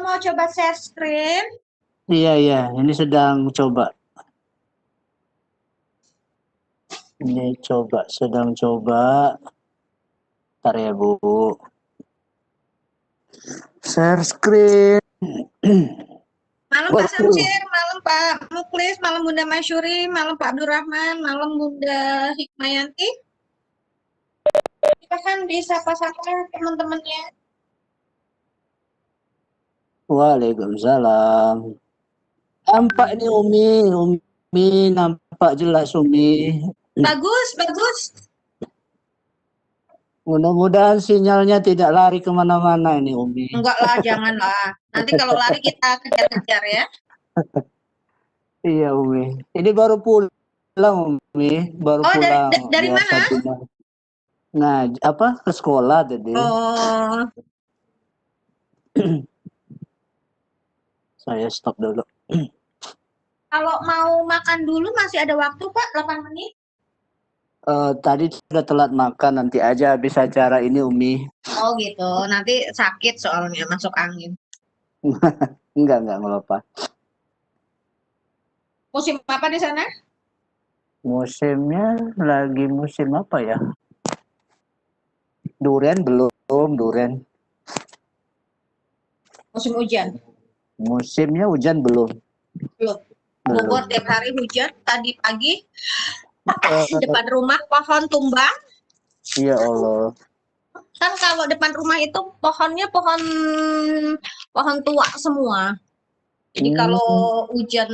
mau coba share screen? Iya, ini sedang coba. Sedang coba. Ntar ya, Bu. Share screen. Malam Pak Samsir, malam Pak Muklis, malam Bunda Masyuri, malam Pak Abdurrahman, malam Bunda Hikmayanti. Silakan disapa-sapa teman-temannya. Waalaikumsalam. Nampak nih Umi nampak jelas Umi. Bagus. Mudah-mudahan sinyalnya tidak lari kemana-mana ini Umi. Enggak lah, janganlah. Nanti kalau lari kita kejar-kejar ya. Iya Umi. Ini baru pulang Umi, baru pulang. Dari mana? Nah, ke sekolah tadi. Oh. Saya stop dulu. Kalau mau makan dulu masih ada waktu Pak, 8 menit. Tadi sudah telat makan, nanti aja habis acara ini Umi. Oh gitu, nanti sakit soalnya masuk angin. Enggak apa. Musim apa di sana? Musimnya lagi musim apa ya? Durian belum, durian. Musim hujan? Musimnya hujan belum. Bogor tiap hari hujan, tadi pagi depan rumah pohon tumbang. Ya Allah. Kan kalau depan rumah itu pohonnya pohon tua semua. Jadi kalau hujan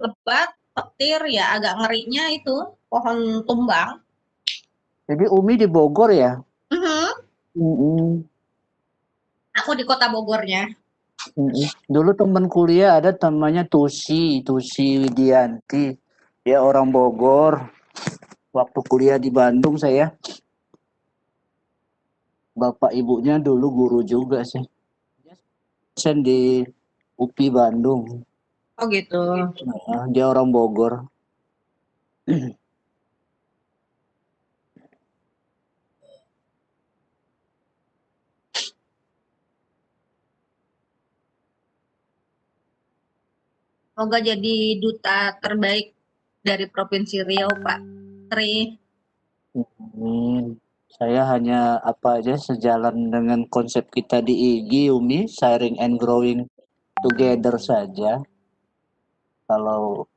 lebat, petir ya agak ngerinya itu pohon tumbang. Jadi Umi di Bogor ya? Aku di kota Bogornya. Dulu teman kuliah ada namanya Tusi Widianti. Dia orang Bogor. Waktu kuliah di Bandung saya. Bapak ibunya dulu guru juga sih. Dosen di UPI Bandung. Oh gitu. Dia orang Bogor. Semoga jadi duta terbaik dari Provinsi Riau, Pak Tri. Saya hanya sejalan dengan konsep kita di IG, Umi, sharing and growing together saja. Kalau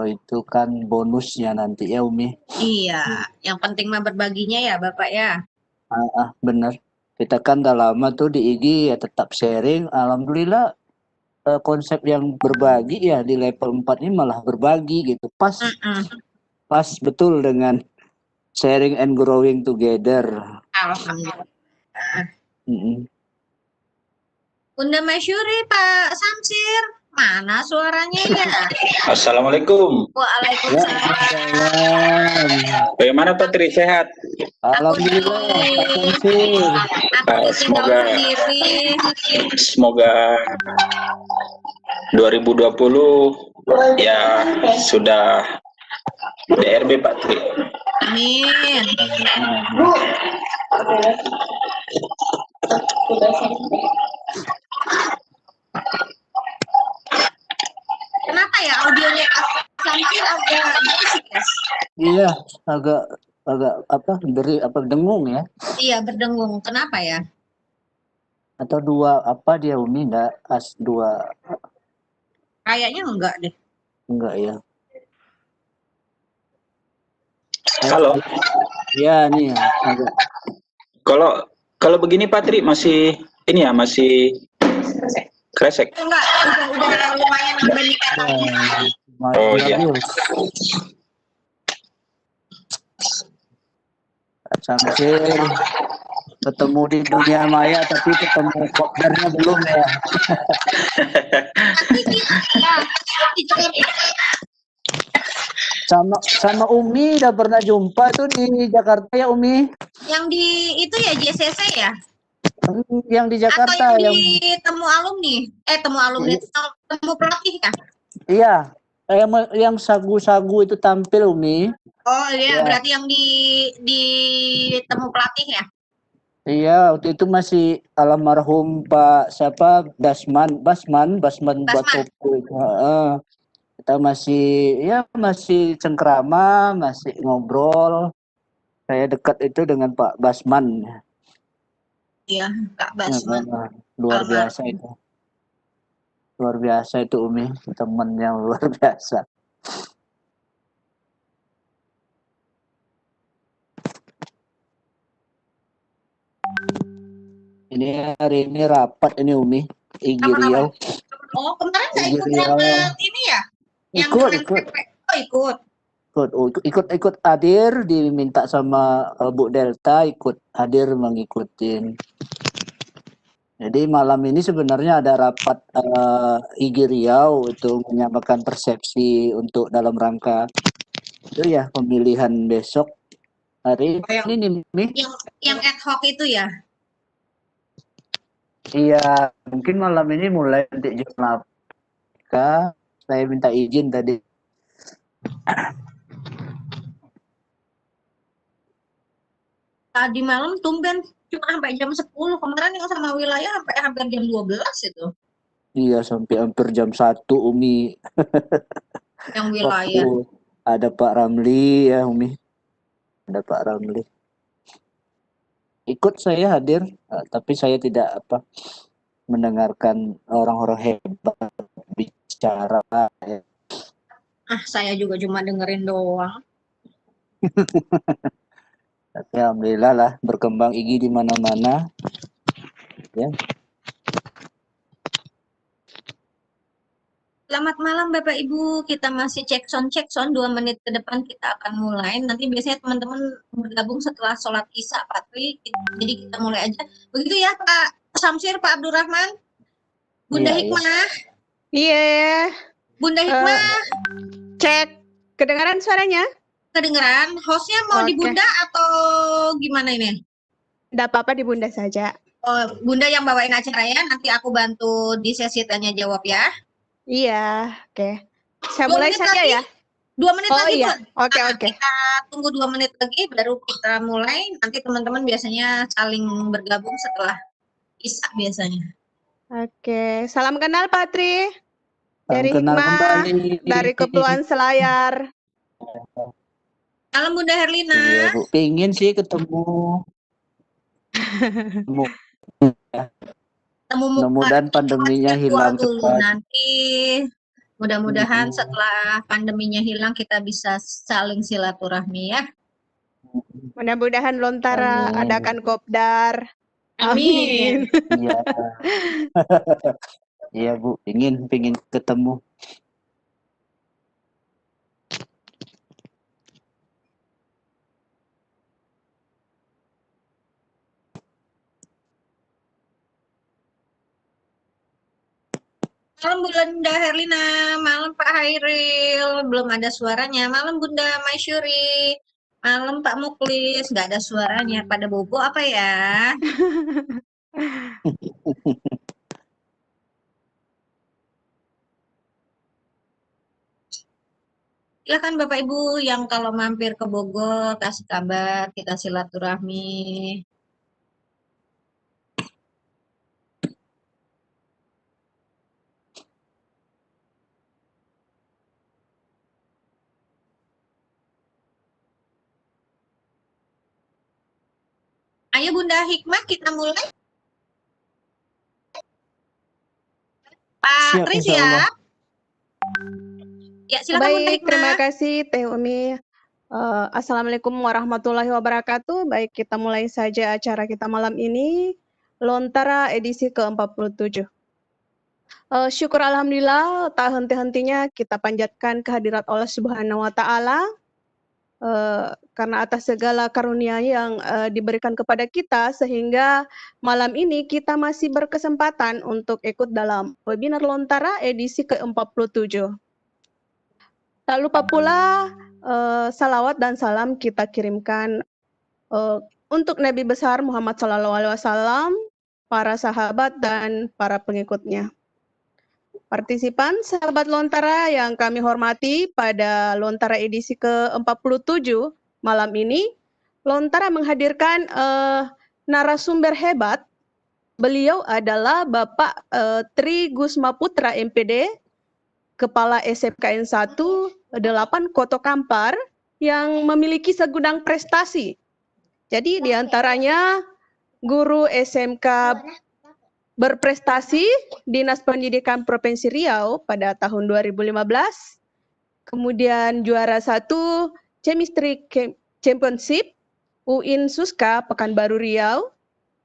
itu kan bonusnya nanti ya, Umi. Iya, yang penting mah berbaginya ya, Bapak ya. Benar. Kita kan udah lama tuh di IG ya tetap sharing. Alhamdulillah konsep yang berbagi ya di level 4 ini malah berbagi gitu. Pas betul dengan sharing and growing together. Alhamdulillah. Bunda Masyuri, Pak Samsir, mana suaranya ya? Assalamualaikum. Waalaikumsalam. Bagaimana Pak Tri, sehat? Alhamdulillah. Semoga 2020 ya sudah DRB Pak Tri. Amin. Kenapa ya audionya Samsir agak berisik ya? Iya, agak dengung ya? Iya, berdengung. Kenapa ya? Atau dia Umi enggak dua? Kayaknya enggak deh. Enggak ya. Halo. Ya nih ya. Kalau begini Pak Tri masih kresek. Enggak, udah lumayan meningkat. Oh iya. Samsir ketemu di dunia maya tapi ketemu kopdarnya belum ya. Sama Umi udah pernah jumpa tuh di Jakarta ya Umi? Yang di itu ya JCC ya? Yang di Jakarta. Atau yang di temu alumni, temu pelatih ya? Iya, yang sagu-sagu itu tampil Umi. Oh iya, berarti yang di temu pelatih ya? Iya, waktu itu masih almarhum Pak siapa Basman Basman. Batopo itu. Heeh. Kita masih masih cengkrama, masih ngobrol. Saya dekat itu dengan Pak Basman. Iya, Kak Basman. Heeh. Luar biasa Almarhum. itu. Luar biasa itu Umi, teman yang luar biasa. Ini hari ini rapat ini Umi, IG Apa-apa? Riau. Oh, kemarin saya IG ikut Riau. rapat ini ya? Yang Ikut, dengan ikut. PP. Oh, ikut. Ikut hadir, diminta sama Bu Delta ikut hadir mengikutin. Jadi malam ini sebenarnya ada rapat IG Riau itu menyampaikan persepsi untuk dalam rangka itu ya pemilihan besok hari Oh, ini nih. yang ad hoc itu ya? Iya, mungkin malam ini mulai nanti jam 8. Saya minta izin tadi. Tadi malam tumben cuma sampai jam 10. Kemarin yang sama wilayah sampai hampir jam 12 itu. Iya, sampai hampir jam 1 Umi. Yang wilayah. Waktu ada Pak Ramli ya Umi. Ada Pak Ramli. Ikut saya hadir, tapi saya tidak mendengarkan orang-orang hebat bicara. Saya juga cuma dengerin doang. Tapi alhamdulillah lah berkembang IG di mana-mana. Ya. Selamat malam Bapak Ibu, kita masih cek sound 2 menit ke depan kita akan mulai. Nanti biasanya teman-teman bergabung setelah sholat Isya Pak Tri, jadi kita mulai aja. Begitu ya Pak Samsir, Pak Abdurrahman, Bunda Hikmah. Iya. Bunda Hikmah. Cek, kedengaran suaranya? Kedengaran. Hostnya mau di Bunda atau gimana ini? Tidak apa-apa di Bunda saja. Oh, Bunda yang bawain acara ya, nanti aku bantu di sesi tanya jawab ya. Iya, oke. Saya mulai saja ya. 2 menit lagi, iya. Bun. Oke. Kita tunggu 2 menit lagi, baru kita mulai. Nanti teman-teman biasanya saling bergabung setelah Isya biasanya. Oke, salam kenal Pak Tri. Dari kenal Hikmah, kembali. dari Kepulauan Selayar. Salam Bunda Herlina. Iya, Bu. Pengen sih ketemu. Mudah-mudahan pandeminya hilang cepat. Nanti mudah-mudahan setelah pandeminya hilang kita bisa saling silaturahmi ya. Mudah-mudahan Lontara adakan kopdar. Amin. Iya. Iya Bu, pengen ketemu. Malam Bunda Herlina, malam Pak Hairil, belum ada suaranya. Malam Bunda Maisyuri, malam Pak Muklis, nggak ada suaranya. Pada bobo apa ya? Silakan Bapak Ibu yang kalau mampir ke Bogor kasih kabar, kita silaturahmi. Ayo Bunda Hikmah kita mulai. Pak Tri siap? Ya, silakan Bunda Hikmah. Terima kasih Teh Umi. Assalamualaikum warahmatullahi wabarakatuh. Baik, kita mulai saja acara kita malam ini. Lontara edisi ke-47. Syukur alhamdulillah, tak henti-hentinya kita panjatkan kehadirat Allah Subhanahu wa Ta'ala. Karena atas segala karunia yang diberikan kepada kita, sehingga malam ini kita masih berkesempatan untuk ikut dalam webinar Lontara edisi ke-47. Tak lupa pula salawat dan salam kita kirimkan untuk Nabi besar Muhammad SAW, para sahabat dan para pengikutnya. Partisipan sahabat Lontara yang kami hormati, pada Lontara edisi ke-47 malam ini, Lontara menghadirkan narasumber hebat. Beliau adalah Bapak Tri Gusma Putra MPD, Kepala SMKN 1 8 Koto Kampar, yang memiliki segudang prestasi. Jadi diantaranya guru SMK berprestasi Dinas Pendidikan Provinsi Riau pada tahun 2015, kemudian juara 1 Chemistry Championship UIN Suska Pekanbaru Riau,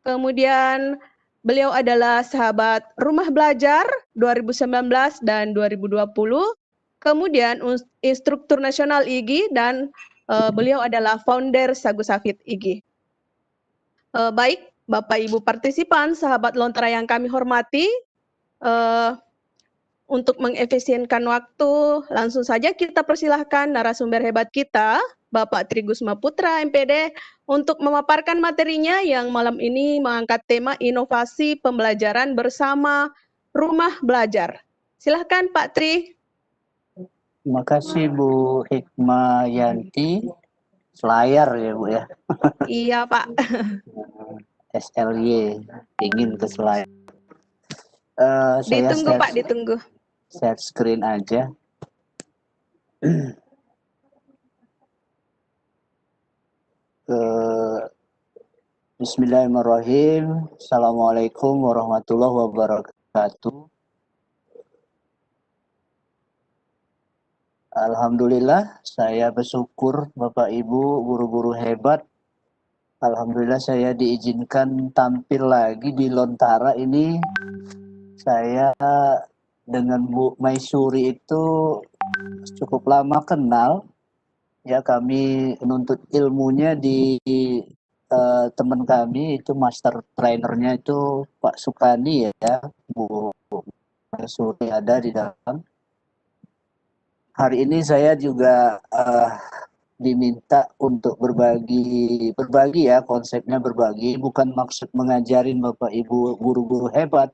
kemudian beliau adalah sahabat Rumah Belajar 2019 dan 2020, kemudian instruktur nasional IGI, dan beliau adalah founder Sagu Safit IGI. Baik, Bapak Ibu partisipan, sahabat Lontara yang kami hormati, untuk mengefisienkan waktu, langsung saja kita persilahkan narasumber hebat kita, Bapak Tri Gusma Putra MPD, untuk memaparkan materinya yang malam ini mengangkat tema inovasi pembelajaran bersama Rumah Belajar. Silahkan Pak Tri. Terima kasih Bu Hikmayanti. Selayar ya Bu ya. Iya Pak. SLY, ingin ke Selayar. Ditunggu Pak, ditunggu. Share screen aja. Bismillahirrahmanirrahim. Assalamualaikum warahmatullahi wabarakatuh. Alhamdulillah, saya bersyukur Bapak Ibu, guru-guru hebat. Alhamdulillah saya diizinkan tampil lagi di Lontara ini. Saya dengan Bu Maisuri itu cukup lama kenal. Ya, kami menuntut ilmunya di teman kami, itu master trainernya itu Pak Sukani ya, Bu Maisuri ada di dalam. Hari ini saya juga diminta untuk berbagi ya, konsepnya berbagi, bukan maksud mengajarin Bapak Ibu guru-guru hebat.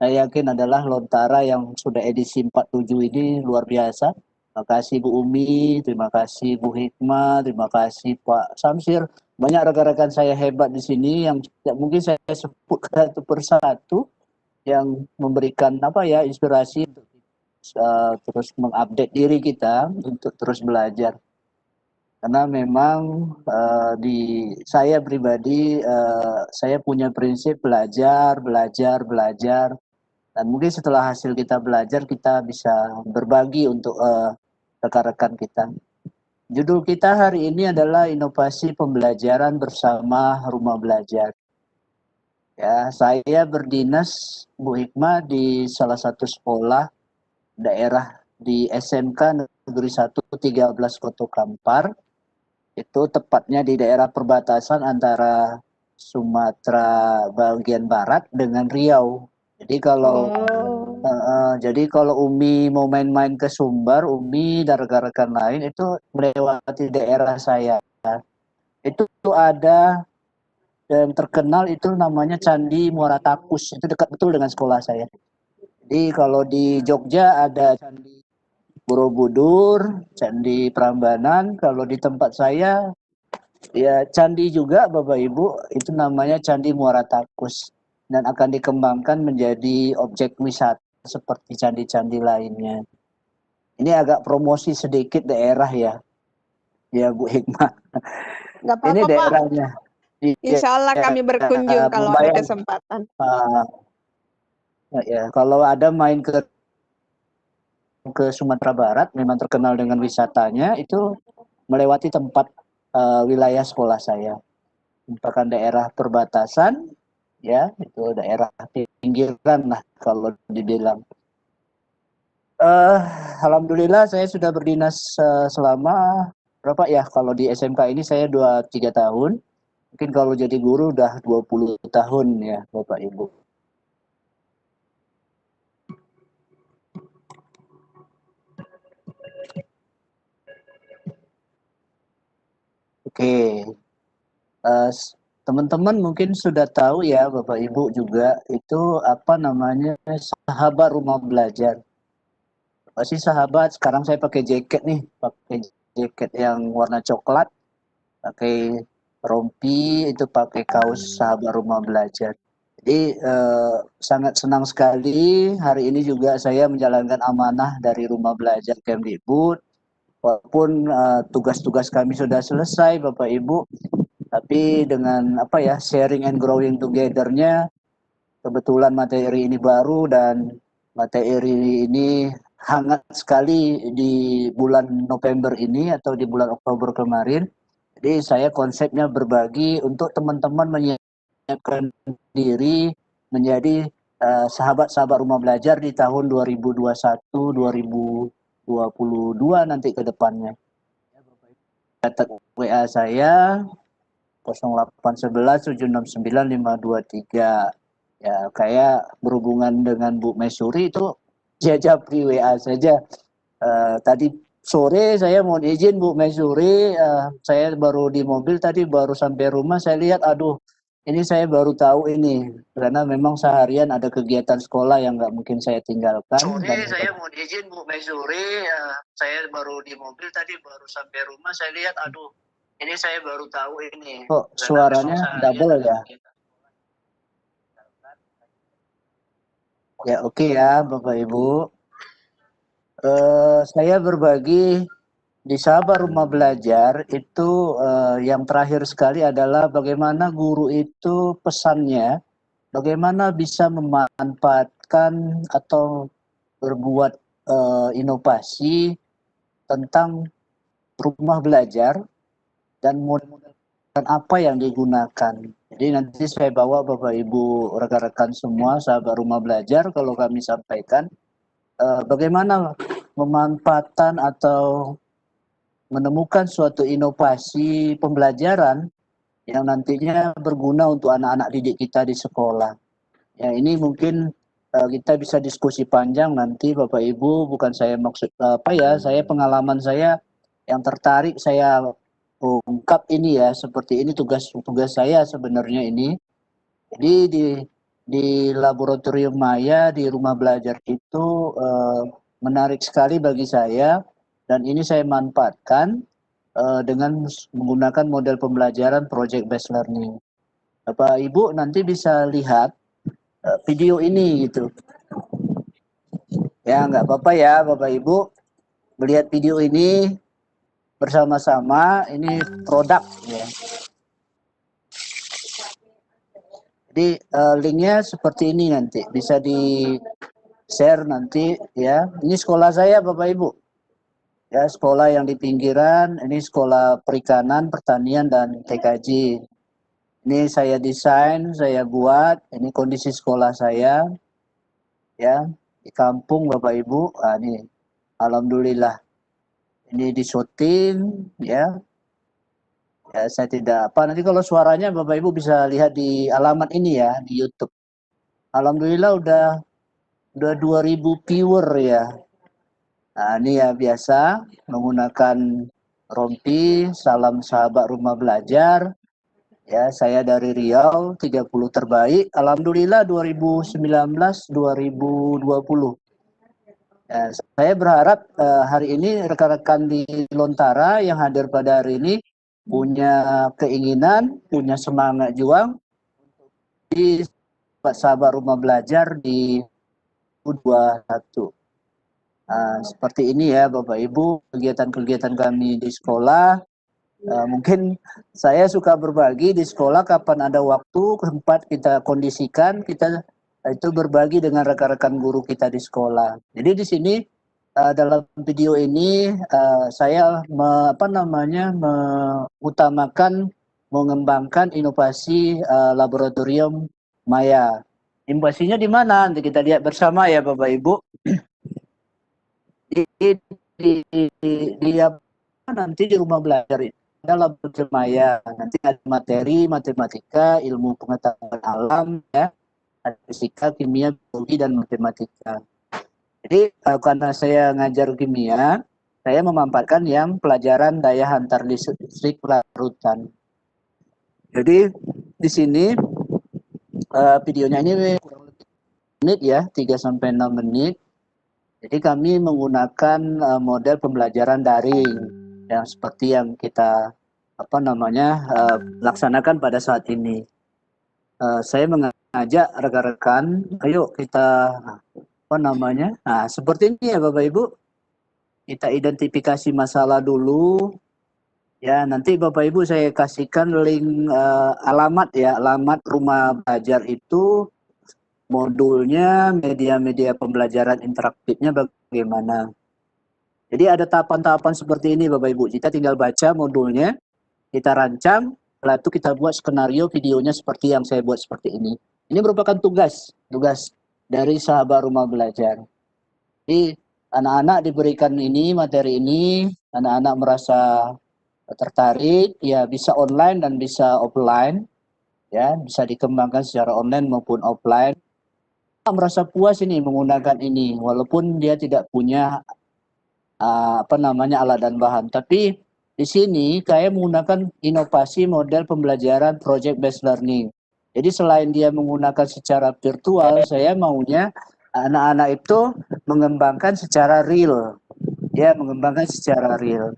Saya yakin adalah Lontara yang sudah edisi 47 ini luar biasa. Terima kasih Bu Umi, terima kasih Bu Hikmah, terima kasih Pak Samsir. Banyak rekan-rekan saya hebat di sini yang tidak mungkin saya sebut satu persatu, yang memberikan inspirasi untuk terus mengupdate diri kita untuk terus belajar. Karena memang saya pribadi, saya punya prinsip belajar. Dan mungkin setelah hasil kita belajar, kita bisa berbagi untuk rekan-rekan kita. Judul kita hari ini adalah inovasi pembelajaran bersama Rumah Belajar. Ya, saya berdinas Bu Hikmah di salah satu sekolah daerah di SMK Negeri 1 13 Koto Kampar. Itu tepatnya di daerah perbatasan antara Sumatera bagian barat dengan Riau. Jadi kalau Umi mau main-main ke Sumbar, Umi dan rekan-rekan lain itu melewati daerah saya. Itu ada yang terkenal itu namanya Candi Muara Takus. Itu dekat betul dengan sekolah saya. Jadi kalau di Jogja ada Candi Borobudur, Candi Prambanan. Kalau di tempat saya ya candi juga Bapak Ibu, itu namanya Candi Muara Takus, dan akan dikembangkan menjadi objek wisata seperti candi-candi lainnya. Ini agak promosi sedikit daerah ya Bu Hikmah. Nggak apa-apa, ini daerahnya Pak. Insya Allah kami berkunjung kalau ada kesempatan. Ya, kalau ada main ke Sumatera Barat, memang terkenal dengan wisatanya, itu melewati tempat wilayah sekolah saya. Merupakan daerah perbatasan, ya, itu daerah pinggiran lah kalau dibilang. Alhamdulillah saya sudah berdinas selama berapa ya, kalau di SMK ini saya 2-3 tahun. Mungkin kalau jadi guru udah 20 tahun ya Bapak Ibu. Oke, teman-teman mungkin sudah tahu ya Bapak Ibu juga itu apa namanya sahabat Rumah Belajar. Apa sih sahabat? Sekarang saya pakai jaket nih, pakai jaket yang warna coklat, pakai rompi itu pakai kaos sahabat rumah belajar. Jadi sangat senang sekali hari ini juga saya menjalankan amanah dari rumah belajar Kemdikbud. Walaupun tugas-tugas kami sudah selesai Bapak Ibu, tapi dengan apa ya, sharing and growing together-nya, kebetulan materi ini baru dan materi ini hangat sekali di bulan November ini atau di bulan Oktober kemarin. Jadi saya konsepnya berbagi untuk teman-teman menyiapkan diri menjadi sahabat-sahabat rumah belajar di tahun 2021-2022 nanti ke depannya. Catat WA saya 0811 769 523. Ya, kayak berhubungan dengan Bu Mesuri itu japri WA saja. Tadi sore saya mohon izin Bu Mesuri, saya baru di mobil tadi, baru sampai rumah saya lihat, aduh ini saya baru tahu ini, karena memang seharian ada kegiatan sekolah yang nggak mungkin saya tinggalkan. Sore saya mohon izin Bu Mesuri, saya baru di mobil tadi, baru sampai rumah saya lihat, aduh ini saya baru tahu ini. Kok suaranya double ya? Ya oke ya Bapak Ibu. Saya berbagi di sahabat rumah belajar itu yang terakhir sekali adalah bagaimana guru itu pesannya, bagaimana bisa memanfaatkan atau berbuat inovasi tentang rumah belajar dan model apa yang digunakan. Jadi nanti saya bawa Bapak Ibu rekan-rekan semua sahabat rumah belajar, kalau kami sampaikan bagaimana memanfaatkan atau menemukan suatu inovasi pembelajaran yang nantinya berguna untuk anak-anak didik kita di sekolah. Ya, ini mungkin kita bisa diskusi panjang nanti Bapak Ibu, bukan saya maksud saya pengalaman saya yang tertarik saya ungkap ini ya, seperti ini tugas saya sebenarnya ini. Jadi di laboratorium Maya di rumah belajar itu menarik sekali bagi saya, dan ini saya manfaatkan dengan menggunakan model pembelajaran project based learning. Bapak Ibu nanti bisa lihat video ini gitu. Ya nggak apa-apa ya Bapak Ibu melihat video ini bersama-sama, ini produk ya. Jadi linknya seperti ini, nanti bisa di share nanti ya. Ini sekolah saya Bapak Ibu. Ya, sekolah yang di pinggiran, ini sekolah perikanan, pertanian dan TKJ. Ini saya desain, saya buat, ini kondisi sekolah saya. Ya, di kampung Bapak Ibu. Ini alhamdulillah. Ini di syuting ya. Ya, saya tidak apa, nanti kalau suaranya Bapak Ibu bisa lihat di alamat ini ya di YouTube. Alhamdulillah udah 2000 viewer ya. Nah, ini ya biasa menggunakan rompi, salam sahabat rumah belajar. Ya, saya dari Riau, 30 terbaik. Alhamdulillah 2019-2020. Ya, saya berharap hari ini rekan-rekan di Lontara yang hadir pada hari ini punya keinginan, punya semangat juang di sahabat rumah belajar di 2021. Seperti ini ya Bapak Ibu, kegiatan-kegiatan kami di sekolah. Mungkin saya suka berbagi di sekolah, kapan ada waktu, tempat kita kondisikan, kita itu berbagi dengan rekan-rekan guru kita di sekolah. Jadi di sini dalam video ini saya mengutamakan mengembangkan inovasi laboratorium Maya. Inovasinya di mana? Nanti kita lihat bersama ya Bapak Ibu. Nanti di rumah belajar itu ada laboratorium Maya. Nanti ada materi matematika, ilmu pengetahuan alam ya. Ada fisika, kimia, biologi, dan matematika. Jadi karena saya ngajar kimia, saya memanfaatkan yang pelajaran daya antar listrik larutan. Jadi di sini videonya ini kurang lebih menit ya, 3-6 menit. Jadi kami menggunakan model pembelajaran daring yang seperti yang kita laksanakan pada saat ini. Saya mengajak rekan-rekan, ayo kita seperti ini ya Bapak Ibu, kita identifikasi masalah dulu. Ya, nanti Bapak Ibu saya kasihkan link alamat rumah belajar itu, modulnya, media-media pembelajaran interaktifnya bagaimana. Jadi ada tahapan-tahapan seperti ini Bapak Ibu. Kita tinggal baca modulnya, kita rancang, setelah itu kita buat skenario videonya seperti yang saya buat seperti ini. Ini merupakan tugas dari sahabat rumah belajar. Jadi anak-anak diberikan materi ini, anak-anak merasa tertarik, ya bisa online dan bisa offline, ya bisa dikembangkan secara online maupun offline. Merasa puas ini menggunakan ini, walaupun dia tidak punya alat dan bahan. Tapi di sini saya menggunakan inovasi model pembelajaran project based learning. Jadi selain dia menggunakan secara virtual, saya maunya anak-anak itu mengembangkan secara real. Ya, mengembangkan secara real.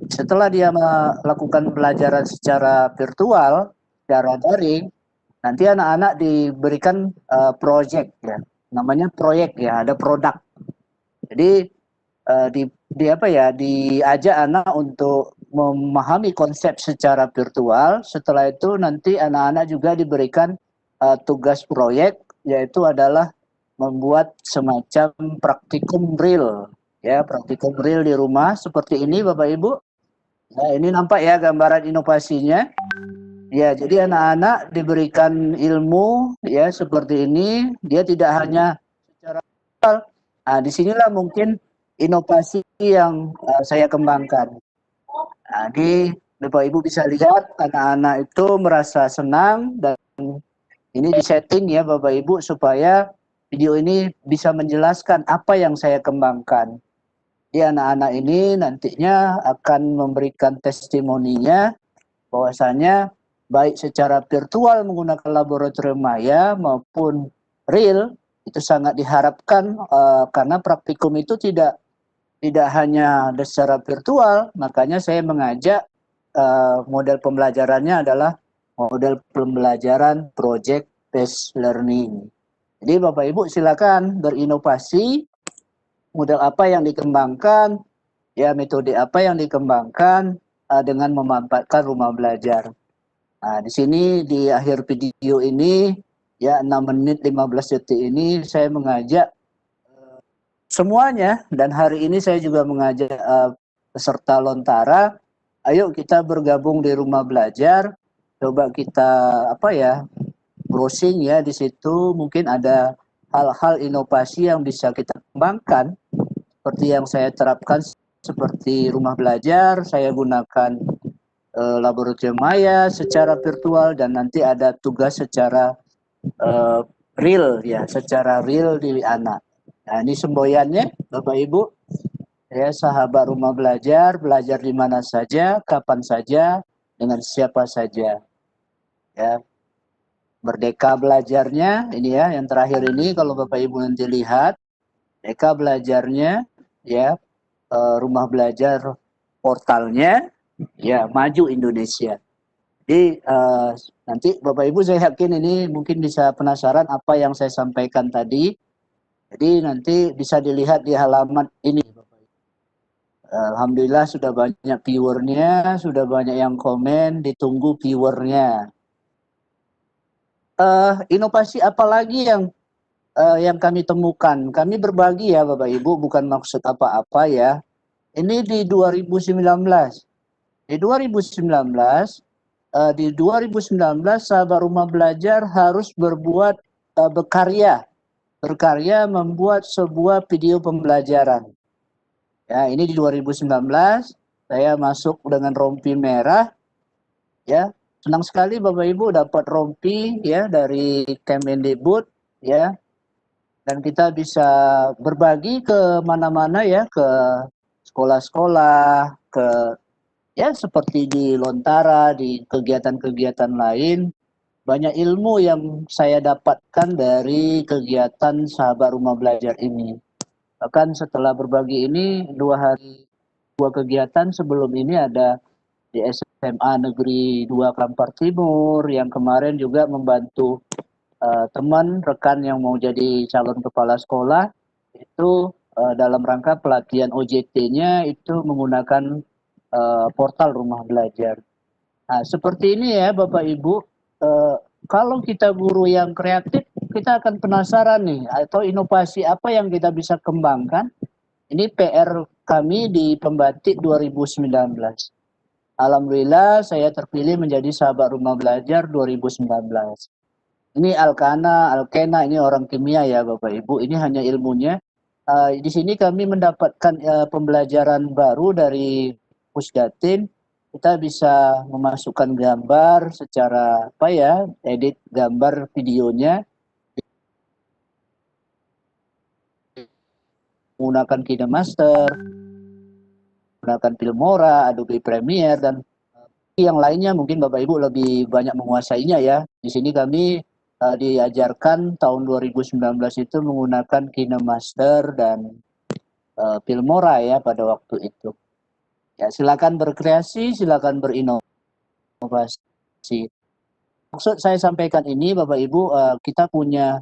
Setelah dia melakukan pelajaran secara virtual, secara daring, nanti anak-anak diberikan project ya. Namanya proyek ya, ada produk. Jadi diajak anak untuk memahami konsep secara virtual. Setelah itu nanti anak-anak juga diberikan tugas proyek, yaitu adalah membuat semacam praktikum real, ya, praktikum real di rumah seperti ini Bapak Ibu. Nah, ini nampak ya gambaran inovasinya. Ya, jadi anak-anak diberikan ilmu ya seperti ini. Dia tidak hanya secara virtual. Nah, disinilah mungkin inovasi yang saya kembangkan. Nah, di Bapak Ibu bisa lihat anak-anak itu merasa senang, dan ini disetting ya Bapak Ibu supaya video ini bisa menjelaskan apa yang saya kembangkan. Di anak-anak ini nantinya akan memberikan testimoninya bahwasanya baik secara virtual menggunakan laboratorium maya maupun real itu sangat diharapkan karena praktikum itu tidak hanya secara virtual. Makanya saya mengajak model pembelajarannya adalah model pembelajaran project based learning. Jadi Bapak Ibu silakan berinovasi, model apa yang dikembangkan, ya metode apa yang dikembangkan dengan memanfaatkan rumah belajar. Nah, di sini di akhir video ini ya 6 menit 15 detik ini saya mengajak semuanya, dan hari ini saya juga mengajak peserta Lontara, ayo kita bergabung di rumah belajar, coba kita browsing ya, di situ mungkin ada hal-hal inovasi yang bisa kita kembangkan seperti yang saya terapkan seperti rumah belajar, saya gunakan laboratorium maya secara virtual, dan nanti ada tugas secara real ya, secara real di anak. Nah, ini semboyannya Bapak Ibu. Ya, sahabat rumah belajar, belajar di mana saja, kapan saja, dengan siapa saja. Ya. Merdeka belajarnya ini ya, yang terakhir ini kalau Bapak Ibu nanti lihat, merdeka belajarnya ya, rumah belajar portalnya ya, Maju Indonesia. Jadi nanti Bapak Ibu saya yakin ini mungkin bisa penasaran apa yang saya sampaikan tadi. Jadi nanti bisa dilihat di halaman ini. Alhamdulillah sudah banyak viewernya, sudah banyak yang komen, ditunggu viewernya. Inovasi apa lagi yang kami temukan? Kami berbagi ya Bapak Ibu, bukan maksud apa-apa ya. Ini di 2019. Di 2019 sahabat rumah belajar harus berkarya membuat sebuah video pembelajaran. Ya, ini di 2019 saya masuk dengan rompi merah. Ya, senang sekali Bapak Ibu dapat rompi ya dari Kemendikbud ya. Dan kita bisa berbagi ke mana-mana ya, ke sekolah-sekolah, ke ya seperti di Lontara, di kegiatan-kegiatan lain. Banyak ilmu yang saya dapatkan dari kegiatan sahabat rumah belajar ini. Bahkan setelah berbagi ini 2 kegiatan sebelum ini ada di SMA Negeri 2 Kampar Timur yang kemarin juga membantu teman rekan yang mau jadi calon kepala sekolah itu dalam rangka pelatihan OJT-nya itu menggunakan portal rumah belajar. Nah, seperti ini ya Bapak Ibu, kalau kita guru yang kreatif, kita akan penasaran nih, atau inovasi apa yang kita bisa kembangkan. Ini PR kami di Pembatik 2019. Alhamdulillah saya terpilih menjadi sahabat rumah belajar 2019. Ini Alkena, ini orang kimia ya Bapak Ibu, ini hanya ilmunya. Di sini kami mendapatkan pembelajaran baru dari Pusdatin. Kita bisa memasukkan gambar secara apa ya, edit gambar videonya menggunakan KineMaster, menggunakan Filmora, Adobe Premiere, dan yang lainnya mungkin Bapak Ibu lebih banyak menguasainya ya. Di sini kami diajarkan tahun 2019 itu menggunakan KineMaster dan Filmora ya pada waktu itu. Ya, silakan berkreasi, silakan berinovasi. Maksud saya sampaikan ini Bapak Ibu, kita punya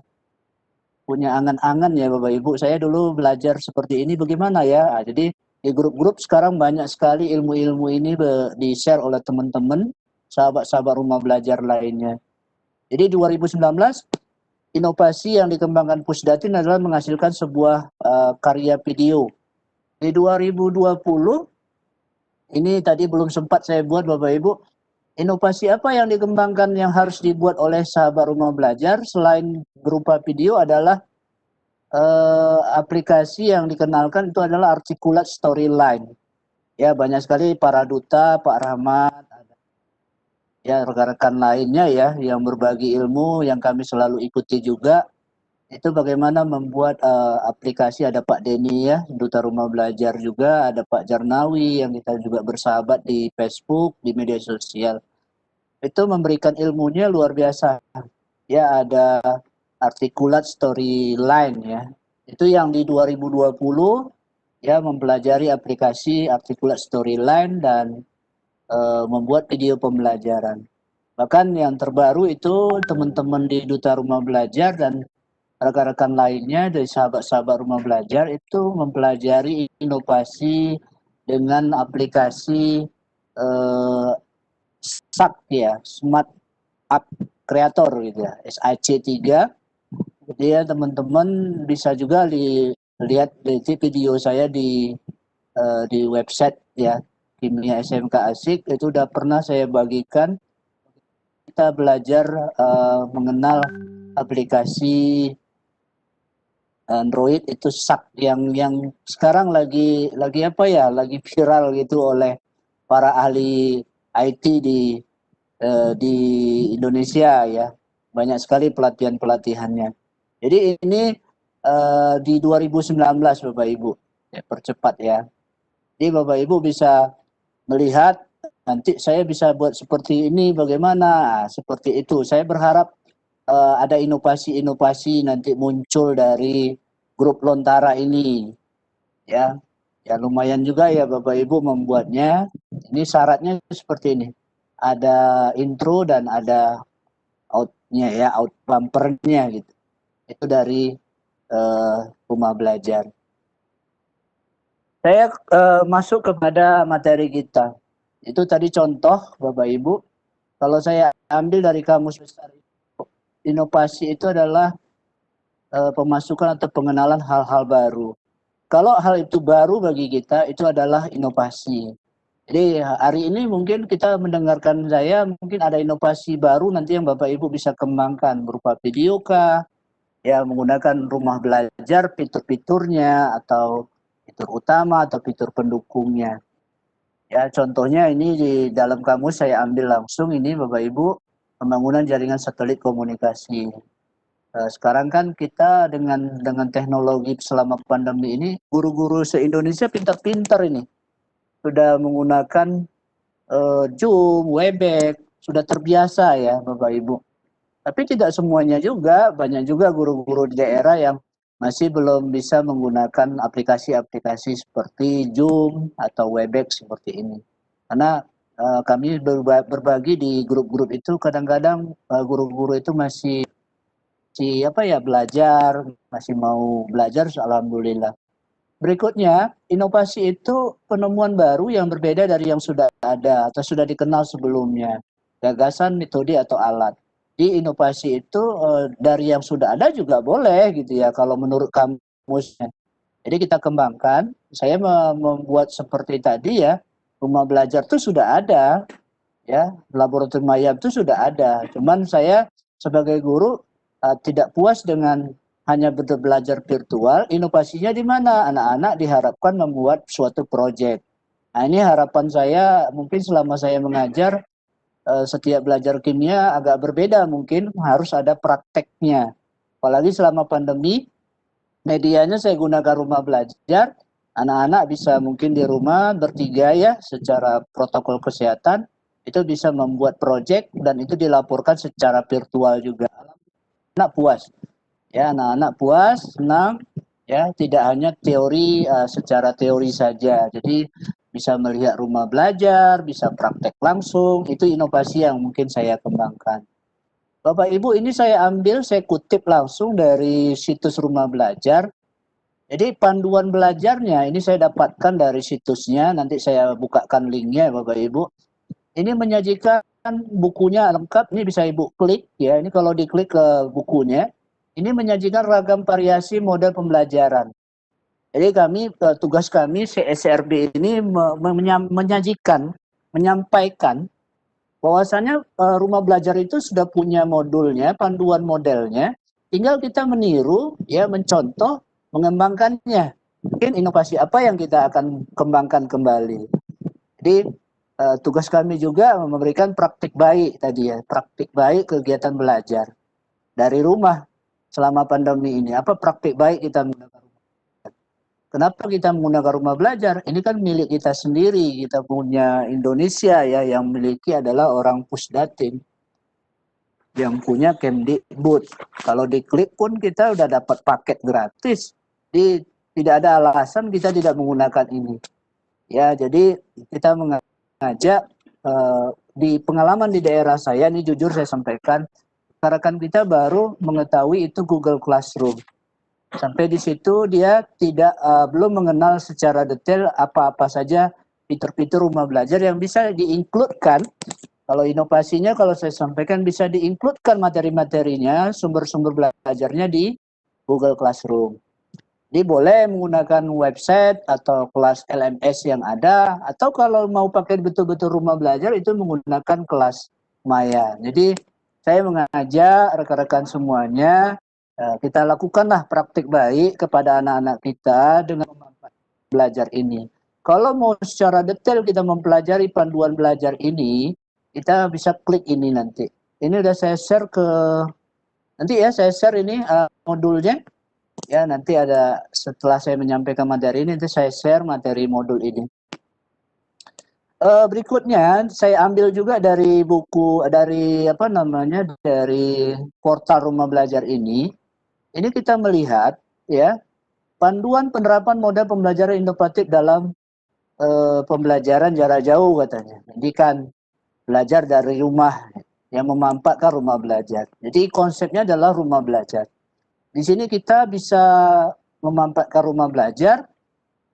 angan-angan ya Bapak Ibu. Saya dulu belajar seperti ini bagaimana ya. Jadi di grup-grup sekarang banyak sekali ilmu-ilmu ini di-share oleh teman-teman, sahabat-sahabat rumah belajar lainnya. Jadi 2019 inovasi yang dikembangkan Pusdatin adalah menghasilkan sebuah karya video. Di 2020 ini tadi belum sempat saya buat Bapak Ibu. Inovasi apa yang dikembangkan yang harus dibuat oleh sahabat rumah belajar selain berupa video adalah aplikasi yang dikenalkan itu adalah Articulate Storyline. Ya, banyak sekali para duta, Pak Rahmat, ya rekan-rekan lainnya ya yang berbagi ilmu yang kami selalu ikuti juga. Itu bagaimana membuat aplikasi. Ada Pak Denny ya, Duta Rumah Belajar juga, ada Pak Jarnawi yang kita juga bersahabat di Facebook, di media sosial. Itu memberikan ilmunya luar biasa. Ya, ada Articulate Storyline ya. Itu yang di 2020 ya mempelajari aplikasi Articulate Storyline dan membuat video pembelajaran. Bahkan yang terbaru itu teman-teman di Duta Rumah Belajar dan rekan-rekan lainnya dari sahabat-sahabat rumah belajar itu mempelajari inovasi dengan aplikasi SAC ya, Smart App Creator gitu ya, SAC3. Jadi ya teman-teman bisa juga lihat video saya di website ya, Kimia SMK Asik, itu udah pernah saya bagikan. Kita belajar mengenal aplikasi Android itu SAC yang sekarang lagi apa ya, lagi viral gitu oleh para ahli IT di Indonesia ya. Banyak sekali pelatihannya. Jadi ini di 2019 Bapak Ibu, ya, percepat ya. Jadi Bapak Ibu bisa melihat nanti saya bisa buat seperti ini bagaimana, seperti itu. Saya berharap ada inovasi-inovasi nanti muncul dari grup Lontara ini ya. Ya lumayan juga ya Bapak Ibu membuatnya. Ini syaratnya seperti ini, ada intro dan ada outnya ya, out bumpernya gitu. Itu dari rumah belajar. Saya masuk kepada materi kita. Itu tadi contoh Bapak Ibu. Kalau saya ambil dari Kamus Besar, inovasi itu adalah pemasukan atau pengenalan hal-hal baru. Kalau hal itu baru bagi kita, itu adalah inovasi. Jadi hari ini mungkin kita mendengarkan saya, mungkin ada inovasi baru nanti yang Bapak Ibu bisa kembangkan berupa video kah, ya menggunakan rumah belajar, fitur-fiturnya, atau fitur utama, atau fitur pendukungnya. Ya contohnya ini di dalam kamus saya ambil langsung ini Bapak Ibu, pembangunan jaringan satelit komunikasi. Sekarang kan kita dengan teknologi selama pandemi ini, guru-guru se-Indonesia pintar-pintar ini. Sudah menggunakan Zoom, Webex, sudah terbiasa ya Bapak Ibu. Tapi tidak semuanya juga, banyak juga guru-guru di daerah yang masih belum bisa menggunakan aplikasi-aplikasi seperti Zoom atau Webex seperti ini. Karena kami berbagi di grup-grup itu. Kadang-kadang guru-guru itu masih belajar, masih mau belajar, alhamdulillah. Berikutnya, inovasi itu penemuan baru yang berbeda dari yang sudah ada atau sudah dikenal sebelumnya. Gagasan, metode, atau alat. Di inovasi itu dari yang sudah ada juga boleh gitu ya, kalau menurut kamusnya. Jadi kita kembangkan. Saya membuat seperti tadi ya, rumah belajar itu sudah ada, ya, laboratorium ayam itu sudah ada. Cuman saya sebagai guru tidak puas dengan hanya belajar virtual. Inovasinya di mana? Anak-anak diharapkan membuat suatu proyek. Nah, ini harapan saya, mungkin selama saya mengajar, setiap belajar kimia agak berbeda, mungkin harus ada prakteknya. Apalagi selama pandemi, medianya saya gunakan rumah belajar, anak-anak bisa mungkin di rumah bertiga ya, secara protokol kesehatan, itu bisa membuat proyek dan itu dilaporkan secara virtual juga. Anak puas, ya, anak-anak puas, senang, ya, tidak hanya teori secara teori saja. Jadi bisa melihat rumah belajar, bisa praktek langsung, itu inovasi yang mungkin saya kembangkan. Bapak Ibu, ini saya kutip langsung dari situs rumah belajar. Jadi panduan belajarnya ini saya dapatkan dari situsnya, nanti saya bukakan linknya Bapak Ibu. Ini menyajikan bukunya lengkap, ini bisa Ibu klik ya, ini kalau diklik ke bukunya, ini menyajikan ragam variasi model pembelajaran. Jadi tugas kami CSRB ini menyampaikan bahwasanya rumah belajar itu sudah punya modulnya, panduan modelnya, tinggal kita meniru, ya, mencontoh, mengembangkannya. Mungkin inovasi apa yang kita akan kembangkan kembali. Jadi tugas kami juga memberikan praktik baik tadi ya, praktik baik kegiatan belajar dari rumah selama pandemi ini. Apa praktik baik kita menggunakan rumah belajar? Kenapa kita menggunakan rumah belajar? Ini kan milik kita sendiri, kita punya Indonesia ya, yang memiliki adalah orang Pusdatin, yang punya Kemdikbud. Kalau diklik pun kita udah dapat paket gratis. Jadi tidak ada alasan kita tidak menggunakan ini. Ya, jadi kita mengajak di pengalaman di daerah saya, ini jujur saya sampaikan, rekan kita baru mengetahui itu Google Classroom. Sampai di situ dia belum mengenal secara detail apa-apa saja fitur-fitur rumah belajar yang bisa diinkludkan. Kalau inovasinya, kalau saya sampaikan, bisa diinkludkan materi-materinya, sumber-sumber belajarnya di Google Classroom. Jadi boleh menggunakan website atau kelas LMS yang ada, atau kalau mau pakai betul-betul rumah belajar itu menggunakan kelas Maya. Jadi saya mengajak rekan-rekan semuanya, kita lakukanlah praktik baik kepada anak-anak kita dengan memanfaatkan belajar ini. Kalau mau secara detail kita mempelajari panduan belajar ini, kita bisa klik ini nanti. Ini udah saya share saya share ini modulnya. Ya, nanti ada, setelah saya menyampaikan materi ini, nanti saya share materi modul ini. Berikutnya saya ambil juga dari buku, dari portal rumah belajar ini. Ini kita melihat ya, panduan penerapan model pembelajaran inovatif dalam pembelajaran jarak jauh katanya. Jadi kan belajar dari rumah, yang memanfaatkan rumah belajar. Jadi konsepnya adalah rumah belajar. Di sini kita bisa memanfaatkan rumah belajar.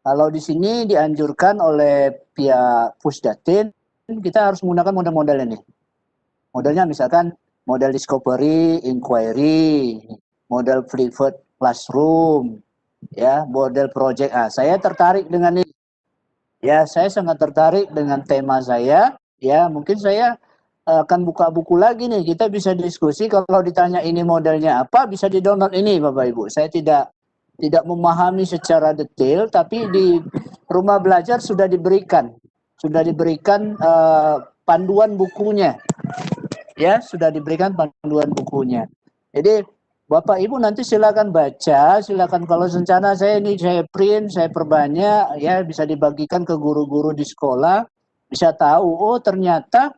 Kalau di sini dianjurkan oleh pihak Pusdatin, kita harus menggunakan model-model ini. Modelnya misalkan model discovery, inquiry, model private classroom, ya, model project. Saya tertarik dengan ini. Ya, saya sangat tertarik dengan tema saya. Ya, mungkin saya akan buka buku lagi nih. Kita bisa diskusi. Kalau ditanya ini modelnya apa, bisa di-download ini, Bapak Ibu. Saya tidak memahami secara detail, tapi di rumah belajar sudah diberikan panduan bukunya. Ya, sudah diberikan panduan bukunya. Jadi Bapak Ibu nanti silakan baca, silakan, kalau rencana saya print, saya perbanyak, ya, bisa dibagikan ke guru-guru di sekolah, bisa tahu, oh ternyata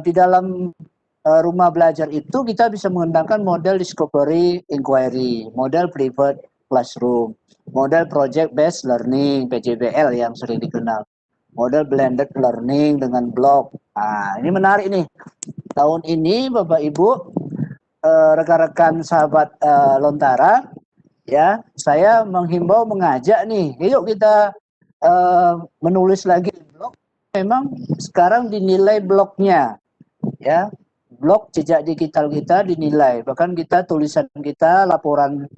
di dalam rumah belajar itu kita bisa menggunakan model discovery inquiry, model private classroom, model project based learning, PJBL yang sering dikenal. model blended learning dengan blog. Nah, ini menarik nih. Tahun ini Bapak Ibu, rekan-rekan sahabat Lontara, ya, saya menghimbau mengajak nih, yuk kita menulis lagi blog. Memang sekarang dinilai blognya, ya, blog jejak digital kita dinilai. Bahkan kita tulisan kita, laporan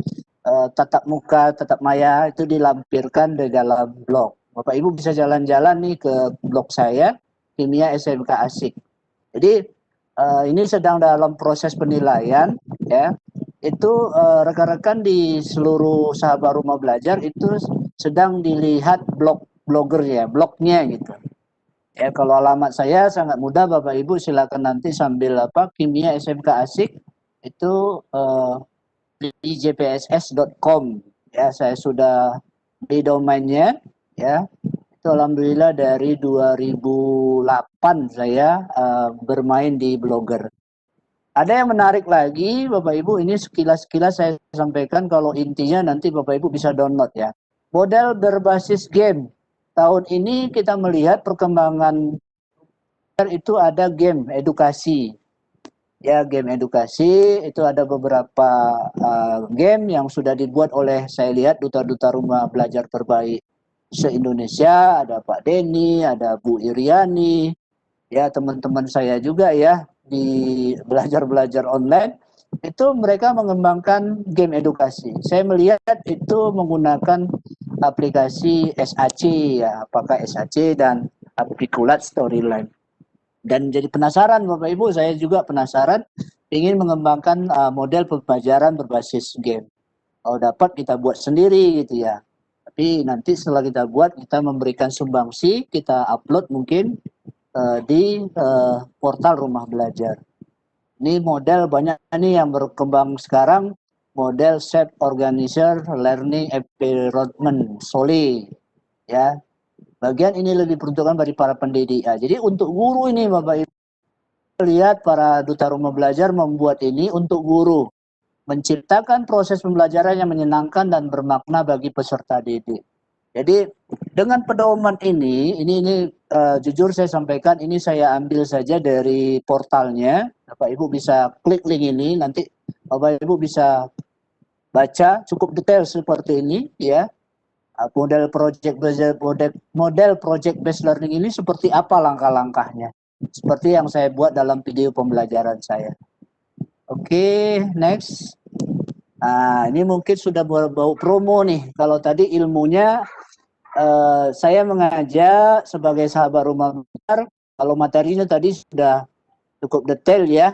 tatap muka, tatap maya itu dilampirkan di dalam blog. Bapak Ibu bisa jalan-jalan nih ke blog saya, Kimia SMK Asik. Jadi ini sedang dalam proses penilaian, ya. Itu rekan-rekan di seluruh sahabat rumah belajar itu sedang dilihat blognya gitu. Ya, kalau alamat saya sangat mudah Bapak Ibu, silakan nanti sambil Kimia SMK Asik itu di jpss.com, ya, saya sudah di domainnya, ya. Itu alhamdulillah dari 2008 saya bermain di Blogger. Ada yang menarik lagi Bapak Ibu, ini sekilas-sekilas saya sampaikan, kalau intinya nanti Bapak Ibu bisa download ya. Model berbasis game. Tahun ini kita melihat perkembangan itu ada game edukasi. Ya, game edukasi itu ada beberapa game yang sudah dibuat oleh, saya lihat, duta-duta rumah belajar terbaik se-Indonesia, ada Pak Denny, ada Bu Iriani, ya, teman-teman saya juga ya di belajar-belajar online, itu mereka mengembangkan game edukasi. Saya melihat itu menggunakan aplikasi SAC, ya, apakah SAC dan Articulate Storyline. Dan jadi penasaran Bapak Ibu, saya juga penasaran, ingin mengembangkan model pembelajaran berbasis game. Kalau dapat kita buat sendiri gitu ya. Tapi nanti setelah kita buat, kita memberikan sumbangsi, kita upload mungkin di portal rumah belajar. Ini model banyak nih yang berkembang sekarang, model Self Organizer Learning Environment SOLE, ya. Bagian ini lebih peruntukan bagi para pendidik. Ya, jadi untuk guru ini Bapak Ibu, lihat para duta rumah belajar membuat ini untuk guru, menciptakan proses pembelajaran yang menyenangkan dan bermakna bagi peserta didik. Jadi dengan pedoman ini jujur saya sampaikan, ini saya ambil saja dari portalnya. Bapak Ibu bisa klik link ini, nanti Bapak Ibu bisa baca cukup detail seperti ini, ya. Model project based learning ini seperti apa langkah-langkahnya, seperti yang saya buat dalam video pembelajaran saya. Oke, next. Nah, ini mungkin sudah bau promo nih. Kalau tadi ilmunya saya mengajak sebagai sahabat rumah belajar, kalau materinya tadi sudah cukup detail ya.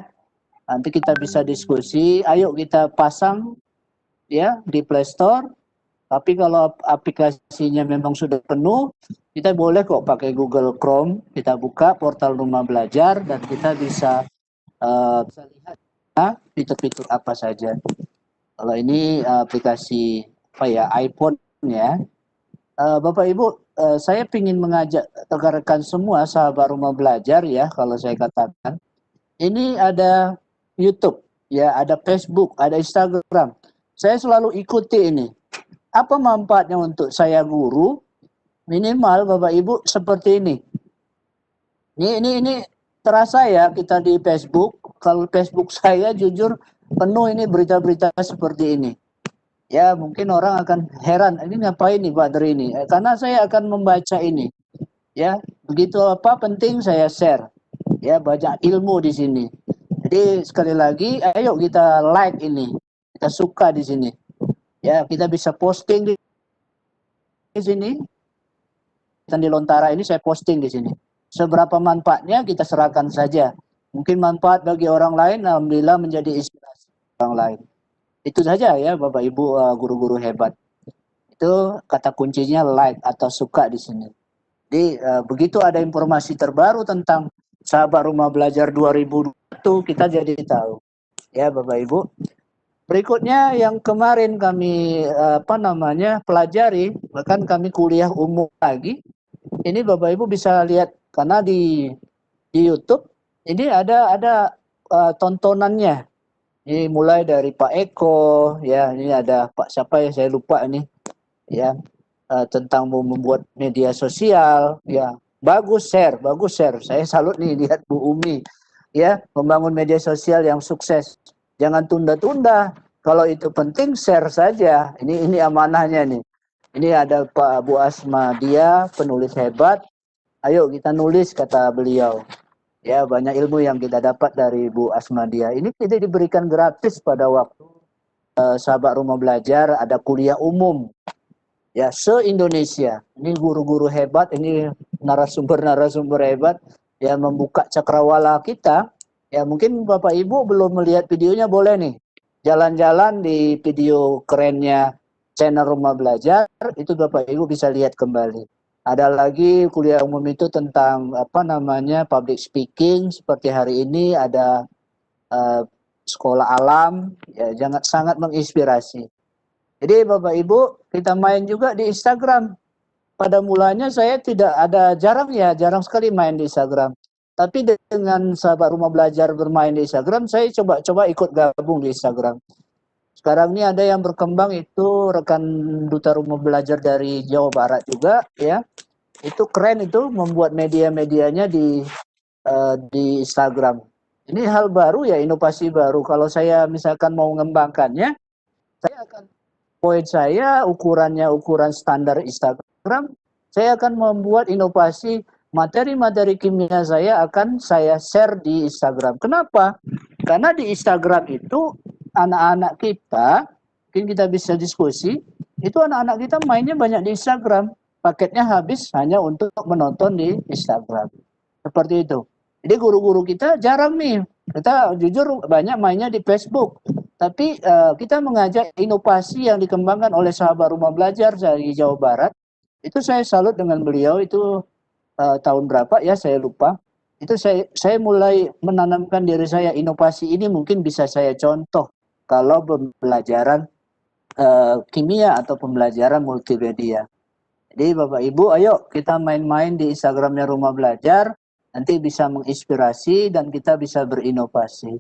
Nanti kita bisa diskusi. Ayo kita pasang ya di Play Store. Tapi kalau aplikasinya memang sudah penuh, kita boleh kok pakai Google Chrome. Kita buka portal rumah belajar dan kita bisa lihat fitur-fitur apa saja. Kalau ini aplikasi iPhone ya. Bapak Ibu, saya ingin mengajak rekan-rekan semua sahabat rumah belajar ya, kalau saya katakan. Ini ada YouTube, ya, ada Facebook, ada Instagram. Saya selalu ikuti ini. Apa manfaatnya untuk saya guru? Minimal Bapak Ibu seperti ini. Ini terasa ya kita di Facebook. Kalau Facebook saya jujur penuh ini berita-berita seperti ini. Ya, mungkin orang akan heran, ini ngapain nih Pak Dri ini? Karena saya akan membaca ini. Ya, begitu apa penting saya share. Ya, banyak ilmu di sini. Jadi sekali lagi, ayo kita like ini. Kita suka di sini. Ya, kita bisa posting di sini. Dan di Lontara ini saya posting di sini. Seberapa manfaatnya kita serahkan saja. Mungkin manfaat bagi orang lain, alhamdulillah menjadi inspirasi orang lain. Itu saja ya Bapak Ibu guru-guru hebat. Itu kata kuncinya like atau suka di sini. Jadi begitu ada informasi terbaru tentang sahabat rumah belajar 2021, kita jadi tahu. Ya Bapak Ibu. Berikutnya yang kemarin kami pelajari, bahkan kami kuliah umum lagi. Ini Bapak Ibu bisa lihat karena di YouTube ini ada tontonannya. Ini mulai dari Pak Eko, ya, ini ada Pak siapa ya, saya lupa ini, ya, tentang membuat media sosial, ya, Bagus share. Saya salut nih lihat Bu Umi ya membangun media sosial yang sukses. Jangan tunda-tunda. Kalau itu penting share saja. Ini amanahnya nih. Ini ada Pak Bu Asma, dia penulis hebat. Ayo kita nulis kata beliau. Ya banyak ilmu yang kita dapat dari Bu Asma dia. Ini tidak diberikan gratis pada waktu sahabat rumah belajar ada kuliah umum. Ya, se-Indonesia. Ini guru-guru hebat, ini narasumber-narasumber hebat yang membuka cakrawala kita. Ya, mungkin Bapak Ibu belum melihat videonya, boleh nih. Jalan-jalan di video kerennya channel Rumah Belajar, itu Bapak Ibu bisa lihat kembali. Ada lagi kuliah umum itu tentang public speaking, seperti hari ini ada sekolah alam, ya sangat menginspirasi. Jadi Bapak Ibu, kita main juga di Instagram. Pada mulanya saya jarang sekali main di Instagram. Tapi dengan sahabat rumah belajar bermain di Instagram, saya coba ikut gabung di Instagram. Sekarang ini ada yang berkembang itu rekan duta rumah belajar dari Jawa Barat juga, ya. Itu keren itu membuat media-medianya di Instagram. Ini hal baru ya, inovasi baru. Kalau saya misalkan mau mengembangkannya, saya akan ukuran standar Instagram, saya akan membuat inovasi materi-materi kimia saya akan saya share di Instagram. Kenapa? Karena di Instagram itu anak-anak kita, mungkin kita bisa diskusi, itu anak-anak kita mainnya banyak di Instagram. Paketnya habis hanya untuk menonton di Instagram. Seperti itu. Jadi guru-guru kita jarang nih. Kita jujur banyak mainnya di Facebook. Tapi kita mengajak inovasi yang dikembangkan oleh sahabat rumah belajar dari Jawa Barat. Itu saya salut dengan beliau, itu tahun berapa ya saya lupa. Itu saya mulai menanamkan diri saya, inovasi ini mungkin bisa saya contoh kalau pembelajaran kimia atau pembelajaran multimedia. Jadi Bapak Ibu, ayo kita main-main di Instagramnya Rumah Belajar, nanti bisa menginspirasi dan kita bisa berinovasi.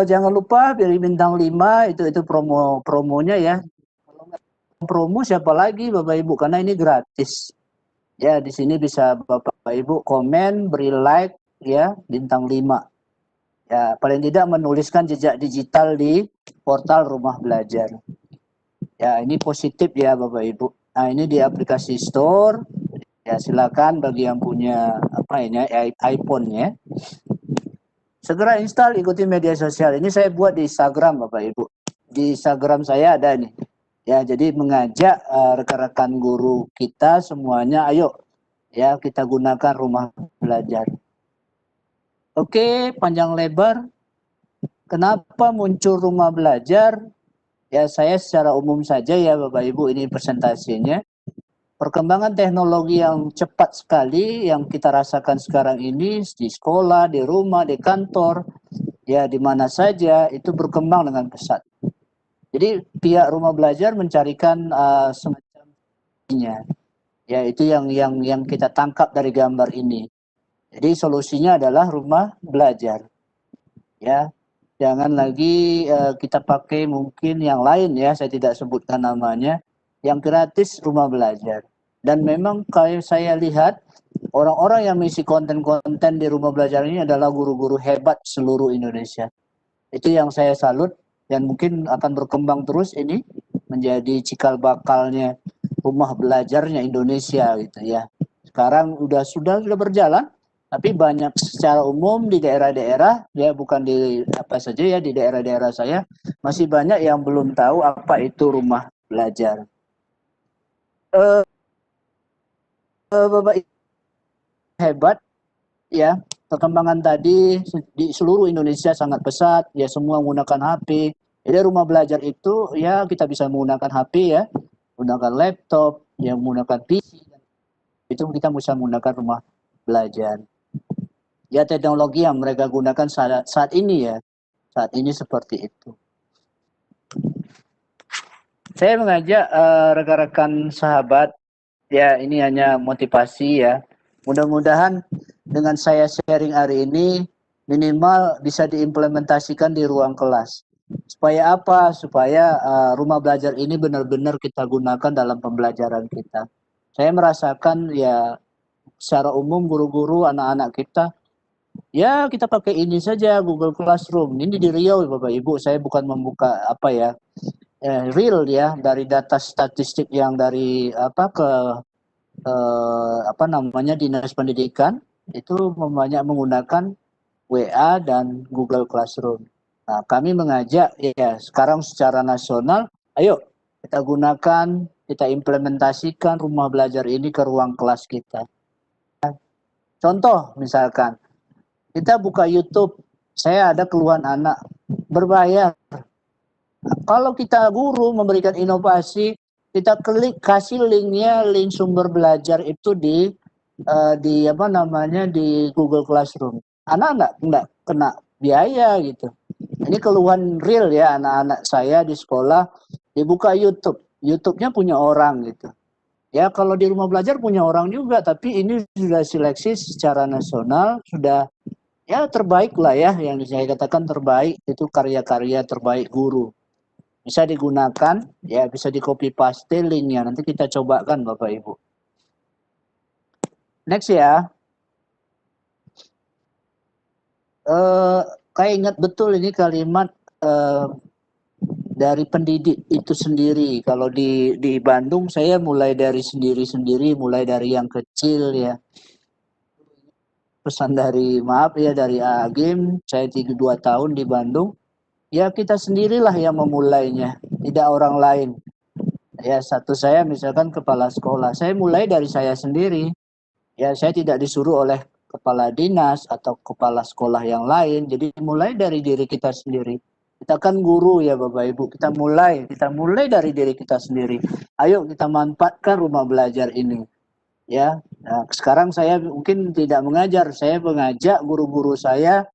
Jangan lupa beri bintang 5, itu promonya ya. Kalau nggak promo siapa lagi Bapak Ibu, karena ini gratis. Ya, di sini bisa Bapak Ibu komen, beri like ya, bintang 5. Ya, paling tidak menuliskan jejak digital di portal Rumah Belajar. Ya, ini positif ya Bapak Ibu. Nah, ini di aplikasi store. Ya, silakan bagi yang punya iPhone ya. Segera install, ikuti media sosial. Ini saya buat di Instagram Bapak Ibu. Di Instagram saya ada nih. Ya, jadi mengajak rekan-rekan guru kita semuanya, ayo ya kita gunakan Rumah Belajar. Oke, panjang lebar. Kenapa muncul Rumah Belajar? Ya, saya secara umum saja ya Bapak Ibu, ini presentasinya. Perkembangan teknologi yang cepat sekali yang kita rasakan sekarang ini di sekolah, di rumah, di kantor, ya di mana saja itu berkembang dengan pesat. Jadi pihak Rumah Belajar mencarikan semacamnya, ya itu yang kita tangkap dari gambar ini. Jadi solusinya adalah Rumah Belajar, ya. Jangan lagi kita pakai mungkin yang lain ya, saya tidak sebutkan namanya. Yang gratis Rumah Belajar. Dan memang kalau saya lihat orang-orang yang mengisi konten-konten di Rumah Belajar ini adalah guru-guru hebat seluruh Indonesia. Itu yang saya salut dan mungkin akan berkembang terus ini menjadi cikal bakalnya Rumah Belajarnya Indonesia gitu ya. Sekarang sudah berjalan, tapi banyak secara umum di daerah-daerah ya, bukan di apa saja ya, di daerah-daerah saya masih banyak yang belum tahu apa itu Rumah Belajar. Bapak hebat ya, perkembangan tadi di seluruh Indonesia sangat pesat ya, semua menggunakan HP. Jadi Rumah Belajar itu ya kita bisa menggunakan HP ya, menggunakan laptop, yang menggunakan PC, itu kita bisa menggunakan Rumah Belajar. Ya teknologi yang mereka gunakan saat ini ya, saat ini seperti itu. Saya mengajak rekan-rekan sahabat, ya ini hanya motivasi ya. Mudah-mudahan dengan saya sharing hari ini minimal bisa diimplementasikan di ruang kelas. Supaya apa? Supaya Rumah Belajar ini benar-benar kita gunakan dalam pembelajaran kita. Saya merasakan ya secara umum guru-guru anak-anak kita, ya kita pakai ini saja Google Classroom. Ini di Riau Bapak Ibu, saya bukan membuka apa ya, real ya dari data statistik yang dari apa namanya Dinas Pendidikan itu banyak menggunakan WA dan Google Classroom. Nah, kami mengajak ya sekarang secara nasional, ayo kita gunakan, kita implementasikan rumah belajar ini ke ruang kelas kita. Contoh misalkan, kita buka YouTube, saya ada keluhan anak berbayar. Kalau kita guru memberikan inovasi, kita klik kasih linknya, link sumber belajar itu di apa namanya di Google Classroom. Anak enggak kena biaya gitu. Ini keluhan real ya anak-anak saya di sekolah, dibuka YouTube. YouTube-nya punya orang gitu. Ya kalau di rumah belajar punya orang juga, tapi ini sudah seleksi secara nasional, sudah ya terbaik lah ya, yang saya katakan terbaik itu karya-karya terbaik guru. Bisa digunakan, ya bisa di copy paste linknya, nanti kita cobakan Bapak Ibu. Next ya. Kayak ingat betul ini kalimat dari pendidik itu sendiri. Kalau di Bandung saya mulai dari sendiri-sendiri, mulai dari yang kecil ya. Pesan dari maaf ya dari Agim, saya 2 tahun di Bandung. Ya kita sendirilah yang memulainya, tidak orang lain. Ya satu saya misalkan kepala sekolah, saya mulai dari saya sendiri. Ya saya tidak disuruh oleh kepala dinas atau kepala sekolah yang lain. Jadi mulai dari diri kita sendiri. Kita kan guru ya Bapak Ibu. Kita mulai dari diri kita sendiri. Ayo kita manfaatkan rumah belajar ini. Ya, nah, sekarang saya mungkin tidak mengajar. Saya mengajak guru-guru saya.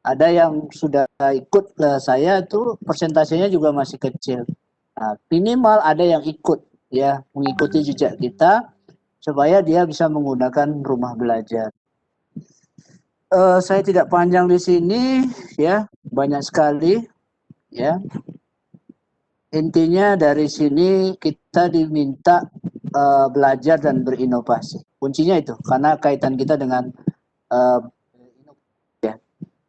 Ada yang sudah ikut saya tuh persentasenya juga masih kecil. Nah, minimal ada yang ikut ya mengikuti jejak kita supaya dia bisa menggunakan rumah belajar. Saya tidak panjang di sini ya, banyak sekali ya. Intinya dari sini kita diminta belajar dan berinovasi. Kuncinya itu karena kaitan kita dengan ya.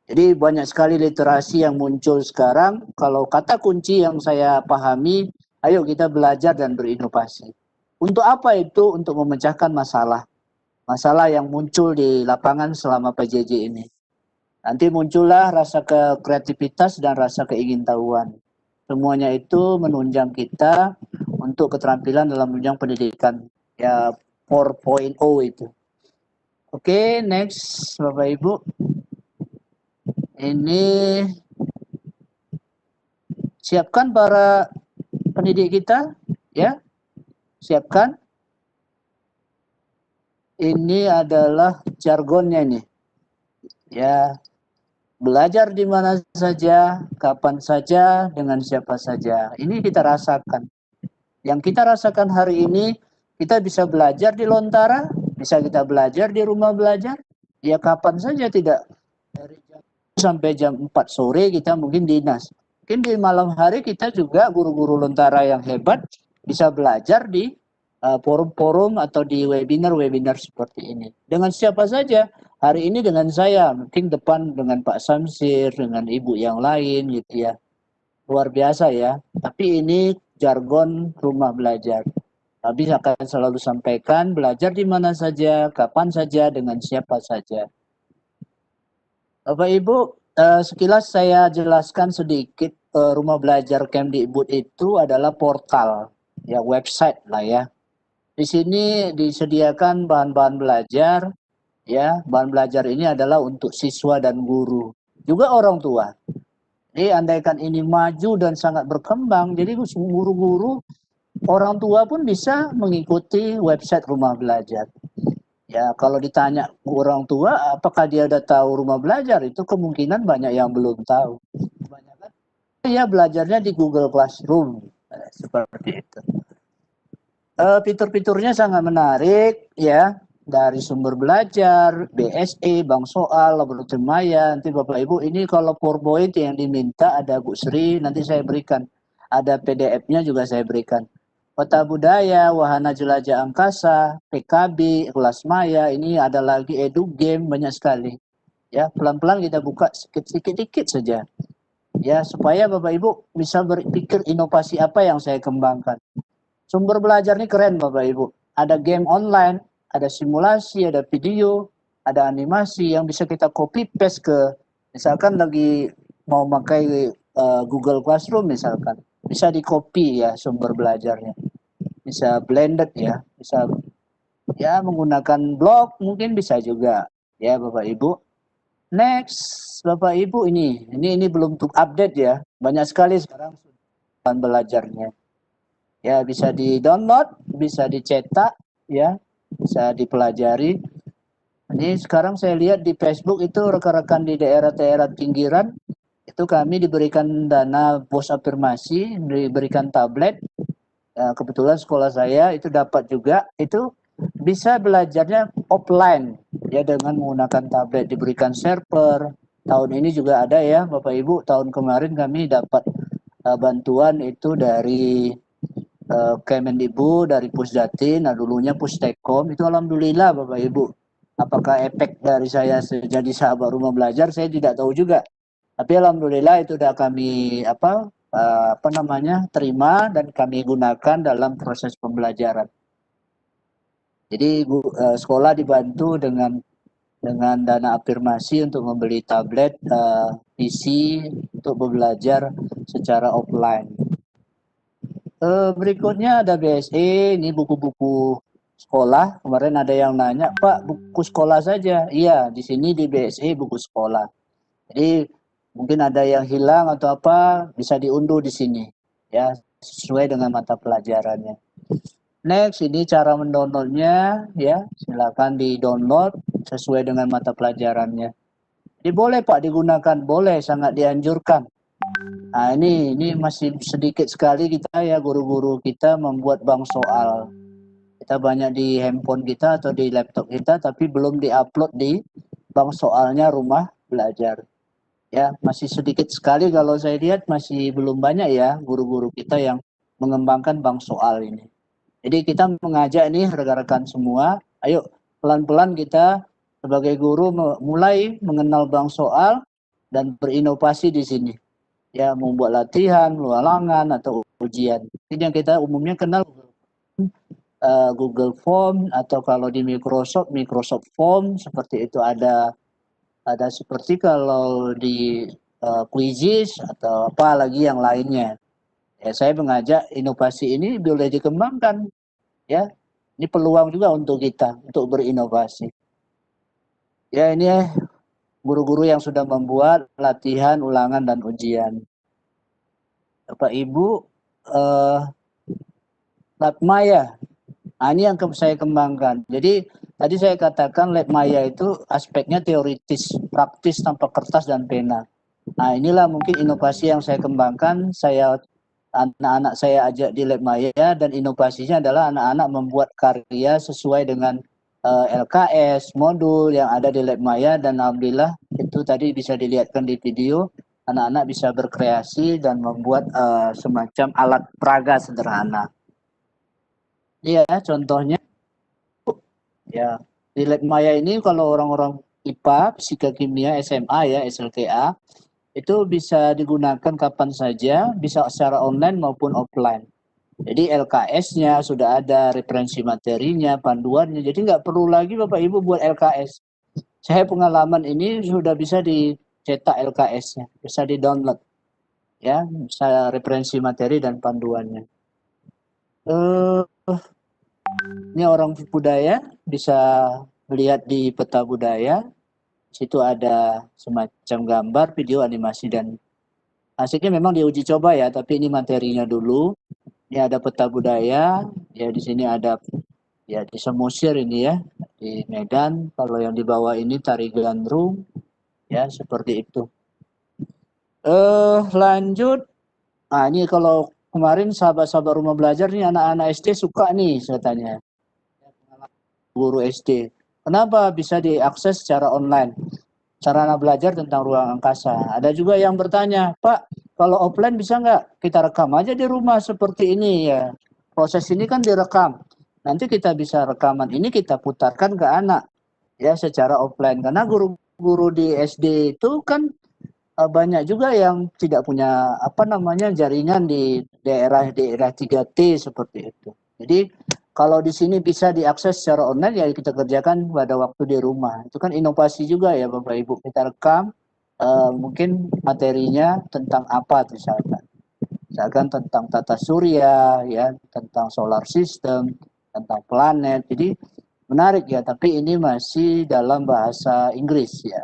Jadi banyak sekali literasi yang muncul sekarang. Kalau kata kunci yang saya pahami, ayo kita belajar dan berinovasi. Untuk apa itu? Untuk memecahkan masalah yang muncul di lapangan selama PJJ ini. Nanti muncullah rasa kreativitas dan rasa keingintahuan. Semuanya itu menunjang kita untuk keterampilan dalam menunjang pendidikan ya 4.0 itu. Oke, next Bapak Ibu. Ini siapkan para pendidik kita ya. Siapkan. Ini adalah jargonnya nih. Ya, belajar di mana saja, kapan saja, dengan siapa saja. Ini kita rasakan. Yang kita rasakan hari ini, kita bisa belajar di Lontara, bisa kita belajar di rumah belajar, ya kapan saja tidak. Dari jam sampai jam 4 sore kita mungkin dinas. Mungkin di malam hari kita juga guru-guru Lontara yang hebat bisa belajar di forum-forum atau di webinar-webinar seperti ini. Dengan siapa saja, hari ini dengan saya, mungkin depan dengan Pak Samsir, dengan ibu yang lain gitu ya. Luar biasa ya, tapi ini jargon rumah belajar. Tapi akan selalu sampaikan, belajar di mana saja, kapan saja, dengan siapa saja. Bapak Ibu, sekilas saya jelaskan sedikit, rumah belajar Kemdikbud itu adalah portal, ya website lah ya. Di sini disediakan bahan-bahan belajar, ya bahan belajar ini adalah untuk siswa dan guru, juga orang tua. Jadi andaikan ini maju dan sangat berkembang, jadi guru-guru, orang tua pun bisa mengikuti website rumah belajar. Ya kalau ditanya orang tua, apakah dia udah tahu rumah belajar, itu kemungkinan banyak yang belum tahu. Kebanyakan ya belajarnya di Google Classroom, seperti itu. Fitur-fiturnya sangat menarik ya, dari sumber belajar, BSE, Bank Soal, Laboratorium Maya. Nanti Bapak Ibu ini kalau PowerPoint yang diminta ada Bu Sri, nanti saya berikan. Ada PDF-nya juga saya berikan. Peta Budaya, Wahana Jelajah Angkasa, PKB, Kelas Maya, ini ada lagi Edu Game, banyak sekali. Ya, pelan-pelan kita buka sedikit-sedikit saja. Ya, supaya Bapak Ibu bisa berpikir inovasi apa yang saya kembangkan. Sumber belajar ini keren Bapak Ibu. Ada game online, ada simulasi, ada video, ada animasi yang bisa kita copy paste ke, misalkan lagi mau pakai Google Classroom misalkan, bisa di copy ya sumber belajarnya, bisa blended ya, bisa ya menggunakan blog mungkin bisa juga ya Bapak Ibu. Next Bapak Ibu, ini belum update ya, banyak sekali sekarang belajarnya. Ya, bisa di-download, bisa dicetak, ya, bisa dipelajari. Ini sekarang saya lihat di Facebook itu rekan-rekan di daerah-daerah pinggiran, itu kami diberikan dana bos afirmasi, diberikan tablet. Kebetulan sekolah saya itu dapat juga, itu bisa belajarnya offline, ya dengan menggunakan tablet, diberikan server. Tahun ini juga ada ya, Bapak Ibu, tahun kemarin kami dapat bantuan itu dari Kemendikbud, dari Pusdatin, nah dulunya Pustekom, itu alhamdulillah Bapak Ibu. Apakah efek dari saya jadi sahabat rumah belajar, saya tidak tahu juga. Tapi alhamdulillah itu sudah kami terima dan kami gunakan dalam proses pembelajaran. Jadi sekolah dibantu dengan dana afirmasi untuk membeli tablet, PC untuk belajar secara offline. Berikutnya ada BSE, ini buku-buku sekolah. Kemarin ada yang nanya, Pak, buku sekolah saja. Iya, di sini di BSE buku sekolah. Jadi mungkin ada yang hilang atau apa, bisa diunduh di sini, ya sesuai dengan mata pelajarannya. Next, ini cara mendownloadnya, ya silakan di-download sesuai dengan mata pelajarannya. Jadi boleh Pak digunakan, boleh, sangat dianjurkan. Nah ini masih sedikit sekali kita ya guru-guru kita membuat bank soal. Kita banyak di handphone kita atau di laptop kita tapi belum diupload di bank soalnya rumah belajar. Ya masih sedikit sekali kalau saya lihat masih belum banyak ya guru-guru kita yang mengembangkan bank soal ini. Jadi kita mengajak nih rekan-rekan semua, ayo pelan-pelan kita sebagai guru mulai mengenal bank soal dan berinovasi di sini. Ya membuat latihan, ulangan atau ujian. Ini yang kita umumnya kenal Google Form atau kalau di Microsoft Form seperti itu ada seperti kalau di Quizzes atau apa lagi yang lainnya. Ya saya mengajak inovasi ini boleh dikembangkan. Ya ini peluang juga untuk kita untuk berinovasi. Ya ini guru-guru yang sudah membuat latihan, ulangan, dan ujian. Bapak Ibu, Lab Maya, nah, ini yang saya kembangkan. Jadi tadi saya katakan Lab Maya itu aspeknya teoritis, praktis tanpa kertas dan pena. Nah inilah mungkin inovasi yang saya kembangkan, anak-anak saya ajak di Lab Maya dan inovasinya adalah anak-anak membuat karya sesuai dengan LKS, modul yang ada di Lab Maya dan alhamdulillah itu tadi bisa dilihatkan di video, anak-anak bisa berkreasi dan membuat semacam alat peraga sederhana. Iya, contohnya ya di Lab Maya ini kalau orang-orang IPA, Fisika Kimia, SMA ya, SLTA, itu bisa digunakan kapan saja, bisa secara online maupun offline. Jadi LKS-nya sudah ada, referensi materinya, panduannya. Jadi nggak perlu lagi Bapak Ibu buat LKS. Saya pengalaman ini sudah bisa dicetak LKS-nya, bisa di-download. Ya, bisa referensi materi dan panduannya. Ini orang budaya bisa melihat di peta budaya. Situ ada semacam gambar, video, animasi, dan hasilnya memang diuji coba ya, tapi ini materinya dulu. Ini ada peta budaya, ya di sini ada ya di Samosir ini ya, di Medan. Kalau yang di bawah ini Tari Gandrung, ya seperti itu. Lanjut, nah ini kalau kemarin sahabat-sahabat rumah belajar nih anak-anak SD suka nih katanya, guru SD. Kenapa bisa diakses secara online? Sarana belajar tentang ruang angkasa. Ada juga yang bertanya, Pak, kalau offline bisa nggak kita rekam aja di rumah seperti ini ya? proses ini kan direkam. Nanti kita bisa rekaman ini kita putarkan ke anak ya secara offline, karena guru-guru di SD itu kan banyak juga yang tidak punya jaringan di daerah 3T seperti itu. Jadi kalau di sini bisa diakses secara online ya kita kerjakan pada waktu di rumah. Itu kan inovasi juga ya Bapak Ibu. Kita rekam mungkin materinya tentang apa misalkan tentang tata surya ya, tentang solar system, tentang planet. Jadi menarik ya, tapi ini masih dalam bahasa Inggris ya.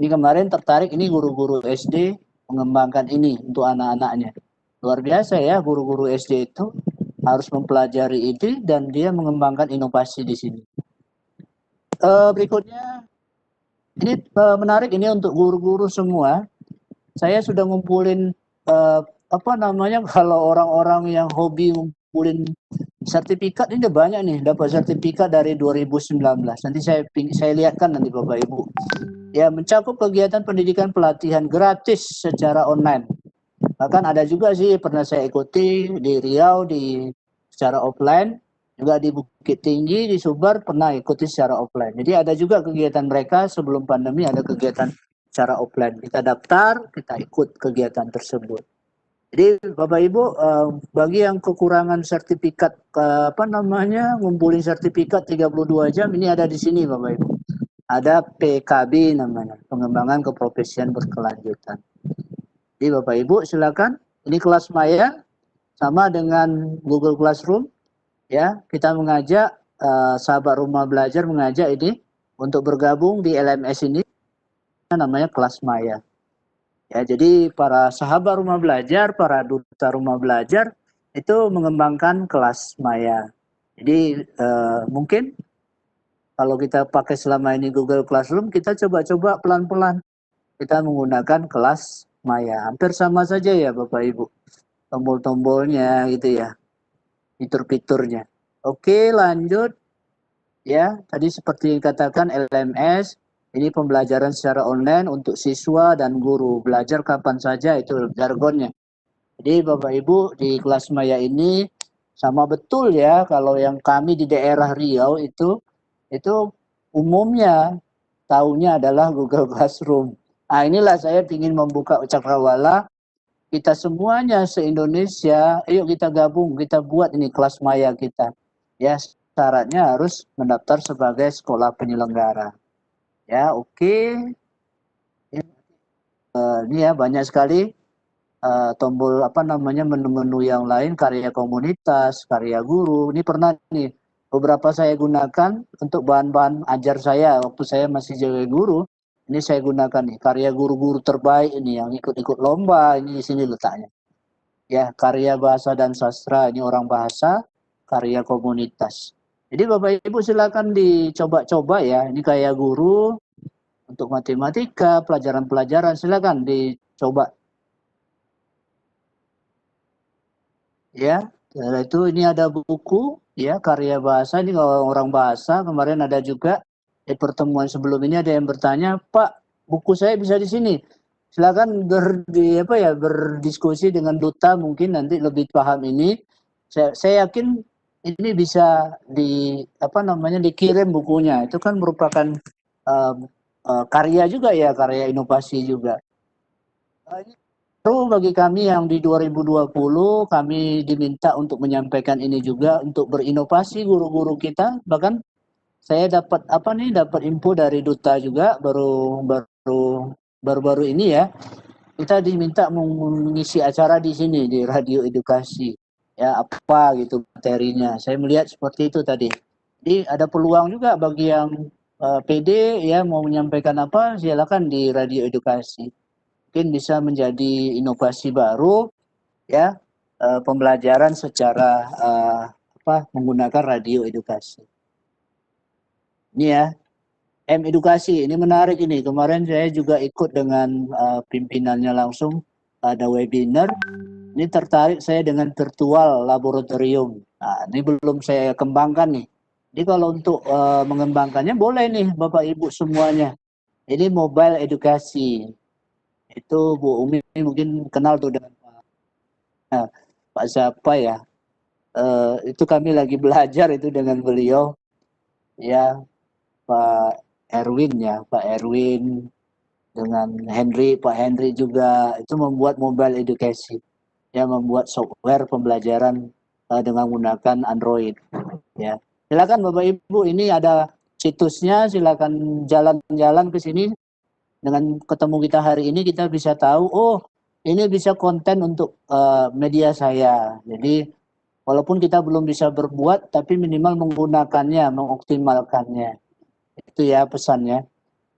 Ini kemarin tertarik ini guru-guru SD mengembangkan ini untuk anak-anaknya. Luar biasa ya, guru-guru SD itu harus mempelajari ini dan dia mengembangkan inovasi di sini. Berikutnya, ini menarik ini untuk guru-guru semua. Saya sudah ngumpulin kalau orang-orang yang hobi ngumpulin sertifikat ini udah banyak nih, dapat sertifikat dari 2019. Nanti saya lihatkan nanti Bapak Ibu. Ya, mencakup kegiatan pendidikan pelatihan gratis secara online. Bahkan ada juga sih pernah saya ikuti di Riau secara offline, juga di Bukit Tinggi, di Sumbar pernah ikuti secara offline. Jadi ada juga kegiatan mereka sebelum pandemi ada kegiatan secara offline. Kita daftar, kita ikut kegiatan tersebut. Jadi Bapak Ibu, bagi yang kekurangan sertifikat ngumpulin sertifikat 32 jam ini ada di sini Bapak Ibu. Ada PKB namanya, pengembangan keprofesian berkelanjutan. Jadi Bapak Ibu silakan, ini kelas maya sama dengan Google Classroom ya. Kita mengajak sahabat rumah belajar mengajak ini untuk bergabung di LMS ini, namanya kelas maya. Ya, jadi para sahabat rumah belajar, para duta rumah belajar itu mengembangkan kelas maya. Jadi mungkin kalau kita pakai selama ini Google Classroom, kita coba-coba pelan-pelan. Kita menggunakan kelas maya. Hampir sama saja ya Bapak Ibu. Tombol-tombolnya gitu ya. Fitur-fiturnya. Oke, lanjut. Ya, tadi seperti yang dikatakan LMS. Ini pembelajaran secara online untuk siswa dan guru. Belajar kapan saja itu jargonnya. Jadi Bapak Ibu di kelas maya ini sama betul ya kalau yang kami di daerah Riau itu umumnya tahunya adalah Google Classroom. Nah inilah saya ingin membuka cakrawala. Kita semuanya se-Indonesia, ayo kita gabung, kita buat ini kelas maya kita. Ya syaratnya harus mendaftar sebagai sekolah penyelenggara. Ya oke. Ini ya banyak sekali tombol menu-menu yang lain, karya komunitas, karya guru. Ini pernah nih beberapa saya gunakan untuk bahan-bahan ajar saya waktu saya masih jadi guru. Ini saya gunakan nih karya guru-guru terbaik ini yang ikut-ikut lomba, ini di sini letaknya. Ya, karya bahasa dan sastra, ini orang bahasa, karya komunitas. Jadi Bapak Ibu silakan dicoba-coba ya. Ini kayak guru untuk matematika, pelajaran-pelajaran silakan dicoba. Ya, setelah itu ini ada buku ya karya bahasa, ini kalau orang bahasa kemarin ada juga di pertemuan sebelum ini ada yang bertanya, Pak buku saya bisa di sini, silakan berdiskusi dengan duta mungkin nanti lebih paham ini. Saya yakin ini bisa dikirim bukunya, itu kan merupakan karya juga ya, karya inovasi juga. Baru bagi kami yang di 2020 kami diminta untuk menyampaikan ini juga untuk berinovasi guru-guru kita. Bahkan saya dapat info dari duta juga baru-baru ini ya. Kita diminta mengisi acara di sini di Radio Edukasi. Ya apa gitu materinya. Saya melihat seperti itu tadi. Jadi ada peluang juga bagi yang PD ya mau menyampaikan apa silakan di Radio Edukasi. Mungkin bisa menjadi inovasi baru ya pembelajaran secara menggunakan radio edukasi. Ini ya edukasi ini menarik ini, kemarin saya juga ikut dengan pimpinannya langsung ada webinar. Ini tertarik saya dengan virtual laboratorium. Nah, ini belum saya kembangkan nih. Jadi kalau untuk mengembangkannya boleh nih Bapak Ibu semuanya. Ini mobile edukasi. Itu Bu Umi mungkin kenal tuh dengan Pak siapa ya, itu kami lagi belajar itu dengan beliau, ya Pak Erwin ya, Pak Erwin dengan Pak Henry juga itu membuat mobile education, ya membuat software pembelajaran dengan menggunakan Android. Ya, silakan Bapak Ibu, ini ada situsnya, silakan jalan-jalan ke sini. Dengan ketemu kita hari ini kita bisa tahu, oh ini bisa konten untuk media saya. Jadi walaupun kita belum bisa berbuat, tapi minimal menggunakannya, mengoptimalkannya. Itu ya pesannya.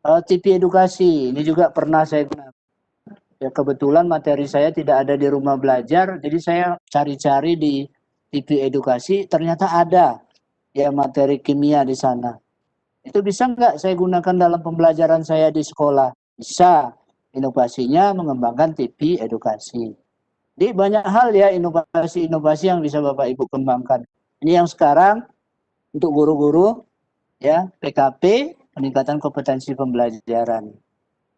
TV edukasi, ini juga pernah saya gunakan. Ya, kebetulan materi saya tidak ada di rumah belajar, jadi saya cari-cari di TV edukasi, ternyata ada ya materi kimia di sana. Itu bisa nggak saya gunakan dalam pembelajaran saya di sekolah? Bisa. Inovasinya mengembangkan TV edukasi. Jadi banyak hal ya inovasi-inovasi yang bisa Bapak Ibu kembangkan. Ini yang sekarang untuk guru-guru ya, PKP, peningkatan kompetensi pembelajaran.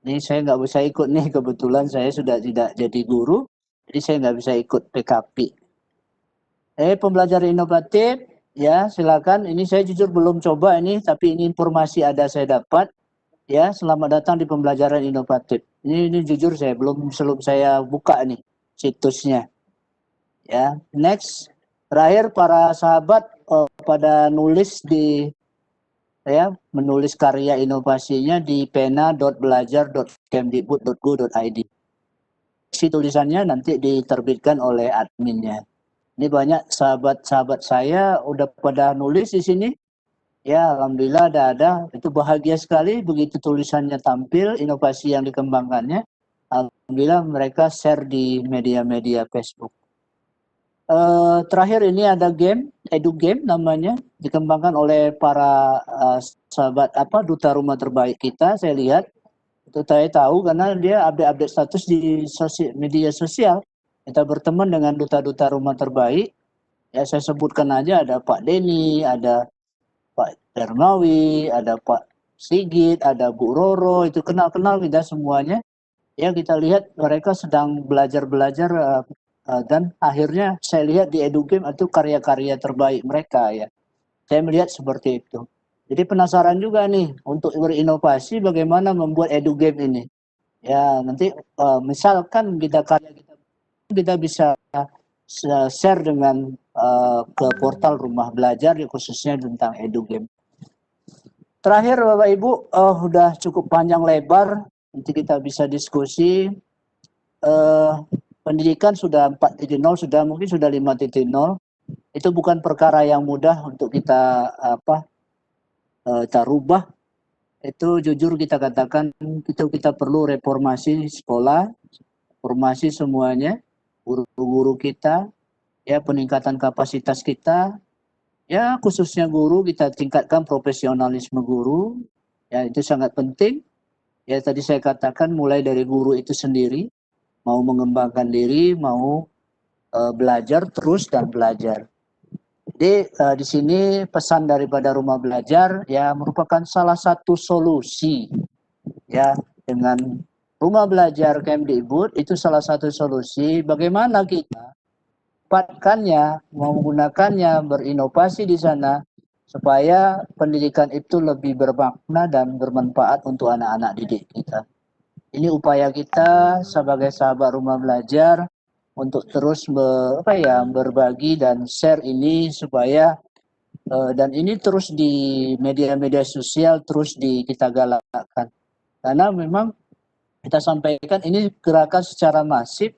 Ini saya nggak bisa ikut nih, kebetulan saya sudah tidak jadi guru, jadi saya nggak bisa ikut PKP. Pembelajaran inovatif, ya silakan. Ini saya jujur belum coba ini, tapi ini informasi ada saya dapat. Ya, selamat datang di pembelajaran inovatif. Ini jujur saya belum saya buka nih situsnya. Ya, next. Terakhir para sahabat pada nulis di menulis karya inovasinya di pena.belajar.kemdikbud.go.id. Si tulisannya nanti diterbitkan oleh adminnya. Ini banyak sahabat-sahabat saya udah pada nulis di sini. Ya, alhamdulillah ada. Itu bahagia sekali begitu tulisannya tampil, inovasi yang dikembangkannya. Alhamdulillah mereka share di media-media Facebook. Terakhir ini ada game, edu game namanya, dikembangkan oleh para sahabat duta rumah terbaik kita. Saya lihat itu saya tahu karena dia update status di media sosial. Kita berteman dengan duta-duta rumah terbaik. Ya saya sebutkan aja, ada Pak Denny, ada Pak Dermawi, ada Pak Sigit, ada Bu Roro, itu kenal-kenal kita semuanya. Ya kita lihat mereka sedang belajar-belajar dan akhirnya saya lihat di EduGame itu karya-karya terbaik mereka ya. Saya melihat seperti itu. Jadi penasaran juga nih untuk berinovasi bagaimana membuat EduGame ini. Ya nanti misalkan kita bisa share dengan ke portal rumah belajar khususnya tentang EduGame. Terakhir Bapak Ibu, udah cukup panjang lebar, nanti kita bisa diskusi. Pendidikan sudah 4.0, mungkin sudah 5.0. Itu bukan perkara yang mudah untuk kita kita rubah. Itu jujur kita katakan itu kita perlu reformasi sekolah, reformasi semuanya, guru-guru kita, ya peningkatan kapasitas kita, ya khususnya guru kita tingkatkan profesionalisme guru, ya itu sangat penting. Ya tadi saya katakan mulai dari guru itu sendiri, mau mengembangkan diri, mau belajar terus dan belajar. Jadi di sini pesan daripada rumah belajar ya merupakan salah satu solusi ya, dengan rumah belajar Kemdikbud itu salah satu solusi bagaimana kita manfaatkannya, menggunakannya, berinovasi di sana supaya pendidikan itu lebih bermakna dan bermanfaat untuk anak-anak didik kita. Ini upaya kita sebagai sahabat rumah belajar untuk terus berbagi dan share ini supaya dan ini terus di media-media sosial terus kita galakkan. Karena memang kita sampaikan ini gerakan secara masif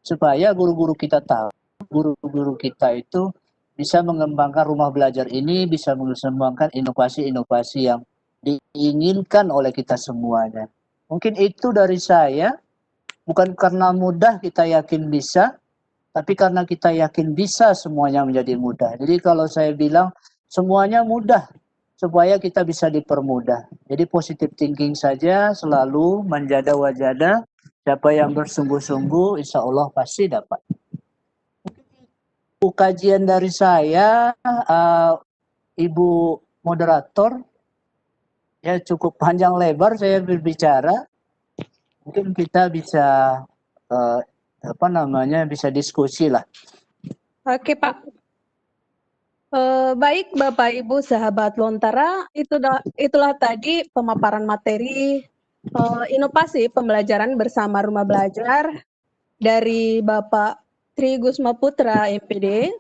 supaya guru-guru kita tahu, guru-guru kita itu bisa mengembangkan rumah belajar ini, bisa mengembangkan inovasi-inovasi yang diinginkan oleh kita semuanya. Mungkin itu dari saya, bukan karena mudah kita yakin bisa, tapi karena kita yakin bisa semuanya menjadi mudah. Jadi kalau saya bilang semuanya mudah, supaya kita bisa dipermudah. Jadi positive thinking saja, selalu menjada wajada, siapa yang bersungguh-sungguh insya Allah pasti dapat. Kajian dari saya, Ibu moderator, ya cukup panjang lebar saya berbicara. Mungkin kita bisa bisa diskusi lah. Oke, Pak. Baik Bapak Ibu sahabat Lontara, itulah tadi pemaparan materi inovasi pembelajaran bersama rumah belajar dari Bapak Tri Gusma Putra MPD.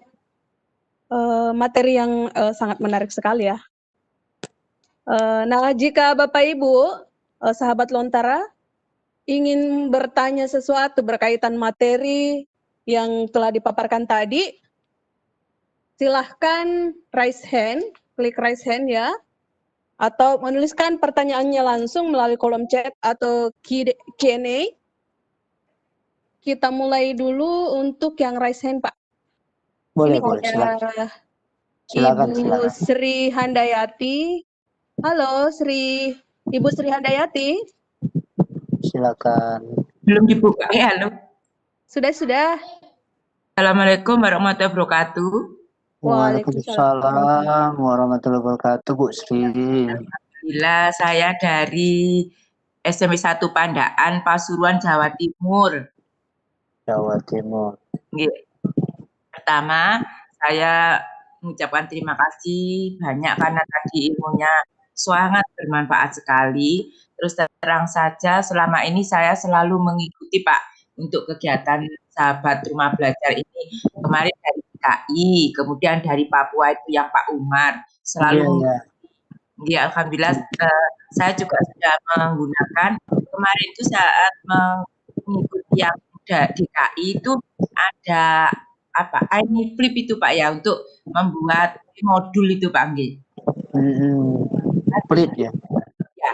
Materi yang sangat menarik sekali ya. Nah, jika Bapak Ibu sahabat Lontara ingin bertanya sesuatu berkaitan materi yang telah dipaparkan tadi, silahkan klik raise hand ya, atau menuliskan pertanyaannya langsung melalui kolom chat atau Q&A. Kita mulai dulu untuk yang raise hand, Pak. Boleh, Ini boleh. ada Silakan. Ibu Sri Handayati. Halo, Ibu Sri Handayati. Silakan. Belum dibuka ya, halo. Sudah. Assalamualaikum warahmatullahi wabarakatuh. Waalaikumsalam warahmatullahi wabarakatuh, Bu Sri. Alhamdulillah, saya dari SMP 1 Pandaan, Pasuruan, Jawa Timur. Jawa Timur. Pertama, saya mengucapkan terima kasih banyak karena tadi ilmunya sangat bermanfaat sekali. Terus terang saja, selama ini saya selalu mengikuti Pak untuk kegiatan sahabat rumah belajar ini. Kemarin dari DKI, kemudian dari Papua itu yang Pak Umar. Selalu ya, alhamdulillah saya juga sudah menggunakan. Kemarin itu saat mengikuti yang DKI itu ada iFlip itu Pak ya, untuk membuat modul itu Pak Nggih. Flip ya. Ya.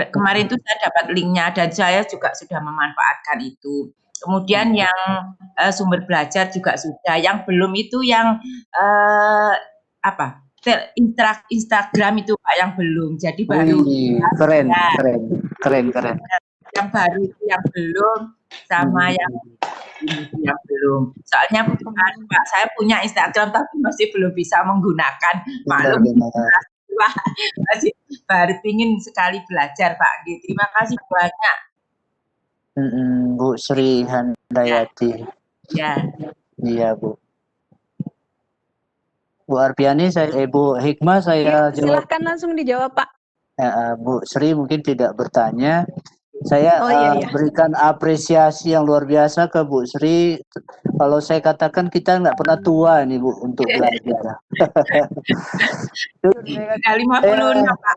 Kemarin itu saya dapat linknya dan saya juga sudah memanfaatkan itu. Kemudian yang sumber belajar juga sudah. Yang belum itu yang Instagram itu Pak yang belum. Jadi baru. Keren. Yang baru itu yang belum sama yang belum. Soalnya Pak, saya punya Instagram tapi masih belum bisa menggunakan. Maklum. Masih baru ingin sekali belajar Pak. Terima kasih banyak. Bu Sri Handayati. Ya. Iya Bu. Bu Arpiani, Bu Hikmah saya jawab. Silahkan langsung dijawab Pak. Bu Sri mungkin tidak bertanya. Saya iya. berikan apresiasi yang luar biasa ke Bu Sri. Kalau saya katakan kita nggak pernah tua nih Bu untuk belajar. 56 Pak.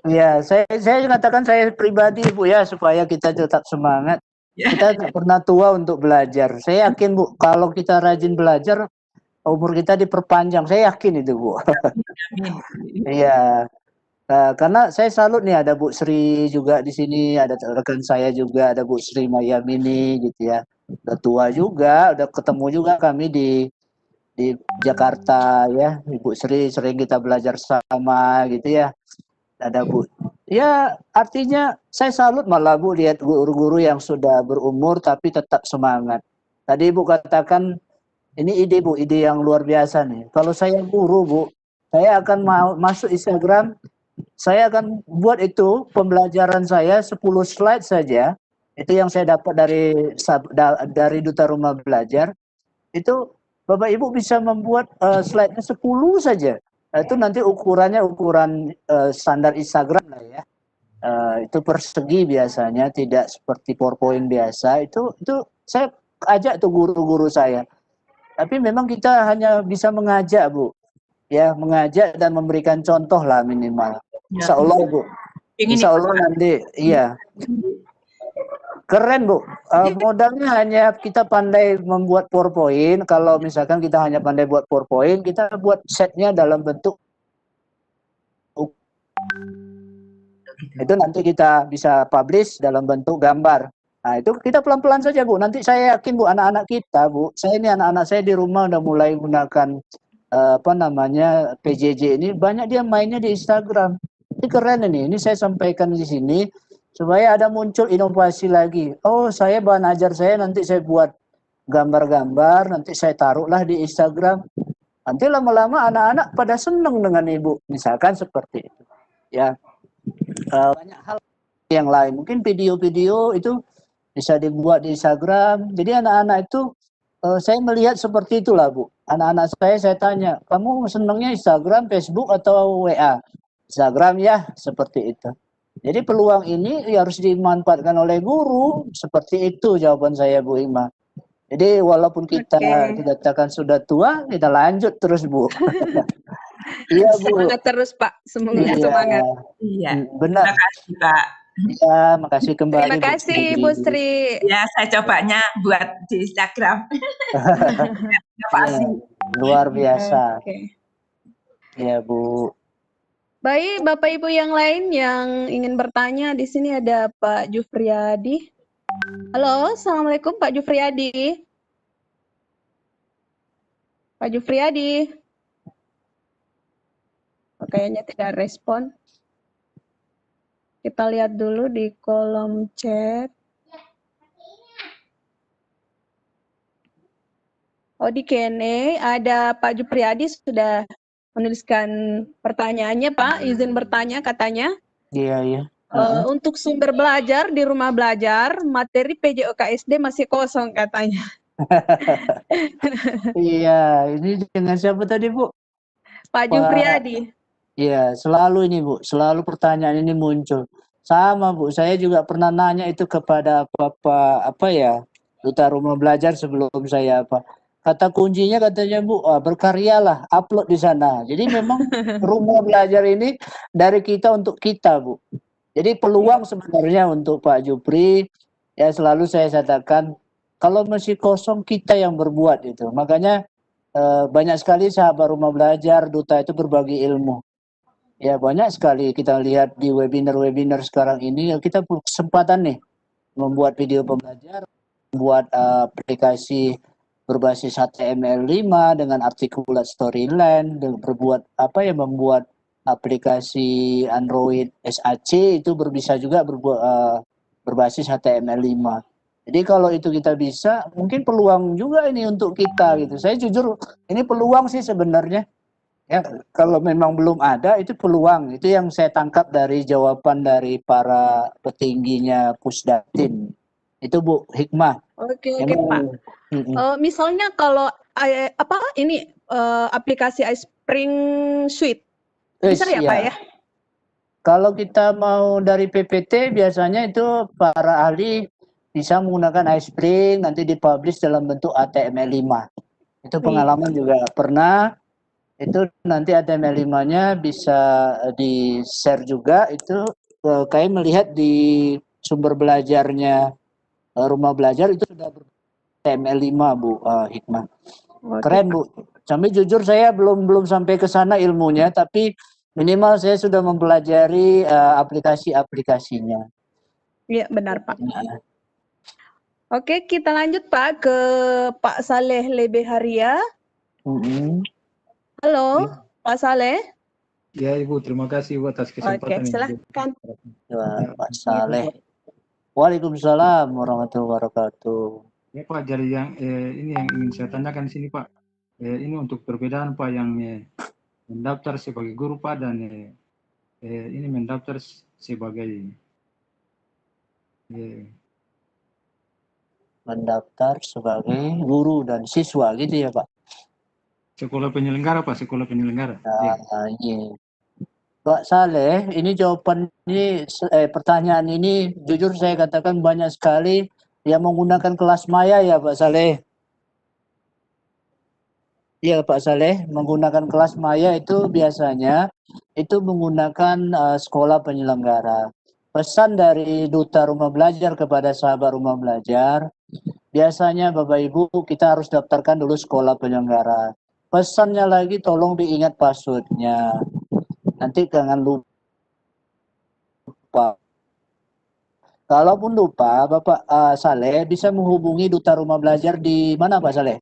Ya, saya katakan saya pribadi Bu ya, supaya kita tetap semangat. Kita nggak pernah tua untuk belajar. Saya yakin Bu, kalau kita rajin belajar, umur kita diperpanjang. Saya yakin itu Bu. Iya. Karena saya salut nih, ada Bu Sri juga di sini, ada rekan saya juga, ada Bu Sri Mayamini gitu ya. Udah tua juga, udah ketemu juga kami di Jakarta ya. Ibu Sri sering kita belajar sama gitu ya. Ada Bu. Ya, artinya saya salut malah Bu lihat guru-guru yang sudah berumur tapi tetap semangat. Tadi Ibu katakan ini ide Bu, ide yang luar biasa nih. Kalau saya guru Bu, saya akan masuk Instagram. Saya akan buat itu pembelajaran saya 10 slide saja. Itu yang saya dapat dari Duta Rumah Belajar. Itu Bapak Ibu bisa membuat slide-nya 10 saja. Itu nanti ukurannya ukuran standar Instagram lah ya. Itu persegi biasanya, tidak seperti PowerPoint biasa. Itu saya ajak tuh guru-guru saya. Tapi memang kita hanya bisa mengajak Bu. Ya, mengajak dan memberikan contoh lah minimal. Insya Allah Bu. Insya Allah nanti, iya. Keren Bu. Modalnya hanya kita pandai membuat PowerPoint. Kalau misalkan kita hanya pandai buat PowerPoint, kita buat setnya dalam bentuk itu nanti kita bisa publish dalam bentuk gambar. Nah itu kita pelan-pelan saja Bu. Nanti saya yakin Bu, anak-anak kita Bu. Saya ini anak-anak saya di rumah udah mulai gunakan PJJ ini, banyak dia mainnya di Instagram. Ini keren ini saya sampaikan di sini supaya ada muncul inovasi lagi. Oh, saya bahan ajar saya nanti saya buat gambar-gambar, nanti saya taruhlah di Instagram. Nanti lama-lama anak-anak pada seneng dengan Ibu, misalkan seperti itu. Ya, banyak hal yang lain. Mungkin video-video itu bisa dibuat di Instagram. Jadi anak-anak itu Saya melihat seperti itulah Bu. Anak-anak saya tanya, kamu senangnya Instagram, Facebook atau WA? Instagram ya, seperti itu. Jadi peluang ini harus dimanfaatkan oleh guru, seperti itu jawaban saya Bu Ima. Jadi walaupun kita dikatakan sudah tua, kita lanjut terus Bu. Iya Bu. Semangat terus Pak, semoga Iya. semangat. Iya. Benar. Terima kasih Pak. Ya, makasih kembali. Terima kasih Bu Sri. Ya, saya cobanya buat di Instagram. Terima kasih. Luar biasa. Oke. Ya Bu. Baik, Bapak Ibu yang lain yang ingin bertanya, di sini ada Pak Jufriyadi. Halo, Assalamualaikum Pak Jufriyadi. Pak Jufriyadi. Kayaknya tidak respon. Kita lihat dulu di kolom chat. Oh, di Q&A ada Pak Jufriyadi sudah menuliskan pertanyaannya, Pak. Izin bertanya katanya. Iya, iya. Untuk sumber belajar di rumah belajar, materi PJOKSD masih kosong katanya. Iya, ini dengan siapa tadi Bu? Pak Jufriyadi. Iya, selalu ini Bu, selalu pertanyaan ini muncul. Sama Bu, saya juga pernah nanya itu kepada duta rumah belajar sebelum saya kata kuncinya katanya Bu, berkaryalah, upload di sana. Jadi memang rumah belajar ini dari kita untuk kita Bu. Jadi peluang sebenarnya untuk Pak Jupri, ya selalu saya katakan, kalau masih kosong kita yang berbuat itu. Makanya banyak sekali sahabat rumah belajar, duta itu berbagi ilmu. Ya banyak sekali kita lihat di webinar-webinar sekarang ini, kita kesempatan nih membuat video pembelajaran, membuat aplikasi berbasis HTML5 dengan artikulat storyline, membuat aplikasi Android SAC itu bisa juga berbasis HTML5. Jadi kalau itu kita bisa, mungkin peluang juga ini untuk kita gitu. Saya jujur ini peluang sih sebenarnya. Ya, kalau memang belum ada itu peluang. Itu yang saya tangkap dari jawaban dari para petingginya Pusdatin. Itu Bu Hikmah. Oke Pak. Misalnya kalau aplikasi iSpring Suite, bisa ya Pak ya? Kalau kita mau dari PPT biasanya itu para ahli bisa menggunakan iSpring, nanti dipublish dalam bentuk HTML5. Itu pengalaman juga pernah. Itu nanti HTML5-nya bisa di-share juga. Itu kayak melihat di sumber belajarnya rumah belajar itu sudah HTML5 Bu Hikmah. Keren Bu. Sampai jujur saya belum sampai ke sana ilmunya, tapi minimal saya sudah mempelajari aplikasi-aplikasinya. Iya benar Pak. Oke, kita lanjut Pak ke Pak Saleh Lebeharia. Halo, Pak Saleh. Ya Ibu, terima kasih Ibu atas kesempatan. Oke, silahkan. Pak Saleh. Waalaikumsalam warahmatullahi wabarakatuh. Ya Pak, jadi yang ini yang ingin saya tanyakan di sini Pak. Ini untuk perbedaan Pak yang mendaftar sebagai guru Pak dan ini mendaftar sebagai mendaftar sebagai guru dan siswa gitu ya Pak. Sekolah penyelenggara Pak, sekolah penyelenggara. Iya. Pak Saleh, ini jawaban ini pertanyaan ini jujur saya katakan banyak sekali yang menggunakan kelas maya ya Pak Saleh. Iya Pak Saleh, menggunakan kelas maya itu biasanya itu menggunakan sekolah penyelenggara. Pesan dari duta rumah belajar kepada sahabat rumah belajar, biasanya Bapak Ibu kita harus daftarkan dulu sekolah penyelenggara. Pesannya lagi tolong diingat passwordnya. Nanti jangan lupa. Kalaupun lupa, Bapak Saleh bisa menghubungi duta rumah belajar di mana Pak Saleh?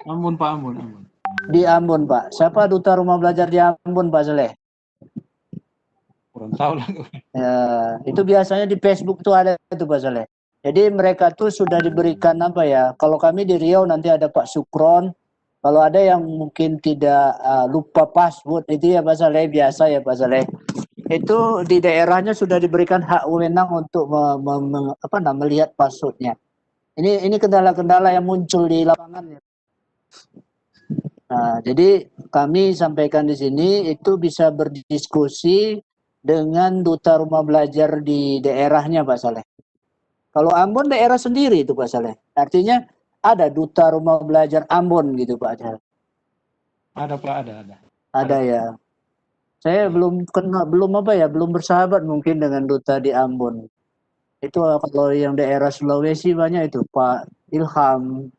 Ambon Pak, Ambon. Di Ambon Pak. Siapa duta rumah belajar di Ambon Pak Saleh? Kurang tahu lah. Ya, itu biasanya di Facebook tuh ada itu Pak Saleh. Jadi mereka tuh sudah diberikan kalau kami di Riau nanti ada Pak Sukron. Kalau ada yang mungkin tidak lupa password itu ya Pak Saleh, biasa ya Pak Saleh. Itu di daerahnya sudah diberikan hak wewenang untuk melihat passwordnya. Ini kendala-kendala yang muncul di lapangan ya. Nah, jadi kami sampaikan di sini itu bisa berdiskusi dengan duta rumah belajar di daerahnya Pak Saleh. Kalau Ambon daerah sendiri itu Pak Saleh. Artinya ada duta rumah belajar Ambon gitu Pak Saleh. Ada Pak, ada. Ada ya. Saya belum bersahabat mungkin dengan duta di Ambon. Itu kalau yang daerah Sulawesi banyak itu Pak Ilham.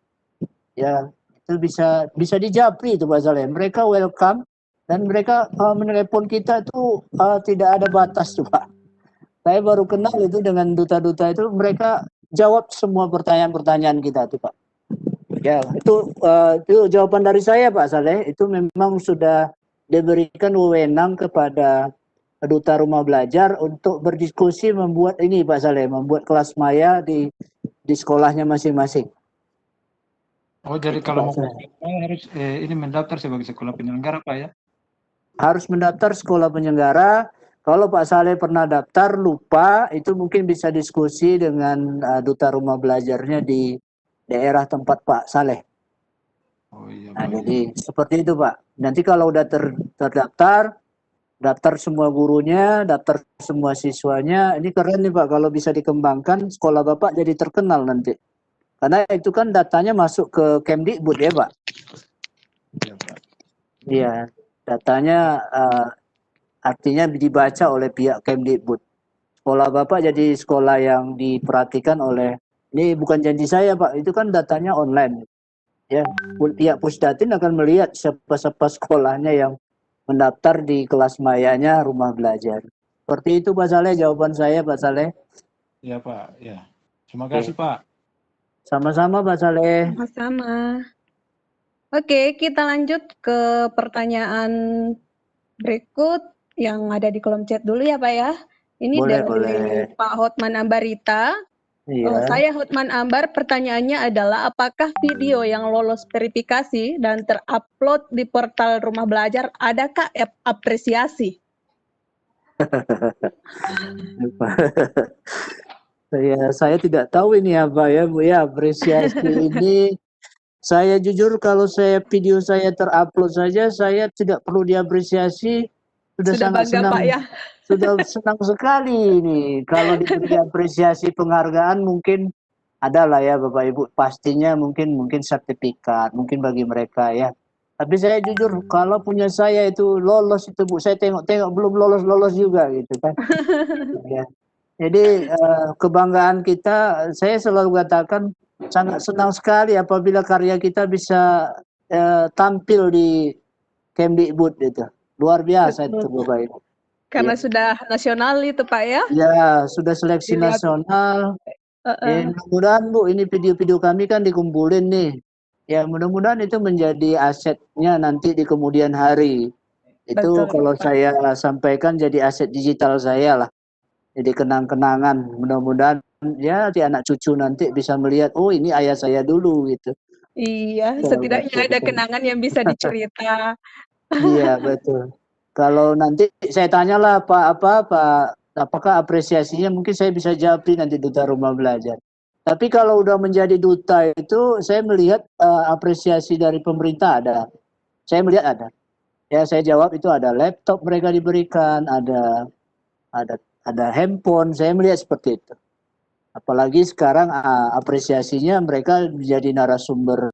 Ya, itu bisa dijapri itu Pak Saleh. Mereka welcome dan mereka menelepon kita itu tidak ada batas tuh Pak. Saya baru kenal itu dengan duta-duta itu, mereka jawab semua pertanyaan-pertanyaan kita tuh Pak. Ya, itu jawaban dari saya Pak Saleh. Itu memang sudah diberikan wewenang kepada duta rumah belajar untuk berdiskusi membuat ini Pak Saleh, membuat kelas maya di sekolahnya masing-masing. Oh, jadi kalau mau harus ini mendaftar sebagai sekolah penyelenggara Pak ya? Harus mendaftar sekolah penyelenggara. Kalau Pak Saleh pernah daftar lupa, itu mungkin bisa diskusi dengan duta rumah belajarnya di daerah tempat Pak Saleh. Oh iya. Nah, jadi seperti itu Pak. Nanti kalau udah terdaftar, daftar semua gurunya, daftar semua siswanya. Ini keren nih Pak, kalau bisa dikembangkan sekolah Bapak jadi terkenal nanti. Karena itu kan datanya masuk ke Kemdikbud ya Pak. Iya Pak. Iya, datanya artinya dibaca oleh pihak Kemdikbud. Sekolah Bapak jadi sekolah yang diperhatikan oleh, ini bukan janji saya Pak, itu kan datanya online. Ya, pihak Pusdatin akan melihat siapa sekolahnya yang mendaftar di kelas mayanya rumah belajar. Seperti itu Pak Saleh, jawaban saya Pak Saleh. Iya Pak, ya. Terima kasih Pak. Sama-sama Pak Saleh. Sama-sama. Oke, kita lanjut ke pertanyaan berikut yang ada di kolom chat dulu ya Pak ya. Ini Boleh, dari boleh. Pak Hotman Ambarita. Iya. Saya Hotman Ambar, pertanyaannya adalah apakah video yang lolos verifikasi dan terupload di portal Rumah Belajar adakah apresiasi? Saya tidak tahu ini apa ya Bu ya, apresiasi ini. Saya jujur kalau video saya terupload saja saya tidak perlu diapresiasi, sudah sangat bangga senang. Pak ya. Sudah senang sekali ini. Kalau diberi apresiasi penghargaan mungkin adalah ya Bapak Ibu, pastinya mungkin sertifikat mungkin bagi mereka ya. Tapi saya jujur kalau punya saya itu lolos itu Bu, saya tengok-tengok belum lolos juga gitu kan. Ya. Jadi kebanggaan kita, saya selalu katakan sangat senang sekali apabila karya kita bisa tampil di Kemdikbud itu. Luar biasa itu Bapak Ibu. Karena ya. Sudah nasional itu Pak ya? Ya, sudah seleksi nasional. Mudah-mudahan Bu, ini video-video kami kan dikumpulin nih. Ya mudah-mudahan itu menjadi asetnya nanti di kemudian hari. Itu Betul, kalau Pak. saya sampaikan jadi aset digital saya lah. Jadi kenang-kenangan, mudah-mudahan ya di anak cucu nanti bisa melihat, oh ini ayah saya dulu gitu. Iya, Ya, setidaknya betul, ada betul. kenangan yang bisa dicerita. Iya betul. Kalau nanti saya tanyalah Pak, apakah apresiasinya mungkin saya bisa jawab nanti duta rumah belajar. Tapi kalau udah menjadi duta itu saya melihat apresiasi dari pemerintah ada. Saya melihat ada. Ya saya jawab itu ada laptop mereka diberikan, ada handphone, saya melihat seperti itu. Apalagi sekarang apresiasinya mereka menjadi narasumber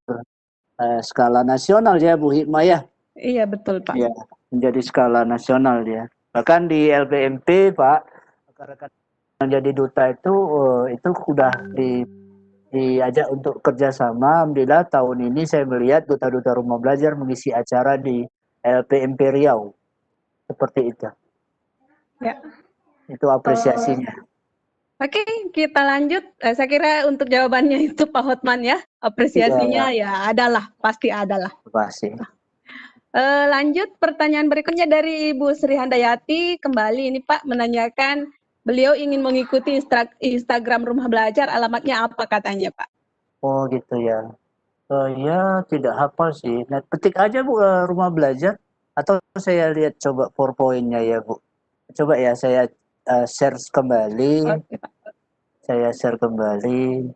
skala nasional ya Bu Hikmah ya. Iya betul Pak. Ya, menjadi skala nasional dia. Bahkan di LPMP Pak, rekan-rekan yang jadi duta itu sudah diajak untuk kerjasama. Alhamdulillah tahun ini saya melihat duta-duta rumah belajar mengisi acara di LPMP Riau. Seperti itu. Ya. Itu apresiasinya. Oke, kita lanjut. Saya kira untuk jawabannya itu Pak Hotman ya. Apresiasinya ya adalah, pasti adalah. Pasti. Lanjut pertanyaan berikutnya dari Ibu Sri Handayati. Kembali ini Pak menanyakan, beliau ingin mengikuti Instagram Rumah Belajar, alamatnya apa katanya Pak? Oh gitu ya. Ya tidak hafal sih. Nah, ketik aja Bu Rumah Belajar. Atau saya lihat coba PowerPoint-nya ya Bu. Coba ya saya share kembali. Oke, Pak. Saya share kembali.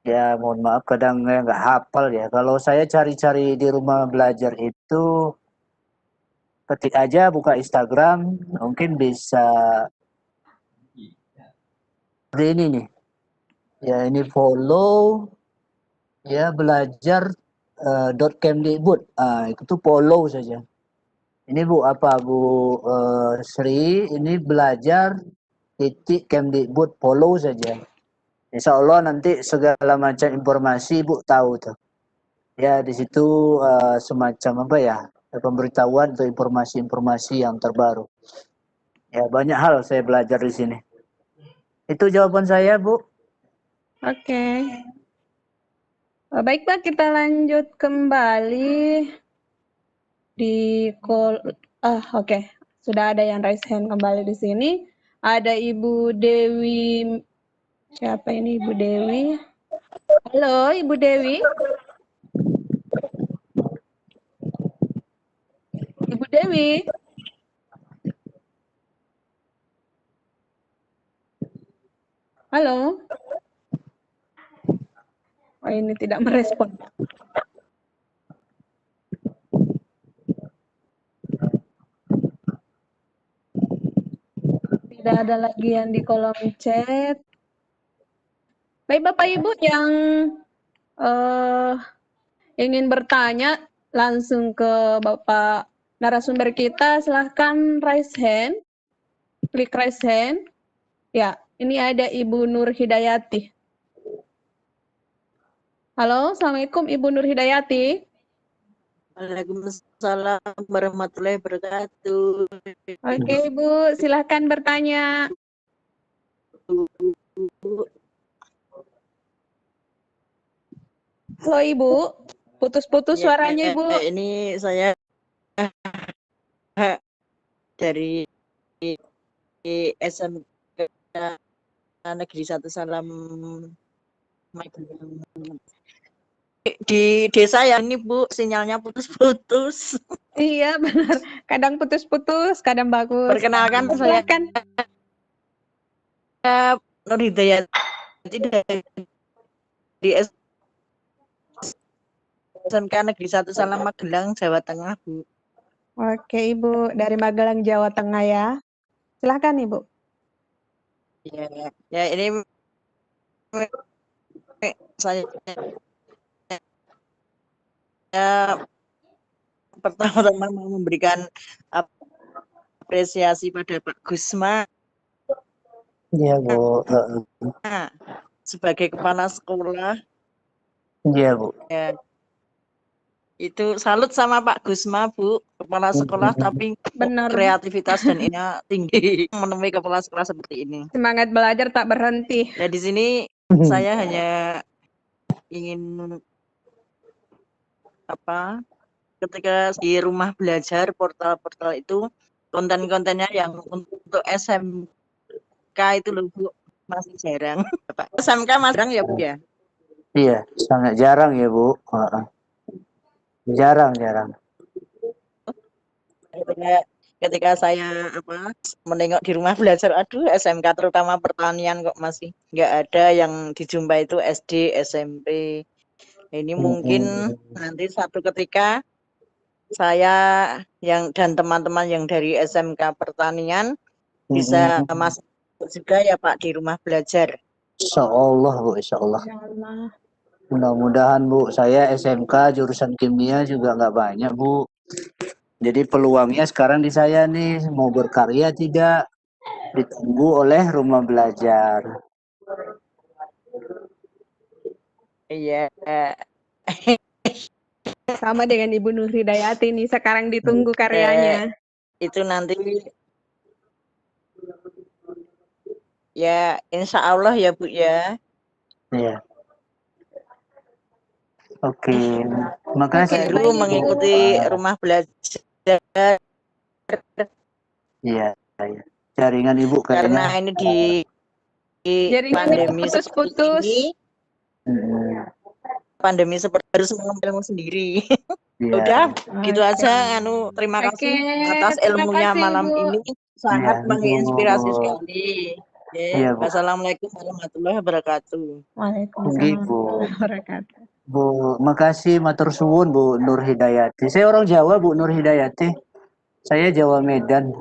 Ya, mohon maaf kadang nggak hafal ya. Kalau saya cari-cari di rumah belajar itu, ketik aja buka Instagram, mungkin bisa seperti ini nih. Ya, ini follow, ya belajar .kemdikbud. Itu tuh follow saja. Ini Bu apa Bu Sri, ini belajar Kemdikbud, follow saja. Insya Allah nanti segala macam informasi Ibu tahu tuh. Ya di situ semacam apa ya, pemberitahuan atau informasi-informasi yang terbaru. Ya banyak hal saya belajar di sini. Itu jawaban saya Bu. Oke. Baik Pak, kita lanjut kembali di oke. Sudah ada yang raise hand kembali di sini. Ada Ibu Dewi. Siapa ini Ibu Dewi? Halo Ibu Dewi. Ibu Dewi. Halo. Oh, ini tidak merespon. Tidak ada lagi yang di kolom chat. Baik Bapak Ibu yang ingin bertanya langsung ke Bapak narasumber kita, silahkan raise hand, klik raise hand. Ya, ini ada Ibu Nur Hidayati. Halo, Assalamualaikum Ibu Nur Hidayati. Waalaikumsalam warahmatullahi wabarakatuh. Oke Ibu, silahkan bertanya. Halo Ibu, putus-putus suaranya Ibu. Ini saya dari SMK Negeri 1 Salam Magelang. Di desa yang ini Bu, sinyalnya putus-putus. Iya benar, kadang putus-putus, kadang bagus. Perkenalkan saya Nur Hidayati di SMK Negeri 1 Salam Magelang, Jawa Tengah Bu. Oke Ibu, dari Magelang, Jawa Tengah ya. Silahkan Ibu. Ya ini saya pertama-tama mau memberikan apresiasi pada Pak Gusma. Iya Bu. Sebagai kepala sekolah. Iya Bu. Ya. Itu salut sama Pak Gusma Bu, kepala sekolah tapi benar, kreativitas dan ini tinggi menemui kepala sekolah seperti ini. Semangat belajar tak berhenti. Ya di sini saya hanya ingin ketika di rumah belajar portal-portal itu konten-kontennya yang untuk SMK itu loh Bu masih jarang. SMK masih jarang ya Bu ya? Iya, sangat jarang ya Bu. Jarang. Ketika saya menengok di rumah belajar, aduh SMK terutama pertanian kok masih nggak ada yang dijumpai itu SD, SMP. Ini mungkin nanti satu ketika saya dan teman-teman yang dari SMK pertanian bisa masuk juga ya Pak di rumah belajar. Insya Allah Bu, insya Allah. Mudah-mudahan Bu, saya SMK jurusan kimia juga nggak banyak Bu. Jadi peluangnya sekarang di saya nih, mau berkarya tidak, ditunggu oleh rumah belajar. Iya. Sama dengan Ibu Nur Hidayati nih, sekarang ditunggu karyanya. Itu nanti ya insya Allah ya Bu ya. Iya. Oke, makasih. Baru mengikuti rumah belajar. Iya. Jaringan Ibu kayaknya. Karena ini di pandemi putus-putus. Pandemi seperti harus mengambil sendiri. Ya. Udah, gitu aja. Terima kasih atas ilmunya kasih, malam Bu. ini, sangat menginspirasi sekali. Iya, Bu. Wassalamualaikum warahmatullahi wabarakatuh. Waalaikumsalam Bu. warahmatullahi wabarakatuh. Bu, makasih matur suwun Bu Nur Hidayati. Saya orang Jawa, Bu Nur Hidayati. Saya Jawa Medan.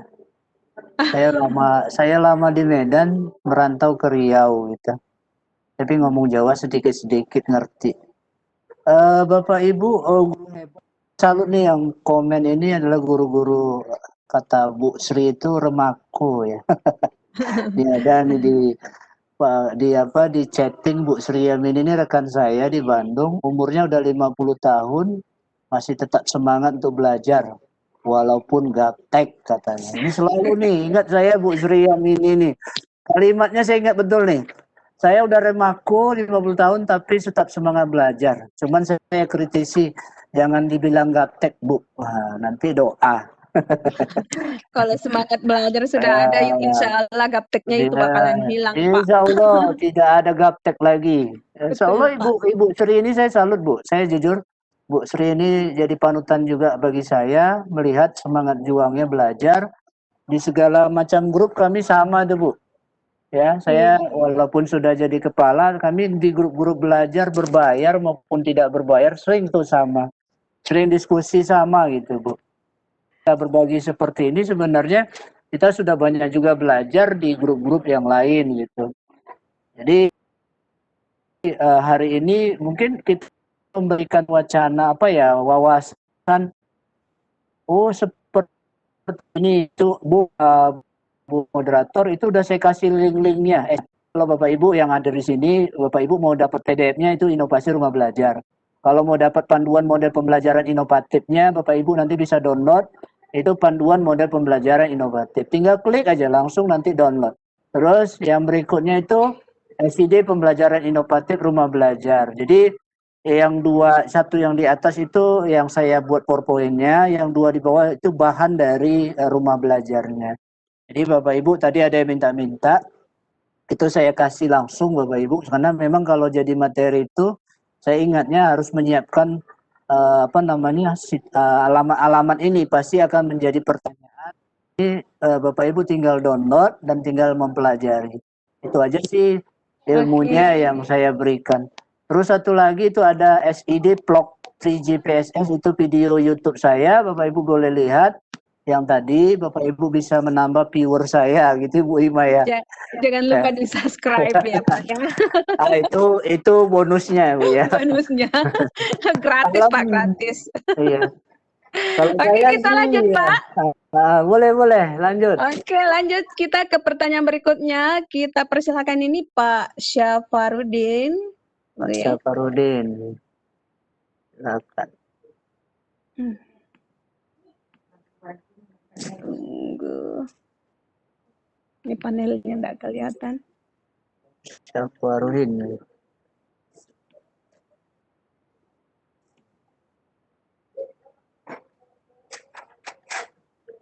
Saya lama di Medan, merantau ke Riau gitu. Tapi ngomong Jawa sedikit-sedikit ngerti. Bapak Ibu, salut nih yang komen ini adalah guru-guru, kata Bu Sri itu remaku ya. di chatting Bu Sri Yamin ini rekan saya di Bandung, umurnya udah 50 tahun, masih tetap semangat untuk belajar walaupun gaptek katanya. Ini selalu nih, ingat saya Bu Sri Yamin ini. Kalimatnya saya ingat betul nih. Saya udah remaku 50 tahun tapi tetap semangat belajar. Cuman saya kritisi, jangan dibilang gaptek Bu. Wah, nanti doa. Kalau semangat belajar sudah ada, insya Allah gapteknya itu bakalan hilang, Pak. Insya Allah tidak ada gaptek lagi. Insya Allah Ibu Sri ini saya salut Bu. Saya jujur, Bu Sri ini jadi panutan juga bagi saya, melihat semangat juangnya belajar. Di segala macam grup kami sama tuh Bu. Ya, saya walaupun sudah jadi kepala, kami di grup-grup belajar berbayar maupun tidak berbayar sering tuh sama. Sering diskusi sama gitu Bu. Kita berbagi seperti ini sebenarnya kita sudah banyak juga belajar di grup-grup yang lain gitu. Jadi hari ini mungkin kita memberikan wacana wawasan. Oh seperti ini itu Bu moderator itu udah saya kasih link-linknya. Kalau Bapak Ibu yang ada di sini, Bapak Ibu mau dapat PDF-nya itu Inovasi Rumah Belajar. Kalau mau dapat panduan model pembelajaran inovatifnya, Bapak Ibu nanti bisa download. Itu panduan model pembelajaran inovatif. Tinggal klik aja langsung nanti download. Terus yang berikutnya itu SID pembelajaran inovatif rumah belajar. Jadi yang satu yang di atas itu yang saya buat PowerPoint-nya, yang dua di bawah itu bahan dari rumah belajarnya. Jadi Bapak Ibu tadi ada yang minta-minta, itu saya kasih langsung Bapak Ibu, karena memang kalau jadi materi itu saya ingatnya harus menyiapkan alamat ini pasti akan menjadi pertanyaan. Jadi Bapak Ibu tinggal download dan tinggal mempelajari. Itu aja sih ilmunya yang saya berikan. Terus satu lagi itu ada SID Vlog 3GPSS, itu video YouTube saya, Bapak Ibu boleh lihat. Yang tadi Bapak Ibu bisa menambah viewer saya gitu Bu Ima ya. Jangan lupa di subscribe ya Pak ya. Itu bonusnya Bu ya. Bonusnya gratis Pak, gratis. Iya. Oke, kita lanjut Pak. Boleh lanjut. Oke, lanjut kita ke pertanyaan berikutnya. Kita persilakan ini Pak Syafarudin. Pak Syafarudin. Silakan. Tunggu. Ini panelnya enggak kelihatan. Syafarudin.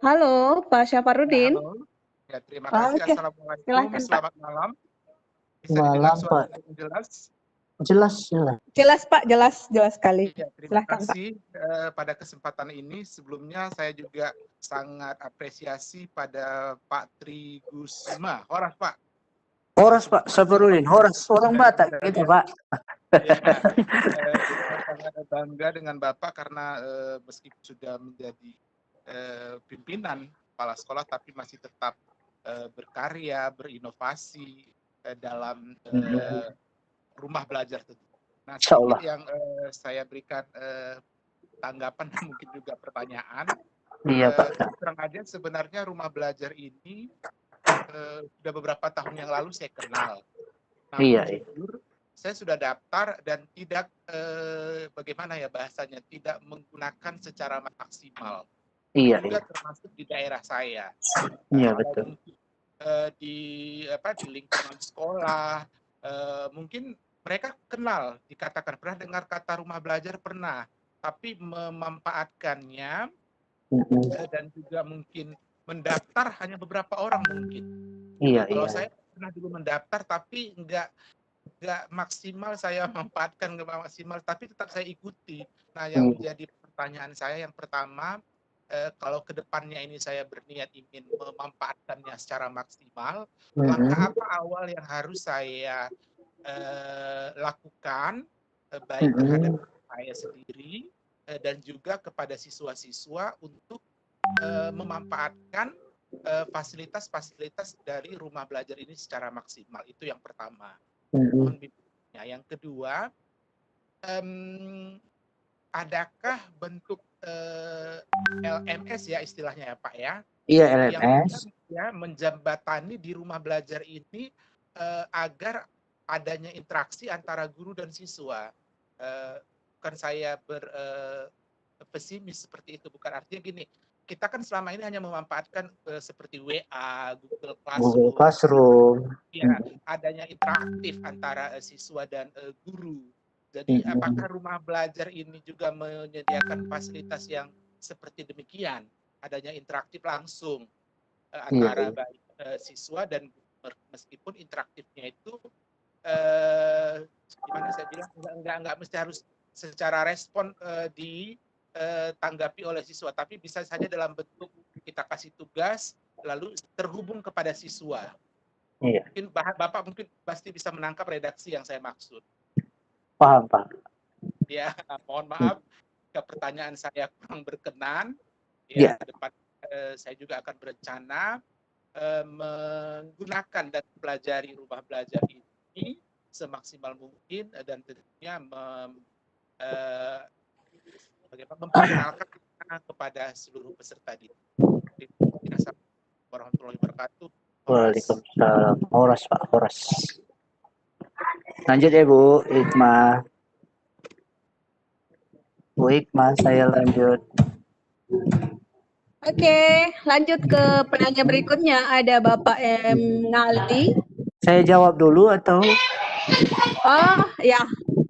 Halo, Pak Syafarudin. Halo. Ya, terima kasih. Oke. Assalamualaikum. Silahkan, Selamat malam. Bisa Malam, didengar Pak. suara yang jelas? Jelas. Jelas Pak, jelas sekali. Ya, terima Silahkan, Pak. kasih pada kesempatan ini. Sebelumnya saya juga sangat apresiasi pada Pak Tri Gusma. Horas Pak. Horas Pak Syafarudin. Horas orang Batak gitu Pak. Ya, saya sangat bangga dengan Bapak karena meskipun sudah menjadi pimpinan kepala sekolah tapi masih tetap berkarya, berinovasi dalam rumah belajar tentu. Nah, sedikit yang saya berikan tanggapan dan mungkin juga pertanyaan. Iya Pak. Terang aja sebenarnya rumah belajar ini sudah beberapa tahun yang lalu saya kenal. Namun Iya. jujur saya sudah daftar dan tidak bagaimana ya bahasanya, tidak menggunakan secara maksimal. Iya. Juga termasuk di daerah saya. Iya betul. Di lingkungan sekolah mungkin mereka kenal, dikatakan pernah dengar kata rumah belajar pernah, tapi memanfaatkannya dan juga mungkin mendaftar hanya beberapa orang mungkin. Iya. Kalau saya pernah dulu mendaftar tapi nggak maksimal saya manfaatkan, nggak maksimal, tapi tetap saya ikuti. Nah, yang menjadi pertanyaan saya yang pertama, kalau kedepannya ini saya berniat ingin memanfaatkannya secara maksimal, langkah apa awal yang harus saya lakukan, baik terhadap saya sendiri dan juga kepada siswa-siswa untuk memanfaatkan fasilitas-fasilitas dari rumah belajar ini secara maksimal. Itu yang pertama. Mohon bimbingannya. Yang kedua, adakah bentuk LMS ya istilahnya ya Pak ya? Iya, Yang LMS. ya menjembatani di rumah belajar ini agar adanya interaksi antara guru dan siswa. Bukan saya pesimis seperti itu, bukan, artinya gini, kita kan selama ini hanya memanfaatkan seperti WA, Google Classroom, ya, adanya interaktif antara siswa dan guru. Jadi apakah rumah belajar ini juga menyediakan fasilitas yang seperti demikian, adanya interaktif langsung antara baik siswa dan guru, meskipun interaktifnya itu gimana saya bilang enggak mesti harus secara respon ditanggapi oleh siswa, tapi bisa saja dalam bentuk kita kasih tugas lalu terhubung kepada siswa. Mungkin Bapak mungkin pasti bisa menangkap redaksi yang saya maksud. Paham, Pak. Ya, mohon maaf jika pertanyaan saya kurang berkenan. Ya, ke depan saya juga akan berencana menggunakan dan mempelajari rumah belajar ini semaksimal mungkin dan tentunya memperkenalkan kepada seluruh peserta didik. Assalamualaikum warahmatullahi wabarakatuh. Waalaikumsalam. Horas, Pak, horas. Lanjut ya Bu Hikmah. Bu Hikmah, saya lanjut. Oke, lanjut ke penanya berikutnya. Ada Bapak M. Ngaldi. Saya jawab dulu atau? Oh, ya.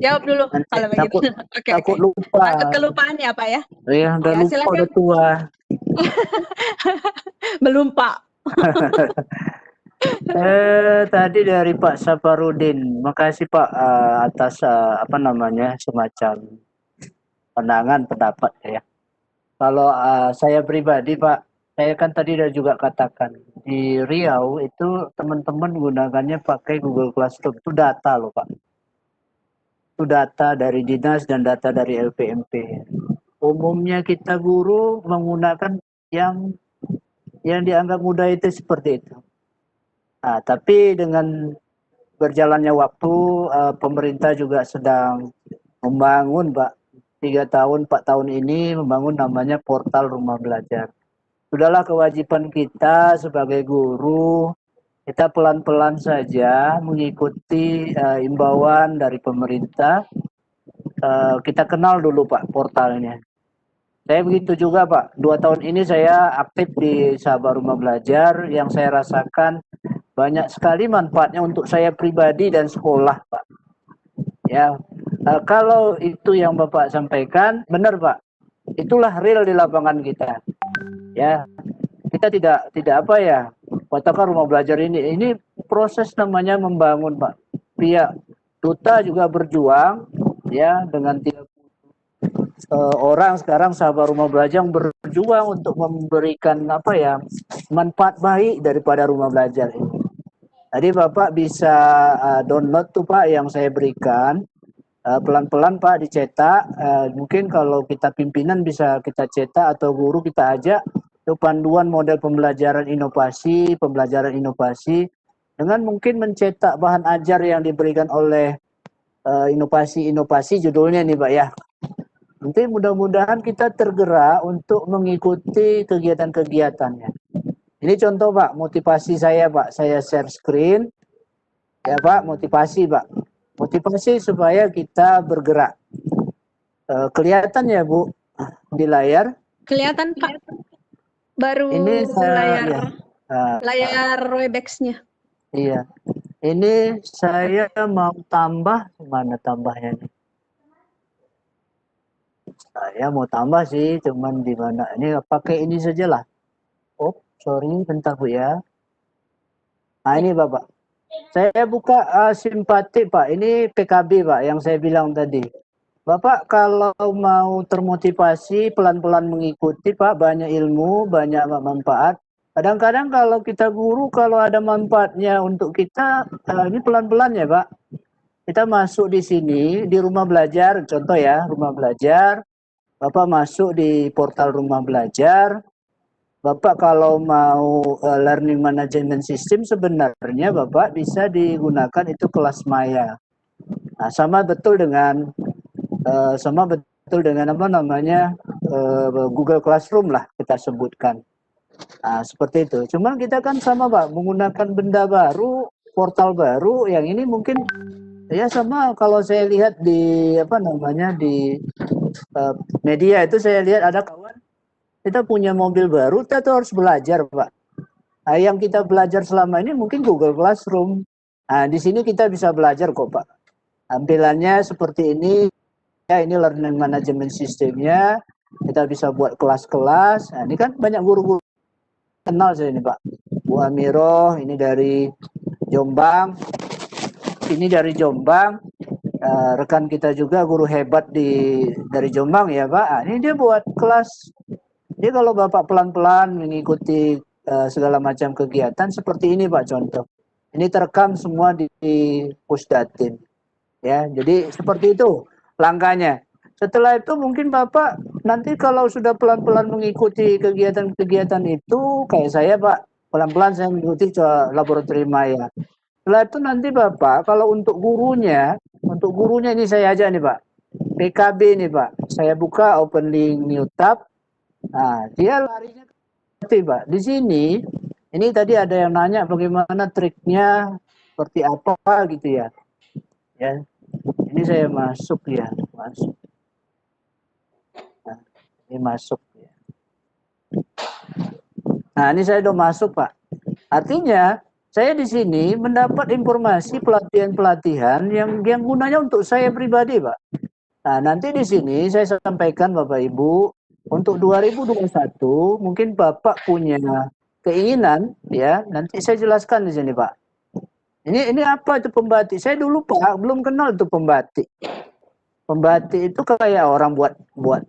Jawab dulu Nanti, kalau begitu. takut lupa. Takut kelupaan ya, Pak ya? Ya, udah lupa, silakan. udah tua. Belum, Pak. Tadi dari Pak Saparudin, makasih Pak atas semacam pandangan pendapat ya. Kalau saya pribadi Pak, saya kan tadi udah juga katakan di Riau itu teman-teman gunakannya pakai Google Classroom, itu data loh Pak. Itu data dari dinas dan data dari LPMP. Umumnya kita guru menggunakan yang dianggap mudah itu seperti itu. Nah, tapi dengan berjalannya waktu, pemerintah juga sedang membangun, Pak. 3 tahun, 4 tahun ini membangun namanya portal rumah belajar. Sudahlah kewajiban kita sebagai guru, kita pelan-pelan saja mengikuti imbauan dari pemerintah. Kita kenal dulu Pak portalnya. Saya begitu juga Pak, 2 tahun ini saya aktif di Sahabat Rumah Belajar, yang saya rasakan banyak sekali manfaatnya untuk saya pribadi dan sekolah Pak. Ya, kalau itu yang Bapak sampaikan, benar Pak, itulah real di lapangan kita. Ya, kita tidak apa ya, katakan rumah belajar ini proses namanya membangun Pak. Pihak duta juga berjuang ya dengan 30 orang sekarang Sahabat Rumah Belajar yang berjuang untuk memberikan manfaat baik daripada rumah belajar ini. Tadi Bapak bisa download tuh Pak yang saya berikan, pelan-pelan Pak dicetak. Mungkin kalau kita pimpinan bisa kita cetak atau guru kita ajak itu panduan model pembelajaran inovasi dengan mungkin mencetak bahan ajar yang diberikan oleh inovasi judulnya nih Pak ya. Nanti mudah-mudahan kita tergerak untuk mengikuti kegiatan-kegiatannya. Ini contoh Pak, motivasi saya Pak, saya share screen. Ya Pak, motivasi Pak. Motivasi supaya kita bergerak. Kelihatan ya Bu di layar? Kelihatan Pak. Baru ini layar Webex-nya. Iya. Ini saya mau tambah, mana tambahnya nih? Saya mau tambah sih, cuman di mana ini pakai ini saja lah. Oh, sorry, bentar Bu ya. Nah ini Bapak, saya buka simpatik Pak. Ini PKB Pak, yang saya bilang tadi. Bapak kalau mau termotivasi pelan-pelan mengikuti Pak, banyak ilmu, banyak manfaat. Kadang-kadang kalau kita guru, kalau ada manfaatnya untuk kita, ini pelan-pelan ya Pak. Kita masuk di sini, di rumah belajar, contoh ya, rumah belajar. Bapak masuk di portal rumah belajar. Bapak kalau mau learning management system, sebenarnya Bapak bisa digunakan itu kelas maya. Nah, sama betul dengan apa namanya Google Classroom lah kita sebutkan. Nah, seperti itu. Cuman kita kan sama Pak, menggunakan benda baru, portal baru, yang ini mungkin ya sama kalau saya lihat di apa namanya di media itu saya lihat ada kawan kita punya mobil baru, kita tuh harus belajar Pak. Nah, yang kita belajar selama ini mungkin Google Classroom. Nah, di sini kita bisa belajar kok Pak. Tampilannya seperti ini. Ya, ini learning management sistemnya, kita bisa buat kelas-kelas. Nah, ini kan banyak guru-guru kenal saya ini Pak. Bu Amiro, ini dari Jombang. Ini dari Jombang. Rekan kita juga guru hebat dari Jombang ya Pak. Nah, ini dia buat kelas. Jadi kalau Bapak pelan-pelan mengikuti segala macam kegiatan seperti ini Pak contoh. Ini terekam semua di Pusdatin. Ya, jadi seperti itu langkahnya. Setelah itu mungkin Bapak nanti kalau sudah pelan-pelan mengikuti kegiatan-kegiatan itu kayak saya Pak, pelan-pelan saya mengikuti laboratorium maya. Setelah itu nanti Bapak kalau untuk gurunya ini saya aja nih Pak. PKB nih Pak. Saya buka open link new tab. Nah, dia larinya seperti Pak. Di sini ini tadi ada yang nanya bagaimana triknya seperti apa gitu ya. Ya. Ini saya masuk ya, masuk. Nah, ini masuk ya. Nah, ini saya udah masuk Pak. Artinya saya di sini mendapat informasi pelatihan-pelatihan yang gunanya untuk saya pribadi Pak. Nah, nanti di sini saya sampaikan Bapak Ibu untuk 2021 mungkin Bapak punya keinginan ya, nanti saya jelaskan di sini Pak. Ini apa itu pembatik? Saya dulu Pak belum kenal itu pembatik. Pembatik itu kayak orang buat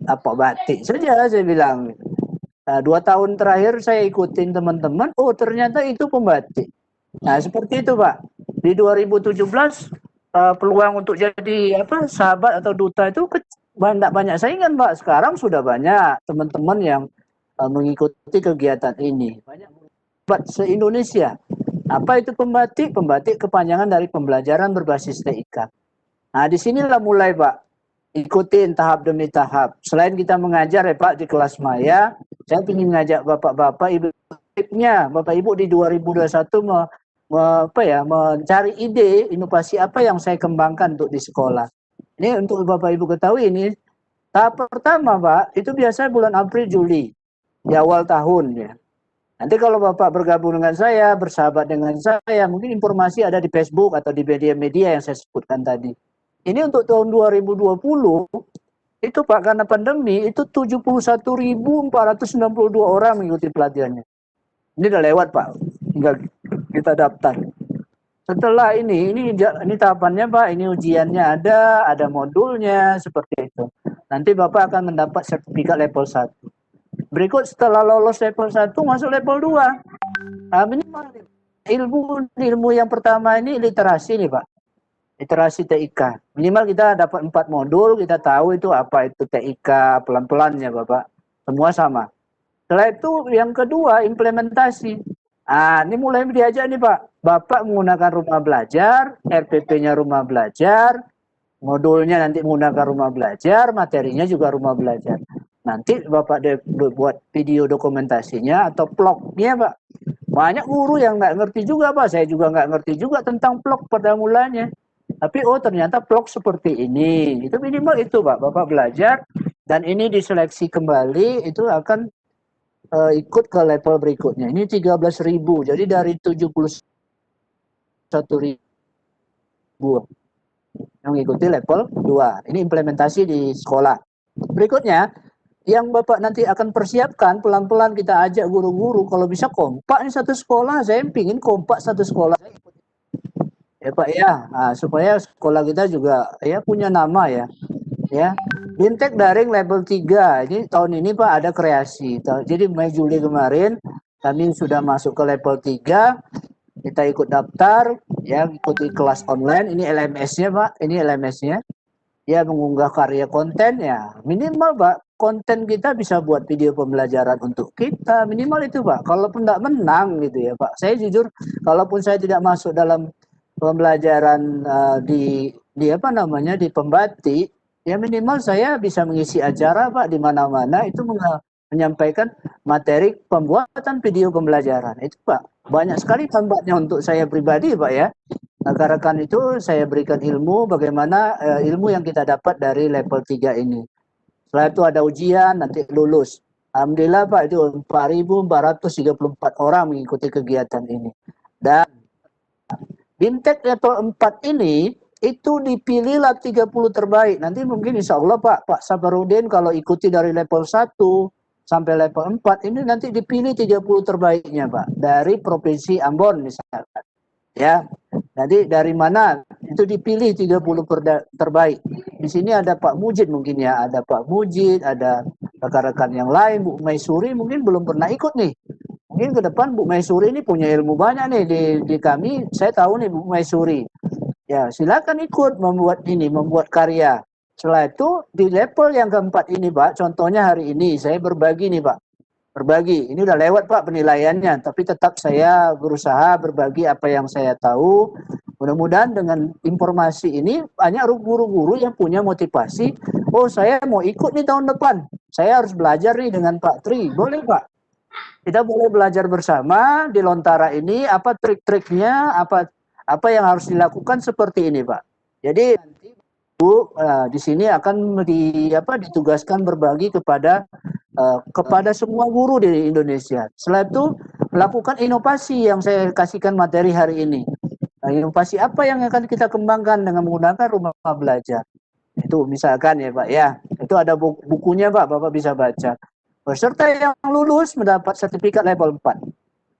apa batik saja saya bilang. Nah, 2 tahun terakhir saya ikutin teman-teman, oh ternyata itu pembatik. Nah seperti itu Pak. Di 2017 peluang untuk jadi apa sahabat atau duta itu banyak saingan Pak. Sekarang sudah banyak teman-teman yang mengikuti kegiatan ini. Banyak se-Indonesia. Apa itu pembatik? Pembatik kepanjangan dari pembelajaran berbasis TIK. Nah, disinilah mulai Pak, ikutin tahap demi tahap. Selain kita mengajar ya Pak di kelas maya, saya ingin mengajak bapak-bapak, ibu-ibunya, bapak ibu di 2021 mencari ide inovasi apa yang saya kembangkan untuk di sekolah. Ini untuk bapak ibu ketahui ini tahap pertama Pak, itu biasanya bulan April Juli di awal tahun ya. Nanti kalau Bapak bergabung dengan saya, bersahabat dengan saya, mungkin informasi ada di Facebook atau di media-media yang saya sebutkan tadi. Ini untuk tahun 2020, itu Pak, karena pandemi, itu 71.492 orang mengikuti pelatihannya. Ini udah lewat Pak, tinggal kita daftar. Setelah ini tahapannya Pak, ini ujiannya ada modulnya, seperti itu. Nanti Bapak akan mendapat sertifikat level 1. Berikut setelah lolos level 1 masuk level 2. Nah, minimal ilmu yang pertama ini literasi nih Pak. Literasi TIK. Minimal kita dapat 4 modul, kita tahu itu apa itu TIK, pelan-pelannya Bapak. Semua sama. Setelah itu yang kedua implementasi. Nah, ini mulai diajak nih Pak. Bapak menggunakan rumah belajar, RPP-nya rumah belajar, modulnya nanti menggunakan rumah belajar, materinya juga rumah belajar. Nanti Bapak buat video dokumentasinya atau vlognya Pak. Banyak guru yang nggak ngerti juga Pak. Saya juga nggak ngerti juga tentang vlog pada mulanya. Tapi oh ternyata vlog seperti ini. Itu minimal itu Pak. Bapak belajar dan ini diseleksi kembali itu akan ikut ke level berikutnya. Ini 13.000. Jadi dari 71.000 yang mengikuti level 2. Ini implementasi di sekolah. Berikutnya yang Bapak nanti akan persiapkan pelan-pelan kita ajak guru-guru kalau bisa kompak nih satu sekolah. Saya ingin kompak satu sekolah ya Pak ya. Nah, supaya sekolah kita juga ya punya nama ya. Ya, Bintek daring level 3. Ini tahun ini Pak ada kreasi. Jadi Mei Juli kemarin kami sudah masuk ke level 3. Kita ikut daftar, ya, ikuti kelas online. Ini LMS-nya Pak, ini LMS-nya. Ya, mengunggah karya konten ya. Minimal Pak, konten kita bisa buat video pembelajaran untuk kita. Minimal itu Pak. Kalaupun tidak menang gitu ya Pak. Saya jujur, kalaupun saya tidak masuk dalam pembelajaran di apa namanya di Pembati, ya minimal saya bisa mengisi acara Pak di mana-mana itu menyampaikan materi pembuatan video pembelajaran. Itu Pak, banyak sekali dampaknya untuk saya pribadi Pak ya. Rekan-rekan itu saya berikan ilmu bagaimana ilmu yang kita dapat dari level 3 ini. Setelah itu ada ujian, nanti lulus. Alhamdulillah Pak, itu 4.434 orang mengikuti kegiatan ini. Dan Bintek level 4 ini itu dipilihlah 30 terbaik. Nanti mungkin insya Allah Pak Sabarudin kalau ikuti dari level 1 sampai level 4 ini nanti dipilih 30 terbaiknya Pak. Dari Provinsi Ambon misalkan. Ya, jadi dari mana itu dipilih 30 terbaik. Di sini ada Pak Mujid mungkin ya, ada Pak Mujid, ada rekan-rekan yang lain, Bu Maisuri mungkin belum pernah ikut nih. Mungkin ke depan Bu Maisuri ini punya ilmu banyak nih di kami. Saya tahu nih Bu Maisuri. Ya, silakan ikut membuat karya. Setelah itu di level yang keempat ini Pak, contohnya hari ini saya berbagi nih Pak. Berbagi, ini udah lewat Pak penilaiannya, tapi tetap saya berusaha berbagi apa yang saya tahu. Mudah-mudahan dengan informasi ini banyak guru-guru yang punya motivasi. Oh, saya mau ikut nih tahun depan. Saya harus belajar nih dengan Pak Tri. Boleh Pak? Kita boleh belajar bersama di Lontara ini apa trik-triknya, apa yang harus dilakukan seperti ini Pak. Jadi nanti Bu di sini akan ditugaskan berbagi kepada semua guru di Indonesia. Setelah itu melakukan inovasi yang saya kasihkan materi hari ini. Inovasi apa yang akan kita kembangkan dengan menggunakan rumah belajar. Itu misalkan ya Pak ya. Itu ada bukunya Pak, Bapak bisa baca. Peserta yang lulus mendapat sertifikat level 4.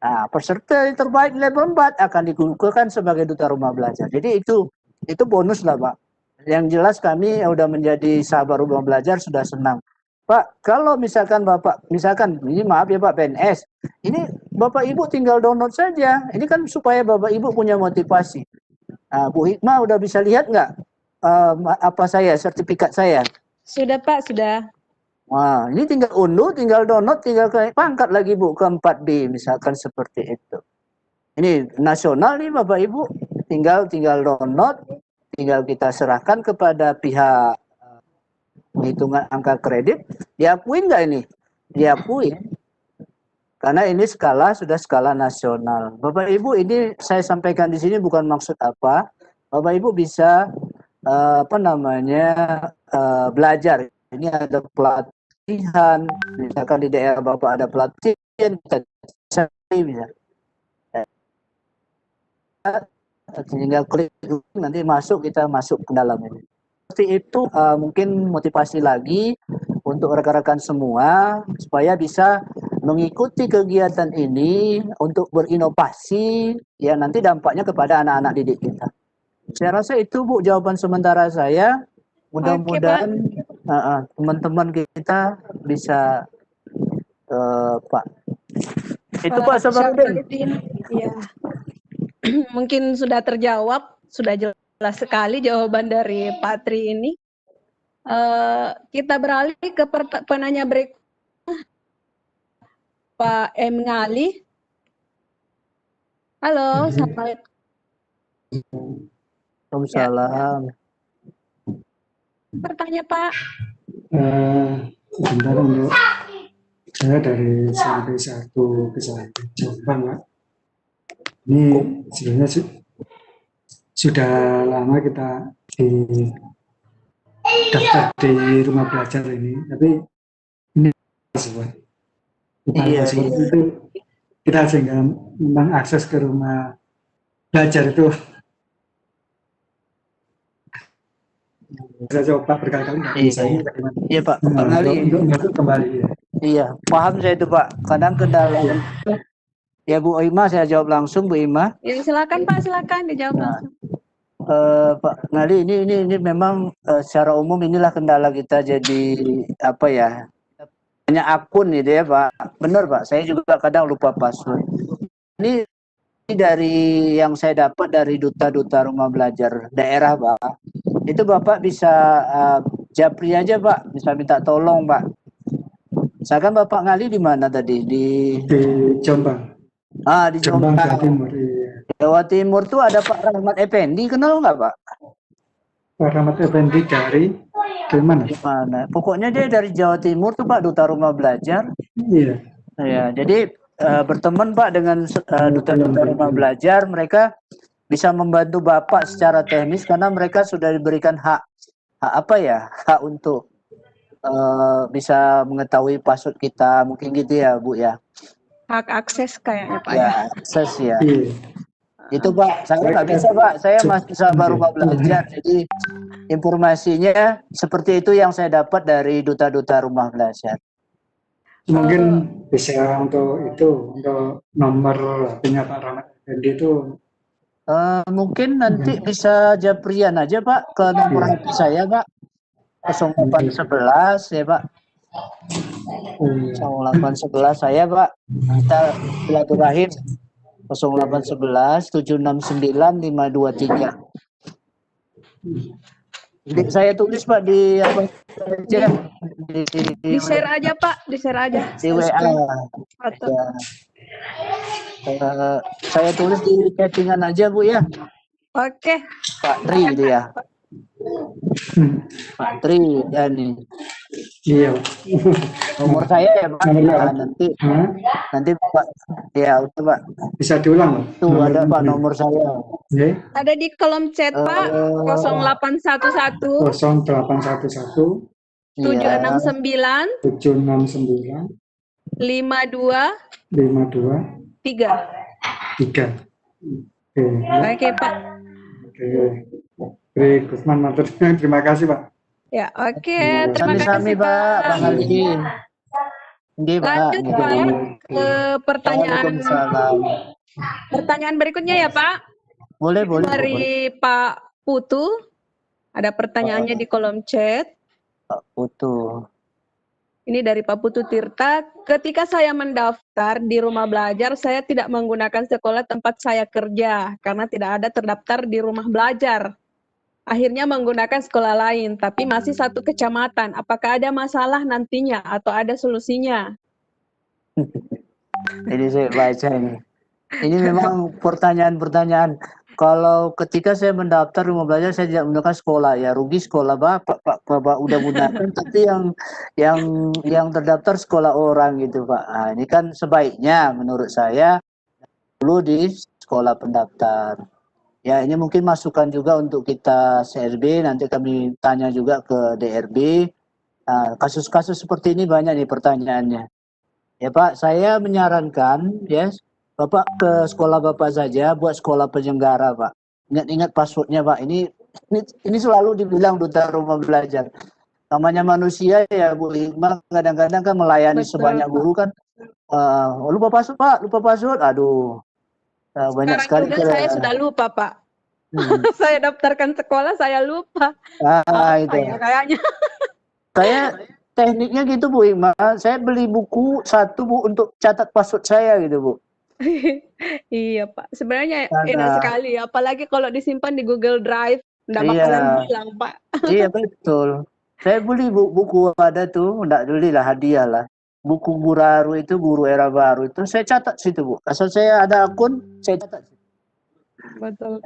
Nah, peserta yang terbaik level 4 akan dikukuhkan sebagai duta rumah belajar. Jadi itu bonus lah Pak. Yang jelas kami sudah menjadi sahabat rumah belajar sudah senang. Pak, kalau misalkan Bapak, ini maaf ya Pak PNS, ini Bapak Ibu tinggal download saja. Ini kan supaya Bapak Ibu punya motivasi. Nah, Bu Hikmah udah bisa lihat nggak sertifikat saya? Sudah Pak, sudah. Wah, ini tinggal unduh, tinggal download, tinggal pangkat lagi Bu ke 4B, misalkan seperti itu. Ini nasional nih Bapak Ibu, tinggal download, tinggal kita serahkan kepada pihak penghitungan angka kredit. Diakuin nggak ini? Diakuin. Karena ini sudah skala nasional. Bapak Ibu, ini saya sampaikan di sini bukan maksud apa. Bapak Ibu bisa belajar. Ini ada pelatihan, misalkan di daerah Bapak ada pelatihan, kita bisa. Tinggal klik nanti kita masuk ke dalam ini. Seperti itu mungkin motivasi lagi untuk rekan-rekan semua supaya bisa mengikuti kegiatan ini untuk berinovasi ya nanti dampaknya kepada anak-anak didik kita. Saya rasa itu Bu jawaban sementara saya. Mudah-mudahan teman-teman kita bisa Pak. Itu Pak Sabarudin. Iya. Mungkin sudah terjawab, sudah jelas sekali jawaban dari Pak Tri ini. Kita beralih ke penanya berikutnya, Pak M. Ngali. Halo, Assalamualaikum. Waalaikumsalam. Bertanya Pak. Sebentar untuk saya dari SMP 1 bisa jawaban Pak. Ini sebenarnya sudah lama kita daftar di rumah belajar ini, tapi ini itu kita sehingga memang akses ke rumah belajar itu saya coba berkali-kali nggak bisa. Iya Pak, untuk kembali. Ya. Iya, paham saya itu Pak. Kadang kendala. Ya Bu Ima, saya jawab langsung Bu Ima. Ya, silakan Pak, silakan dijawab langsung. Pak Ngali, ini memang secara umum inilah kendala kita jadi apa ya? Banyak akun gitu ya Pak. Benar Pak, saya juga kadang lupa password. Ini dari yang saya dapat dari duta-duta rumah belajar daerah Pak. Itu Bapak bisa japri aja Pak, bisa minta tolong Pak. Misalkan Bapak Ngali di mana tadi? Di Jombang. Di Jombang, Jombang. Jawa Timur. Iya. Jawa Timur tuh ada Pak Rahmat Effendi, kenal nggak Pak? Pak Rahmat Effendi dari mana? Gimana? Pokoknya dia dari Jawa Timur tuh Pak, duta rumah belajar. Iya. Ya, jadi berteman Pak dengan duta-duta rumah belajar, mereka bisa membantu Bapak secara teknis karena mereka sudah diberikan hak apa ya? Hak untuk bisa mengetahui password kita, mungkin gitu ya Bu ya. Hak akses kayaknya Pak Ya, akses ya. Iya. Itu Pak, saya nggak bisa Pak, saya masih sama rumah belajar, jadi informasinya seperti itu yang saya dapat dari duta-duta rumah belajar. Mungkin bisa untuk nomor HP-nya Pak Rahmat Effendi itu. Mungkin nanti bisa japrian aja Pak ke nomor HP saya Pak, 0811 ya Pak. 0811 saya Pak, kita silaturahim 0811 769 523. Saya tulis Pak di apa aja di share aja Pak, di share aja di WA. Ya. Saya tulis di chattingan aja Bu ya. Oke. Pak Tri itu ya. Pak Tri ya nih. Iya. Nomor saya ya Pak. Nanti Pak ya udah Pak. Bisa diulang Pak. Tuh ada Pak nomor saya. Ada di kolom chat Pak 0811 0811 769 52 3. Oke Pak. Oke, Gusman matur terima kasih Pak. Ya, oke. Terima kasih Pak. Bang Ali. Lanjut Pak ke pertanyaan berikutnya ya Pak. Boleh. Dari Pak Putu. Ada pertanyaannya di kolom chat. Pak Putu. Ini dari Pak Putu Tirta. Ketika saya mendaftar di rumah belajar, saya tidak menggunakan sekolah tempat saya kerja karena tidak ada terdaftar di rumah belajar. Akhirnya menggunakan sekolah lain, tapi masih satu kecamatan. Apakah ada masalah nantinya atau ada solusinya? Ini saya baca ini. Ini memang pertanyaan-pertanyaan. Kalau ketika saya mendaftar rumah belajar, saya tidak menggunakan sekolah, ya rugi sekolah Bapak udah gunakan, tapi yang terdaftar sekolah orang gitu Pak. Nah, ini kan sebaiknya menurut saya dulu di sekolah pendaftar. Ya ini mungkin masukan juga untuk kita CRB, nanti kami tanya juga ke DRB. Nah, kasus-kasus seperti ini banyak nih pertanyaannya. Ya Pak, saya menyarankan ya Bapak ke sekolah Bapak saja, buat sekolah penyelenggara Pak. Ingat-ingat passwordnya Pak. Ini selalu dibilang duta rumah belajar. Namanya manusia ya Bu Hikmah, kadang-kadang kan melayani sebanyak guru kan. Lupa password Pak, lupa password. Aduh. Banyak sekali. Juga saya sudah lupa Pak. Saya daftarkan sekolah, saya lupa. Itu. Ya, kayaknya. Saya tekniknya gitu Bu Hikmah. Saya beli buku satu Bu untuk catat password saya gitu Bu. Iya Pak, sebenarnya enak sekali, apalagi kalau disimpan di Google Drive, nggak bakalan hilang Pak. Iya betul. Saya beli buku ada tuh, nggak belilah hadiah lah. Buku Guraru itu, Guru Era Baru itu saya catat situ Bu. Asal saya ada akun, saya catat. Betul.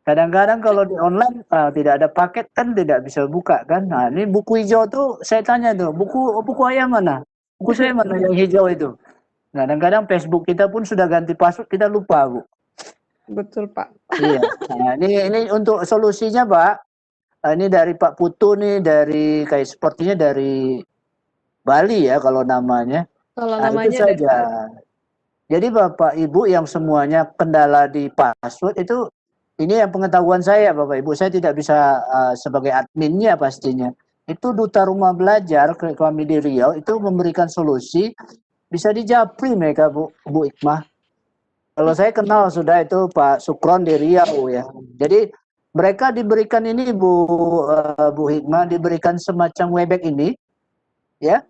Kadang-kadang kalau di online tidak ada paket kan tidak bisa buka kan. Nah ini buku hijau tuh saya tanya tuh, buku ayah mana? Buku saya mana yang hijau itu? Kadang-kadang Facebook kita pun sudah ganti password, kita lupa Bu. Betul Pak. Iya. Nah, ini untuk solusinya Pak. Ini dari Pak Putu nih, dari kayak sepertinya dari Bali ya kalau namanya. Kalau namanya itu saja. Jadi Bapak Ibu yang semuanya kendala di password itu, ini yang pengetahuan saya Bapak Ibu, saya tidak bisa sebagai adminnya pastinya. Itu duta rumah belajar kami di Riau itu memberikan solusi. Bisa dijapri mereka Bu Hikmah. Kalau saya kenal sudah itu Pak Sukron di Riau ya. Jadi mereka diberikan ini Bu Hikmah, diberikan semacam Webex ini ya,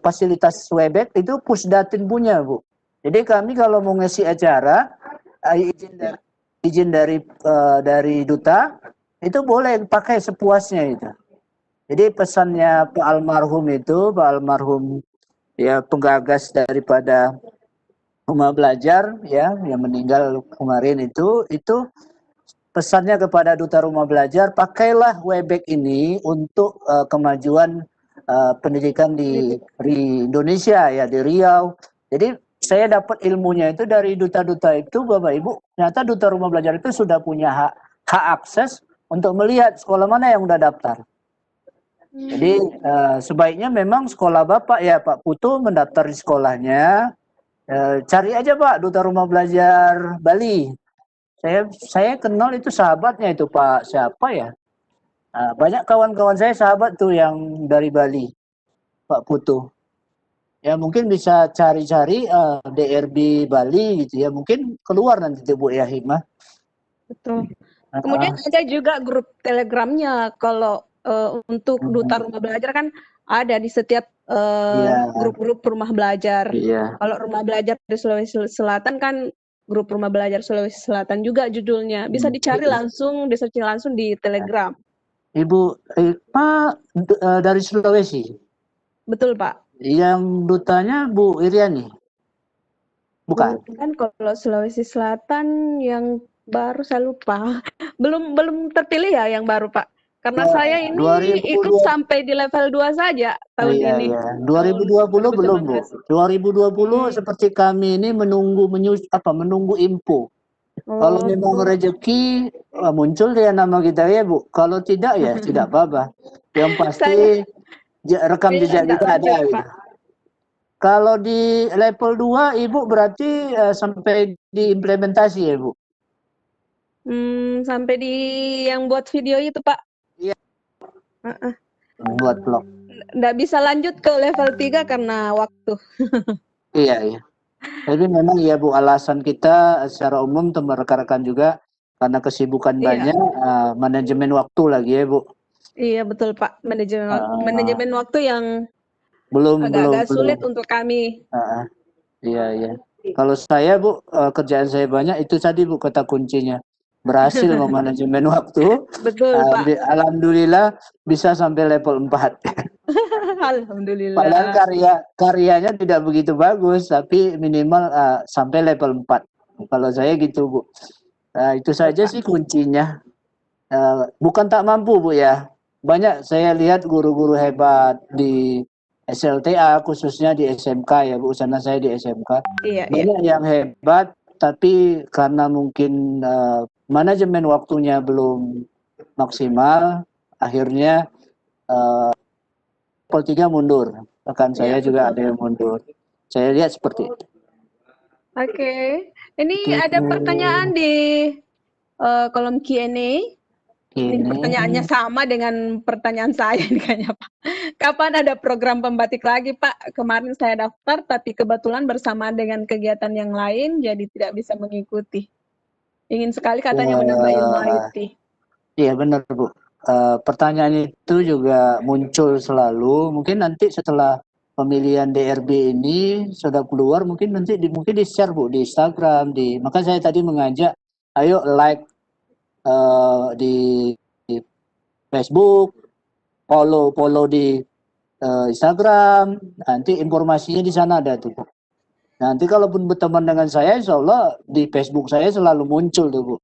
fasilitas Webex itu Pusdatin punya Bu. Jadi kami kalau mau ngisi acara izin dari duta itu boleh pakai sepuasnya itu. Jadi pesannya Pak almarhum ya penggagas daripada Rumah Belajar ya yang meninggal kemarin itu pesannya kepada Duta Rumah Belajar, pakailah Webex ini untuk kemajuan pendidikan di Indonesia ya, di Riau. Jadi saya dapat ilmunya itu dari duta-duta itu, Bapak Ibu. Ternyata Duta Rumah Belajar itu sudah punya hak akses untuk melihat sekolah mana yang udah daftar. Jadi sebaiknya memang sekolah Bapak ya Pak Putu mendaftar di sekolahnya. Cari aja Pak Duta Rumah Belajar Bali. Saya kenal itu sahabatnya itu Pak siapa ya? Banyak kawan-kawan saya sahabat tuh yang dari Bali, Pak Putu. Ya mungkin bisa cari-cari DRB Bali gitu ya. Mungkin keluar nanti tuh Bu ya Hikmah. Betul. Kemudian ada juga grup Telegramnya kalau untuk Duta Rumah Belajar kan ada di setiap grup-grup rumah belajar. Kalau rumah belajar di Sulawesi Selatan kan grup rumah belajar Sulawesi Selatan juga judulnya. Bisa dicari langsung, di-searching langsung di Telegram. Ibu Pak dari Sulawesi. Betul Pak. Yang dutanya Bu Iriani. Bukan. Kan kalau Sulawesi Selatan yang baru saya lupa. Belum terpilih ya yang baru Pak. Karena saya ini ikut sampai di level 2 saja tahun ini. Iya. 2020 belum Bu. 2020 seperti kami ini menunggu info. Kalau memang rezeki muncul dia nama kita ya Bu. Kalau tidak ya tidak apa-apa. Yang pasti rekam jejak kita ada. Gitu. Kalau di level 2 Ibu berarti sampai diimplementasi ya Bu? Sampai di yang buat video itu Pak. Iya. Buat vlog. Nggak bisa lanjut ke level 3 karena waktu. Iya. Tapi memang ya Bu, alasan kita secara umum teman rekan-rekan juga karena kesibukan banyak, manajemen waktu lagi ya Bu. Iya betul Pak, manajemen waktu yang agak sulit untuk kami. Iya. Kalau saya Bu, kerjaan saya banyak, itu tadi Bu kata kuncinya. Berhasil memanajemen waktu. Betul Pak. Alhamdulillah bisa sampai level 4. Alhamdulillah. Padahal karyanya tidak begitu bagus, tapi minimal sampai level 4. Kalau saya gitu Bu. Itu saja sih kuncinya. Bukan tak mampu Bu ya. Banyak saya lihat guru-guru hebat di SLTA, khususnya di SMK ya Bu. Sana saya di SMK. Banyak yang hebat, tapi karena mungkin manajemen waktunya belum maksimal, akhirnya level 3 mundur. Rekan saya juga ada yang mundur. Saya lihat seperti itu. Oke. Ini ada pertanyaan di kolom Q&A. Ini pertanyaannya sama dengan pertanyaan saya kayaknya Pak. Kapan ada program pembatik lagi Pak? Kemarin saya daftar tapi kebetulan bersamaan dengan kegiatan yang lain jadi tidak bisa mengikuti. Ingin sekali katanya menambah ilmu IT. Iya benar Bu. Pertanyaan itu juga muncul selalu. Mungkin nanti setelah pemilihan DRB ini sudah keluar, mungkin nanti di share Bu di Instagram, maka saya tadi mengajak, ayo like di Facebook, follow di Instagram, nanti informasinya di sana ada tuh Bu. Nanti kalaupun berteman dengan saya, insya Allah di Facebook saya selalu muncul tuh Bu.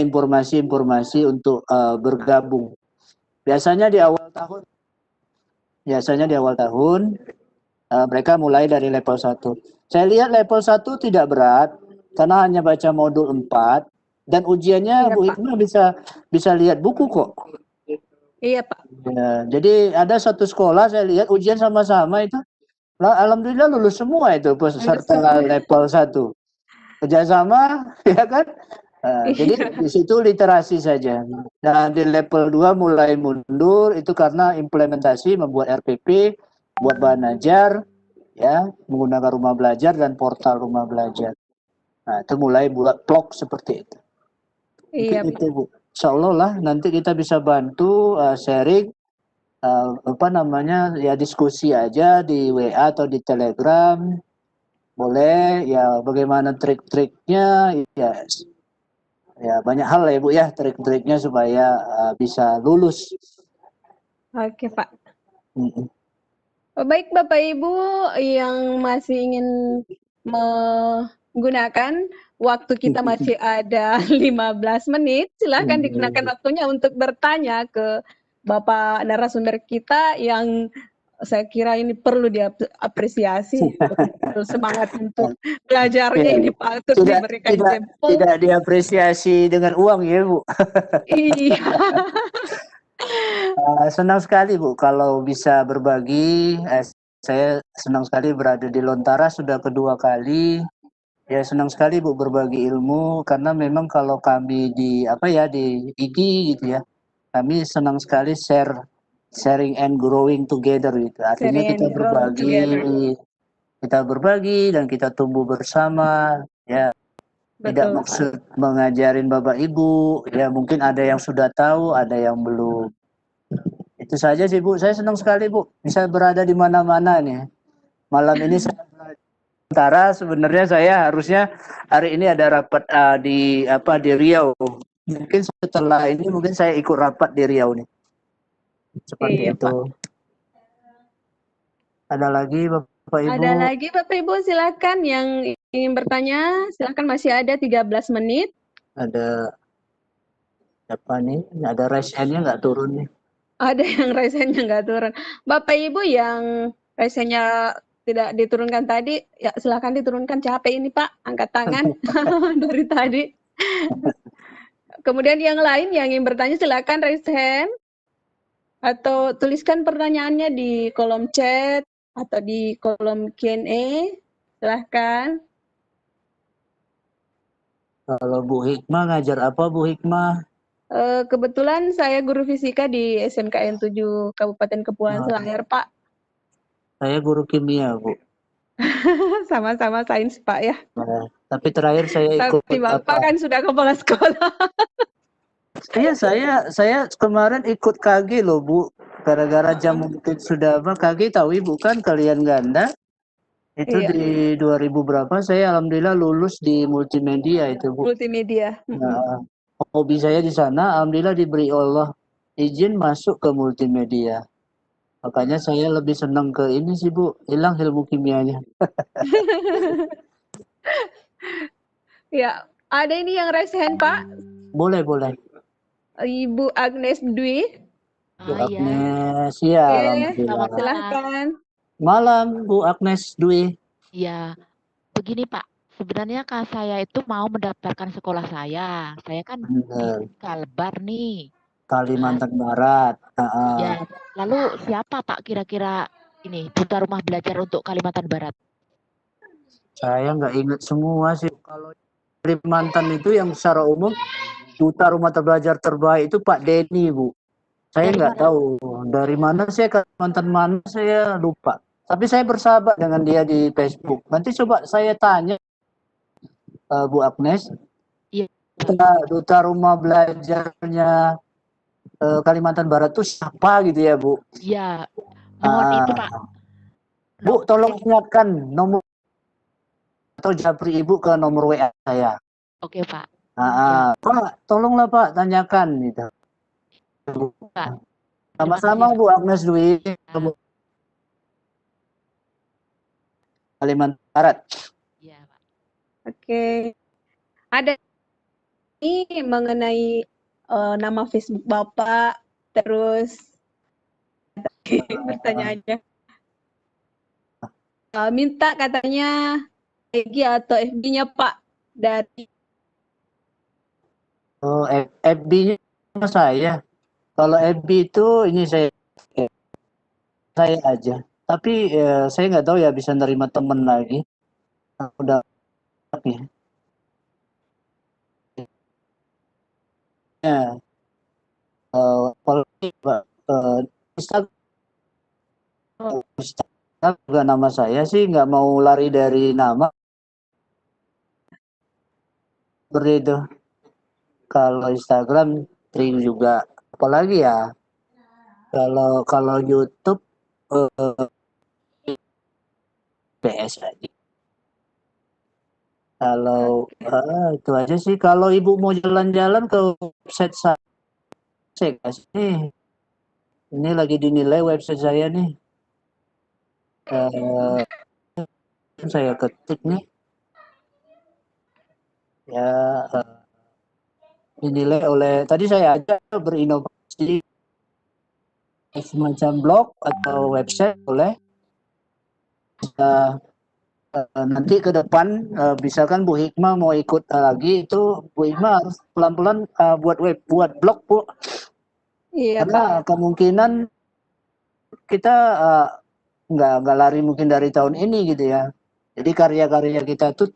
Informasi-informasi untuk bergabung. Biasanya di awal tahun, mereka mulai dari level 1. Saya lihat level 1 tidak berat, karena hanya baca modul 4, dan ujiannya Bu Hikmah bisa lihat buku kok. Iya Pak. Ya, jadi ada satu sekolah saya lihat ujian sama-sama itu, alhamdulillah lulus semua itu peserta level 1. Kerjasama, ya kan? Jadi di situ literasi saja. Nah di level 2 mulai mundur itu karena implementasi membuat RPP, buat bahan ajar, ya, menggunakan rumah belajar dan portal rumah belajar. Nah, itu mulai buat vlog seperti itu. Mungkin Iya, itu Bu. Insya Allah lah nanti kita bisa bantu sharing apa namanya ya diskusi aja di WA atau di Telegram. Boleh ya bagaimana trik-triknya ya banyak hal ya Bu ya trik-triknya supaya bisa lulus. oke Pak. Mm-mm. Baik Bapak Ibu yang masih ingin menggunakan waktu kita masih ada 15 menit, silahkan digunakan waktunya untuk bertanya ke Bapak narasumber kita yang saya kira ini perlu diapresiasi, betul semangat untuk belajarnya ini patut diberikan jempol. Tidak diapresiasi dengan uang ya Bu. Iya. Senang sekali Bu kalau bisa berbagi. Saya senang sekali berada di Lontara sudah kedua kali. Ya senang sekali Bu berbagi ilmu karena memang kalau kami di di IGI gitu ya, kami senang sekali sharing and growing together gitu. Artinya kita berbagi dan kita tumbuh bersama ya. Tidak Betul, maksud mengajarin Bapak Ibu, ya mungkin ada yang sudah tahu, ada yang belum. Itu saja sih Bu, saya senang sekali Bu, bisa berada di mana-mana nih. Malam ini saya sementara sebenarnya saya harusnya hari ini ada rapat di Riau. Mungkin setelah ini mungkin saya ikut rapat di Riau nih. Seperti iya, itu. Pak. Ada lagi Bapak Ibu? Ada lagi Bapak Ibu silakan yang ingin bertanya, silakan masih ada 13 menit. Ada apa nih? Ada raise hand-nya nggak turun nih? Ada yang resenya nggak turun. Bapak Ibu yang resenya tidak diturunkan tadi, ya silakan diturunkan. Capek ini Pak, angkat tangan dari tadi. Kemudian yang lain yang ingin bertanya silakan raise hand atau tuliskan pertanyaannya di kolom chat atau di kolom Q&A. Silahkan. Kalau Bu Hikmah ngajar apa Bu Hikmah? Kebetulan saya guru fisika di SMKN 7 Kabupaten Kepulauan Selayar, Pak. Saya guru kimia, Bu. Sama-sama sains, Pak ya. Nah, tapi terakhir saya ikut Tapi Bapak kan sudah kepala sekolah. Iya, saya kemarin ikut KG loh, Bu. Gara-gara jam mungkin sudah KG tahu Ibu kan kalian ganda. Itu Iya. di 2000 berapa saya alhamdulillah lulus di multimedia itu, Bu. Multimedia. Nah, hobi saya di sana alhamdulillah diberi Allah izin masuk ke multimedia. Makanya saya lebih senang ke ini sih Bu, hilang ilmu kimianya. Ya, ada ini yang raise hand Pak. Boleh. Ibu Agnes Dwi. Bu Agnes, ya alhamdulillah. Silahkan. Malam Bu Agnes Dwi. Ya, begini Pak. Sebenarnya saya itu mau mendaftarkan sekolah saya. Saya kan di Kalbar nih. Kalimantan Barat. Ya, lalu siapa Pak kira-kira ini duta rumah belajar untuk Kalimantan Barat? Saya nggak ingat semua sih. Kalau Kalimantan itu yang secara umum duta rumah belajar terbaik itu Pak Denny, Bu. Saya nggak tahu dari mana Kalimantan mana saya lupa. Tapi saya bersahabat dengan dia di Facebook. Nanti coba saya tanya Bu Agnes. Iya. Duta rumah belajarnya Kalimantan Barat itu siapa gitu ya, Bu? Iya. Mohon itu Pak. Bu, tolong ingatkan nomor atau japri Ibu ke nomor WA saya. Oke, Pak. Pak, tolonglah Pak tanyakan gitu. Pak. Sama-sama Bu Agnes Dwi. Kalimantan Barat. Iya, Pak. Oke. Ada ini mengenai nama Facebook Bapak, terus pertanyaannya. Minta katanya EG atau FB-nya Pak dari FB-nya saya. Kalau FB itu ini saya aja. Tapi saya nggak tahu ya bisa nerima temen lagi. Udah ya. Kalau Instagram juga nama saya sih nggak mau lari dari nama. Seperti itu. Kalau Instagram sering juga. Apalagi ya, kalau YouTube PS lagi. Kalau itu aja sih. Kalau ibu mau jalan-jalan ke website saya kasih nih. Ini lagi dinilai website saya nih. Saya ketik nih. Ya, dinilai oleh tadi saya aja berinovasi semacam blog atau website boleh. Nanti ke depan misalkan Bu Hikmah mau ikut lagi itu Bu Hikmah harus pelan-pelan buat blog Bu. Iya, Karena Pak. kemungkinan kita nggak lari mungkin dari tahun ini gitu ya. Jadi karya-karya kita tuh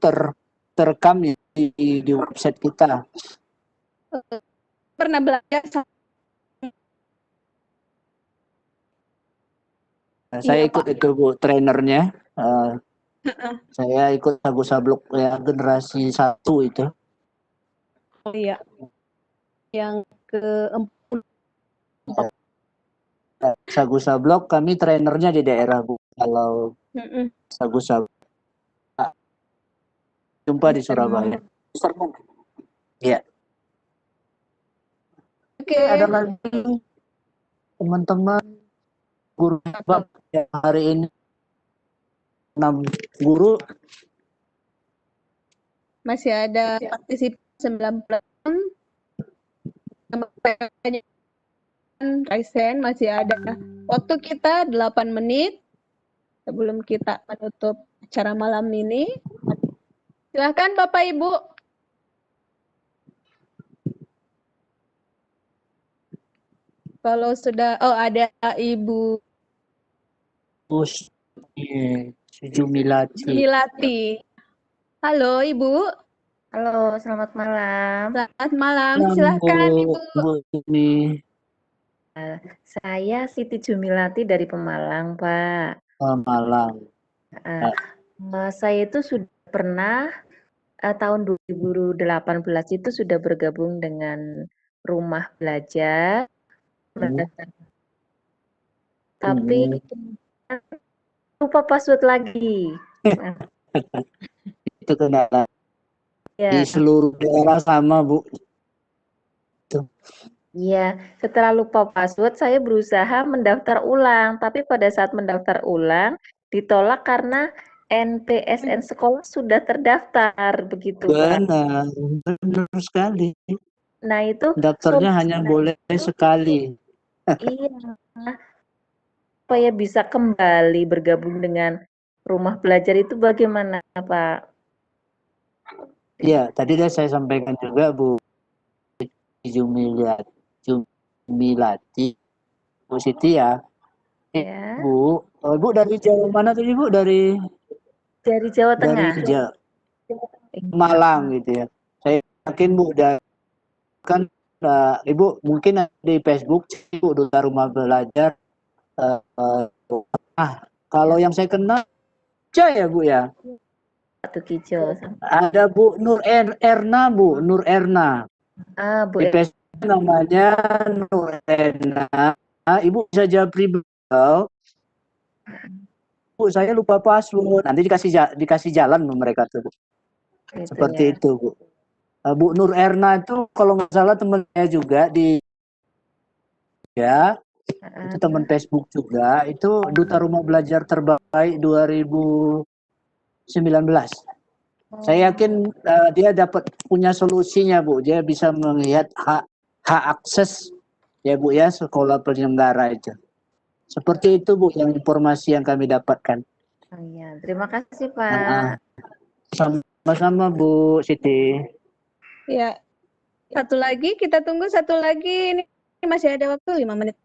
terekam di website kita. Pernah belajar Saya Iya, ikut Pak. itu Bu trainernya. Saya ikut Sagusa Blog ya generasi 1 itu. Oh iya. Yang ke-4. Sagusa Blog kami trainernya di daerah Bu. Kalau Sagusa jumpa di Surabaya. Iya. Oke. Ada lagi teman-teman guru bab yang hari ini 6 guru masih ada partisipasi 90 Raisen masih ada waktu kita 8 menit sebelum kita menutup acara malam ini. Silahkan Bapak Ibu. Kalau sudah, ada Ibu Jumilati. Halo Ibu. Halo, selamat malam. Selamat malam. Silahkan Ibu. Bu Jumi. Saya Siti Jumilati dari Pemalang, Pak. Malang. Saya itu sudah pernah tahun 2018 itu sudah bergabung dengan rumah belajar. Tapi lupa password lagi. Itu kendala. Ya. Di seluruh daerah sama, Bu. Iya, setelah lupa password saya berusaha mendaftar ulang, tapi pada saat mendaftar ulang ditolak karena NPSN sekolah sudah terdaftar, begitu Pak. Benar sekali. Nah itu daftarnya hanya boleh sekali. Iya, supaya bisa kembali bergabung dengan rumah belajar itu bagaimana Pak? Ya, tadi saya sampaikan juga Bu Jumilati, Bu Siti ya. Bu, Bu dari Jawa mana tadi Bu? Dari Jawa Tengah. Dari Malang gitu ya. Saya yakin Bu kan Ibu mungkin di Facebook Bu Duta Rumah Belajar. Kalau yang saya kenal ya Bu ya. Ada Bu Nur Erna Bu, Nur Erna. Bu di Facebook namanya Nur Erna. Ibu bisa jawab pribadi. Bu, saya lupa password. Nanti dikasih jalan mereka tuh. Seperti itu Bu. Bu Nur Erna itu kalau nggak salah teman saya juga itu teman Facebook juga, itu Duta Rumah Belajar Terbaik 2019. Saya yakin dia dapat punya solusinya Bu, dia bisa melihat hak akses ya Bu ya sekolah penyelenggara itu. Seperti itu Bu yang informasi yang kami dapatkan. Oh iya, terima kasih Pak. Sama-sama Bu Siti. Ya, kita tunggu satu lagi. Ini masih ada waktu 5 menit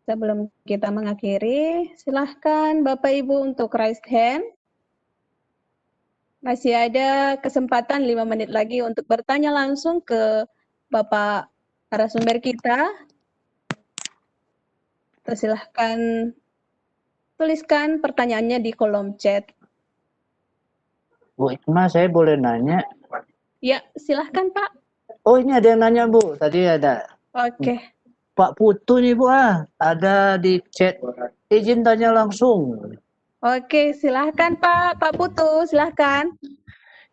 sebelum kita mengakhiri. Silahkan Bapak Ibu untuk raise hand. Masih ada kesempatan 5 menit lagi untuk bertanya langsung ke Bapak narasumber kita. Silahkan tuliskan pertanyaannya di kolom chat. Bu Ikma, saya boleh nanya? Ya, silahkan Pak. Oh, ini ada yang nanya Bu. Tadi ada Oke. Pak Putu nih Bu, ada di chat. Izin tanya langsung. Oke, silahkan Pak. Pak Putu, silahkan.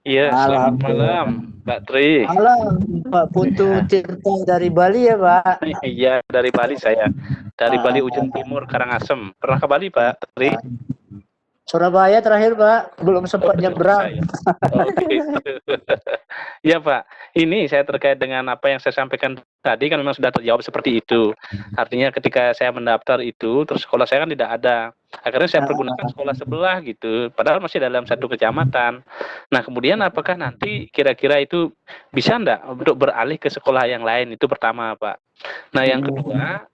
Iya, selamat malam, Mbak Tri. Malam, Pak Putu Tirta dari Bali ya, Pak? Iya, dari Bali saya. Dari Bali Ujung Timur, Karangasem. Pernah ke Bali, Pak Tri? Surabaya terakhir, Pak. Belum sempat nyebrang. Oke. Iya, Pak. Ini saya terkait dengan apa yang saya sampaikan tadi kan memang sudah terjawab seperti itu. Artinya ketika saya mendaftar itu, terus sekolah saya kan tidak ada. Akhirnya saya pergunakan sekolah sebelah gitu, padahal masih dalam satu kecamatan. Nah, kemudian apakah nanti kira-kira itu bisa enggak untuk beralih ke sekolah yang lain? Itu pertama, Pak. Nah, yang kedua,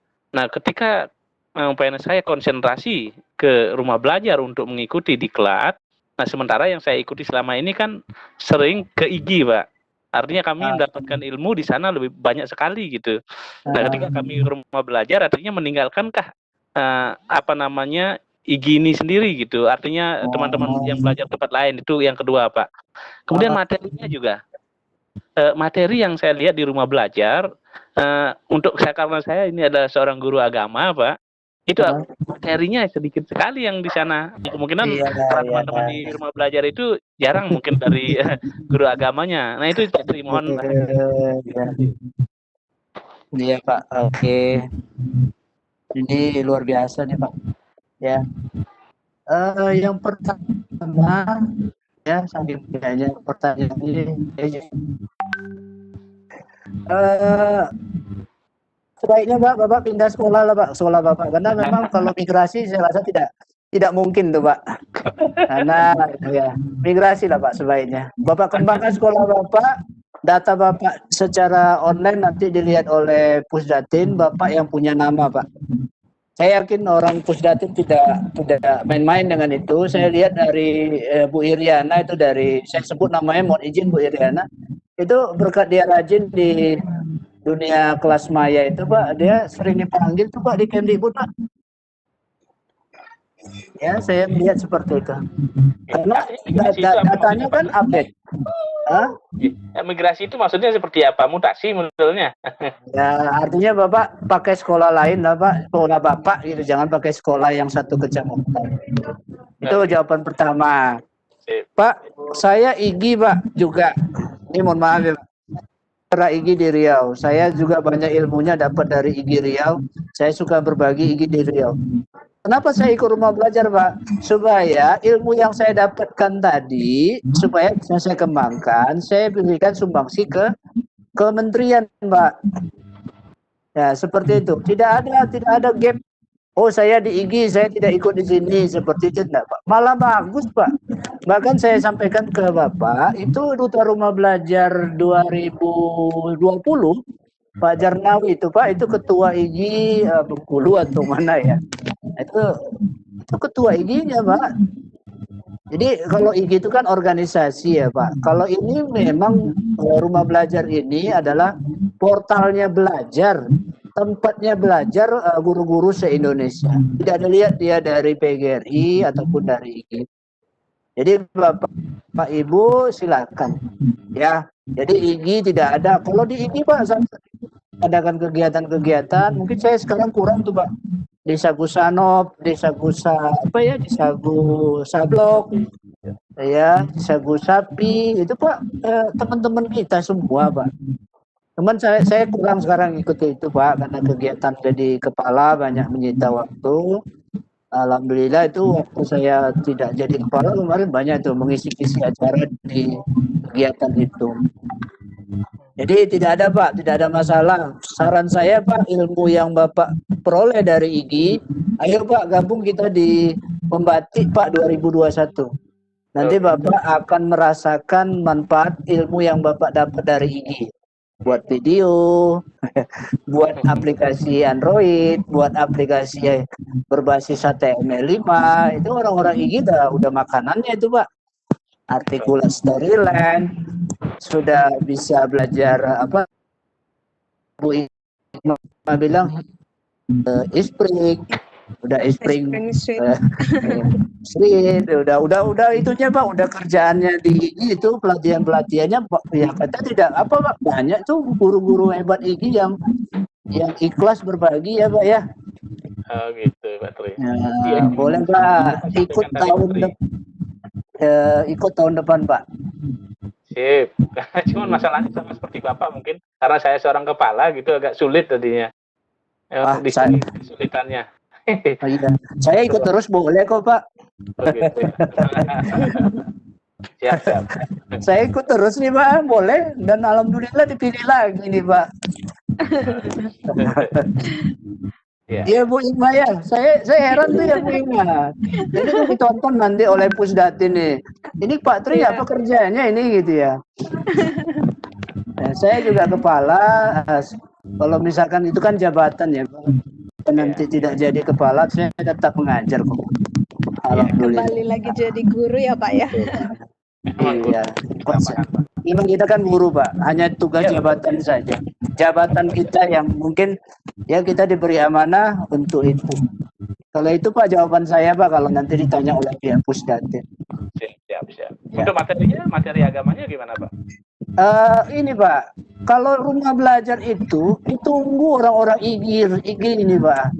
ketika PNS saya konsentrasi ke rumah belajar untuk mengikuti diklat, nah sementara yang saya ikuti selama ini kan sering ke IGI, Pak. Artinya kami mendapatkan ilmu di sana lebih banyak sekali gitu. Nah, ketika kami ke rumah belajar, artinya meninggalkankah IGI ini sendiri gitu. Artinya teman-teman yang belajar tempat lain, itu yang kedua, Pak. Kemudian materinya juga. Materi yang saya lihat di rumah belajar, untuk saya karena saya ini adalah seorang guru agama, Pak. Itu materinya sedikit sekali yang di sana. Kemungkinan teman-teman di rumah belajar itu jarang mungkin dari guru agamanya. Nah, itu jadi mohon. Iya, Pak. Oke. Ini luar biasa nih, Pak. Ya. Yang pertama ya, sambil banyak pertanyaan ini. Sebaiknya Bapak pindah sekolah lah, Pak, sekolah Bapak, karena memang kalau migrasi saya rasa tidak mungkin tuh, Pak. Karena ya migrasi lah, Pak, sebaiknya. Bapak kembangkan sekolah Bapak, data Bapak secara online nanti dilihat oleh Pusdatin, Bapak yang punya nama, Pak. Saya yakin orang Pusdatin tidak main-main dengan itu. Saya lihat dari Bu Iriana itu, dari saya sebut namanya, mohon izin Bu Iriana. Itu berkat dia rajin di dunia kelas maya itu, Pak, dia sering dipanggil tuh, Pak, di Kemdikbud, Pak. Ya, saya lihat seperti itu. Karena datanya kan update. Migrasi itu maksudnya seperti apa? Mutasi menurutnya? Ya, artinya Bapak pakai sekolah lain lah, Pak. Sekolah Bapak gitu, jangan pakai sekolah yang satu kecamatan. Itu jawaban pertama. Pak, saya IGI, Pak, juga. Ini mohon maaf ya, Pak. IGI di Riau. Saya juga banyak ilmunya dapat dari IGI Riau. Saya suka berbagi IGI di Riau. Kenapa saya ikut rumah belajar, Pak? Supaya ilmu yang saya dapatkan tadi, supaya bisa saya kembangkan, saya berikan sumbangsi ke kementerian, Pak. Ya, seperti itu. Tidak ada gap. Oh, saya di IGI, saya tidak ikut di sini, seperti itu enggak, Pak. Malah bagus, Pak. Bahkan saya sampaikan ke Bapak, itu Duta Rumah Belajar 2020, Pak Jarnawi itu, Pak, itu ketua IGI Bengkulu atau mana ya. Itu ketua IGI-nya, Pak. Jadi kalau IGI itu kan organisasi ya, Pak. Kalau ini memang rumah belajar ini adalah portalnya belajar, tempatnya belajar guru-guru se-Indonesia. Tidak dilihat dia dari PGRI ataupun dari IGI. Jadi Bapak Ibu silakan ya. Jadi IGI tidak ada. Kalau di IGI, Pak, adakan kegiatan-kegiatan. Mungkin saya sekarang kurang tuh, Pak. Di Sagu Sanop, di Sagu di Sagu Sablok, ya, di Sagu Sapi, itu, Pak, teman-teman kita semua, Pak. Teman saya kurang sekarang ikuti itu, Pak, karena kegiatan jadi kepala banyak menyita waktu. Alhamdulillah itu waktu saya tidak jadi kepala kemarin banyak tuh mengisi-isi acara di kegiatan itu. Jadi tidak ada, Pak, tidak ada masalah. Saran saya, Pak, ilmu yang Bapak peroleh dari IGI, ayo, Pak, gabung kita di Pembatik, Pak, 2021. Nanti Bapak akan merasakan manfaat ilmu yang Bapak dapat dari IGI. Buat video, buat aplikasi Android, buat aplikasi berbasis HTML5, itu orang-orang IGI udah makanannya itu, Pak. Artikulasi Storyland, sudah bisa belajar apa? Bu Ikma bilang Isprik, udah spring Sweet. street, udah itunya Pak, udah kerjaannya di IGI itu pelatihannya Pak, ya kata tidak apa Pak, banyak tuh guru-guru hebat IGI yang ikhlas berbagi ya Pak ya. Oh gitu Pak Tri. Ya, boleh Pak ikut tahun depan Pak. Sip. Cuman masalahnya sama seperti Bapak mungkin karena saya seorang kepala gitu agak sulit tadinya. Kesulitannya. Iya. Saya ikut terus boleh kok Pak. Oh, gitu. Siap. Saya ikut terus nih Pak, boleh, dan alhamdulillah dipilih lagi nih Pak. Iya Bu Hikmah ya, saya heran tuh ya Bu Hikmah. Jadi tuh ditonton nanti oleh Pusdatin nih. Ini Pak Tri apa kerjanya ini gitu ya. Saya juga kepala, kalau misalkan itu kan jabatan ya Pak. Nanti tidak jadi kepala, saya tetap mengajar kok. Alhamdulillah. Kembali lagi jadi guru ya Pak ya. Iya. Memang kita kan guru Pak, hanya tugas jabatan saja. Jabatan kita yang mungkin ya kita diberi amanah untuk itu. Kalau itu Pak jawaban saya Pak, kalau nanti ditanya oleh pihak Pusdatin. Siap. Untuk materinya, materi agamanya gimana Pak? Ini Pak, kalau rumah belajar itu ditunggu orang-orang IGI ini Pak.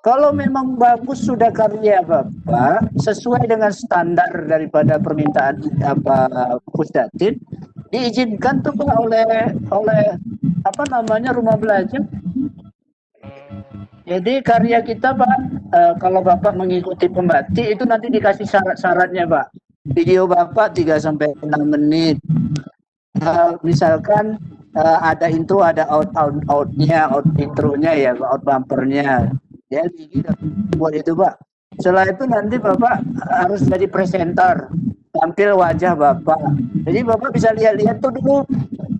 Kalau memang bagus sudah karya Bapak sesuai dengan standar daripada permintaan Pusdatin, diizinkan tuh Pak oleh rumah belajar. Jadi karya kita Pak, kalau Bapak mengikuti pembatik itu nanti dikasih syarat-syaratnya Pak. Video Bapak 3-6 menit. Misalkan ada intro, ada outnya, out intronya ya, out bumpernya. Ya, buat itu Pak. Setelah itu nanti Bapak harus jadi presenter, tampil wajah Bapak. Jadi Bapak bisa lihat-lihat tuh dulu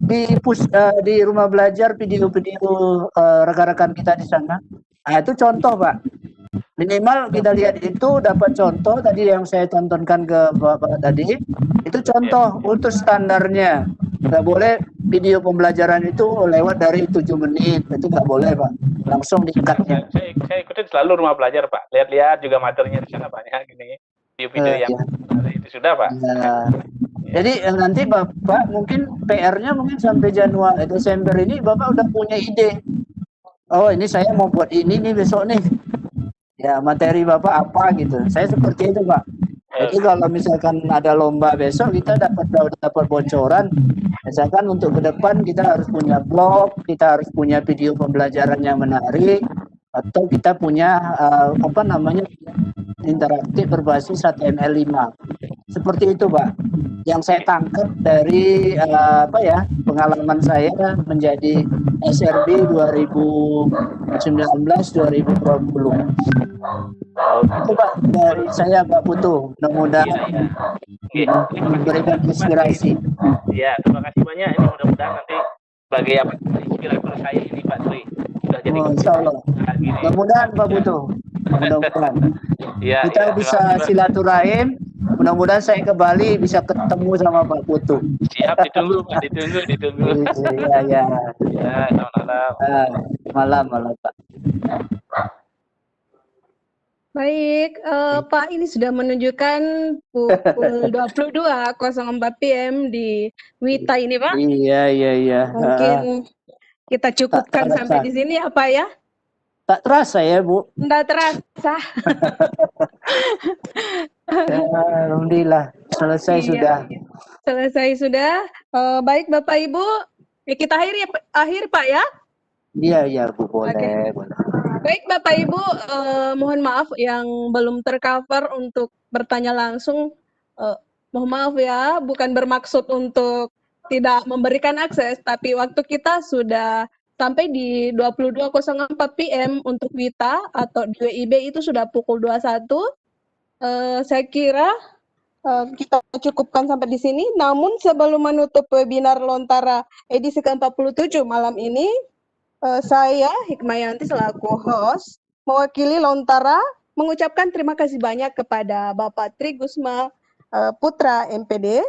di rumah belajar video-video rekan-rekan kita di sana. Nah, itu contoh Pak. Minimal kita lihat itu dapat contoh tadi yang saya tontonkan ke Bapak tadi. Itu contoh untuk standarnya. Nggak boleh video pembelajaran itu lewat dari 7 menit. Itu nggak boleh Pak. Langsung di-cut-nya. Saya ikutin selalu rumah belajar Pak. Lihat-lihat juga materinya di sana banyak gini. Video-video yang itu sudah Pak. Jadi nanti Bapak mungkin PR-nya mungkin sampai Desember ini Bapak udah punya ide. Oh ini saya mau buat ini nih besok nih. Ya materi Bapak apa gitu. Saya seperti itu Pak. Jadi kalau misalkan ada lomba besok kita dapat bocoran. Misalkan untuk ke depan kita harus punya blog, kita harus punya video pembelajaran yang menarik, atau kita punya interaktif berbasis HTML5. Seperti itu Pak. Yang saya tangkap dari pengalaman saya menjadi SRB 2019-2020. Itu Pak dari saya Pak Putu. Mudah-mudahan memberikan inspirasi. Ya, terima kasih banyak. Ini mudah-mudahan nanti sebagai inspirator saya ini Pak Tri. Sudah jadi Insya Allah. Mudah-mudahan Pak Putu. Mudah-mudahan. Ya, kita bisa silaturahim. Mudah-mudahan saya ke Bali bisa ketemu sama Pak Putu. Siap, ditunggu Pak, ditunggu. Iya. Ya, malam Pak. Baik, Pak ini sudah menunjukkan pukul 22.04 PM di Wita ini Pak. Iya. Mungkin kita cukupkan sampai di sini ya Pak ya. Tak terasa ya Bu. Tidak terasa. Alhamdulillah selesai sudah. Selesai sudah. Baik Bapak Ibu, kita akhir Pak ya. Iya Bu boleh. Baik Bapak Ibu, mohon maaf yang belum tercover untuk bertanya langsung. Mohon maaf ya, bukan bermaksud untuk tidak memberikan akses, tapi waktu kita sudah sampai di 22.04 PM untuk Wita atau di WIB itu sudah pukul 21. Saya kira kita cukupkan sampai di sini. Namun sebelum menutup webinar Lontara edisi ke-47 malam ini, saya Hikmayanti selaku host mewakili Lontara mengucapkan terima kasih banyak kepada Bapak Tri Gusma Putra MPD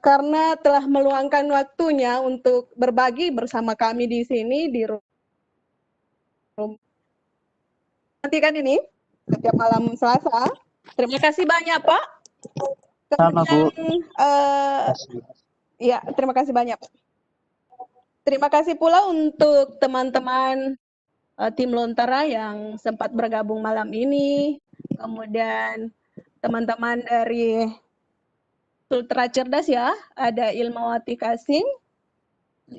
karena telah meluangkan waktunya untuk berbagi bersama kami di sini di rumah nantikan ini setiap malam Selasa. Terima kasih banyak Pak. Sama Bu. Ya, terima kasih banyak. Terima kasih pula untuk teman-teman tim Lontara yang sempat bergabung malam ini. Kemudian teman-teman dari Sultra Cerdas ya, ada Ilmawati Kasim.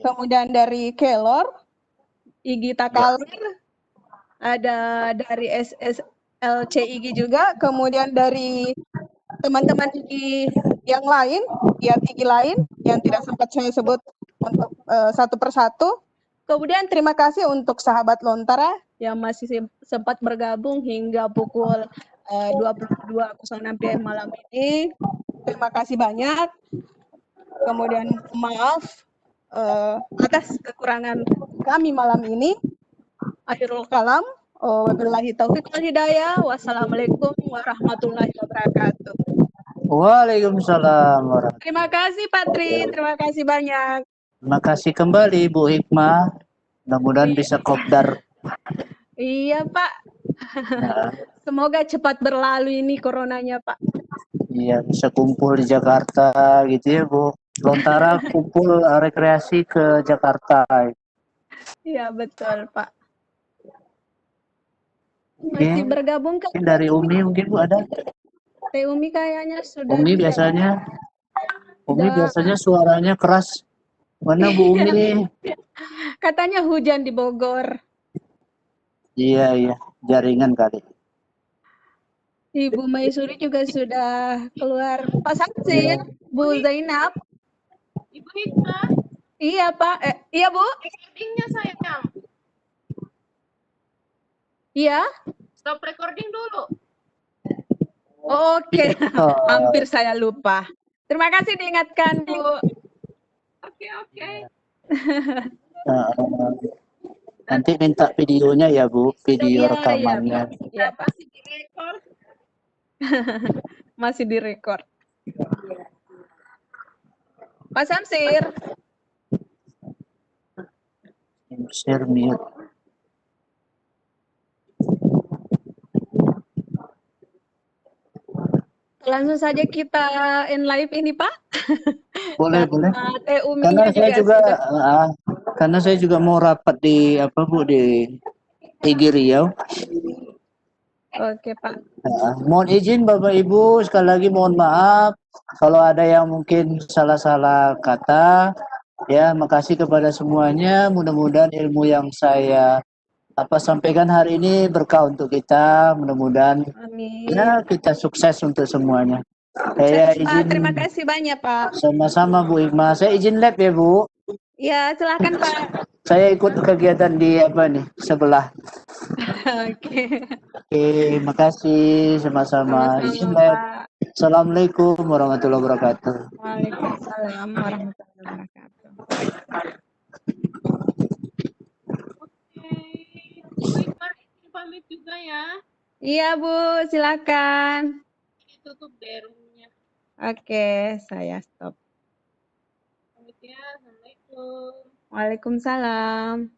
Kemudian dari Kelor, Igi Takalir, ada dari SSLCIG juga. Kemudian dari teman-teman IGI yang lain, ya IGI lain yang tidak sempat saya sebut untuk satu persatu. Kemudian terima kasih untuk sahabat Lontara yang masih sempat bergabung hingga pukul 22.06 PM malam ini. Terima kasih banyak. Kemudian maaf atas kekurangan kami malam ini. Akhirul kalam. Wabillahi taufiq wal hidayah. Wassalamualaikum warahmatullahi wabarakatuh. Waalaikumsalam warahmatullahi. Terima kasih Patri, terima kasih banyak. Terima kasih kembali Bu Hikmah. Mudah-mudahan bisa kopdar. Iya Pak. Nah, Semoga cepat berlalu ini coronanya Pak. iya, bisa kumpul di Jakarta gitu ya Bu. Lontara kumpul rekreasi ke Jakarta. Iya betul Pak. Oke. Masih bergabung kan? Dari Umi mungkin Bu ada? Teh Umi kayaknya sudah. Umi biasanya suaranya keras. Mana Bu Umi? Katanya hujan di Bogor. Iya, jaringan kali. Ibu Maisuri juga sudah keluar. Pak Samsir, Bu Zainab. Ibu Hikmah. Iya Pak, iya Bu. Recordingnya sayang. Iya. Stop recording dulu. Oke, hampir saya lupa. Terima kasih diingatkan Bu. Oke. Nanti minta videonya ya Bu, video rekamannya. Iya, pasti direkor. Masih direkor. Pak Samsir. Share mute. Langsung saja kita in live ini Pak. Boleh. Teh Umi Karena saya juga mau rapat di Bu di IGI Riau. Oke Pak. Mohon izin Bapak Ibu, sekali lagi mohon maaf kalau ada yang mungkin salah-salah kata. Ya, makasih kepada semuanya. Mudah-mudahan ilmu yang saya sampaikan hari ini berkah untuk kita. Mudah-mudahan ya kita sukses untuk semuanya. Saya izin. Terima kasih banyak Pak. Sama-sama Bu Hikmah. Saya izin lab ya Bu. Ya, silakan Pak. Saya ikut kegiatan di sebelah. Oke. Oke, makasih sama-sama. Izin lab. Assalamualaikum warahmatullahi wabarakatuh. Waalaikumsalam warahmatullahi wabarakatuh. Bu Hikmah pamit juga ya. Iya Bu, silakan. Tutup deh roomnya. Oke, saya stop. Pamit ya, assalamualaikum. Waalaikumsalam.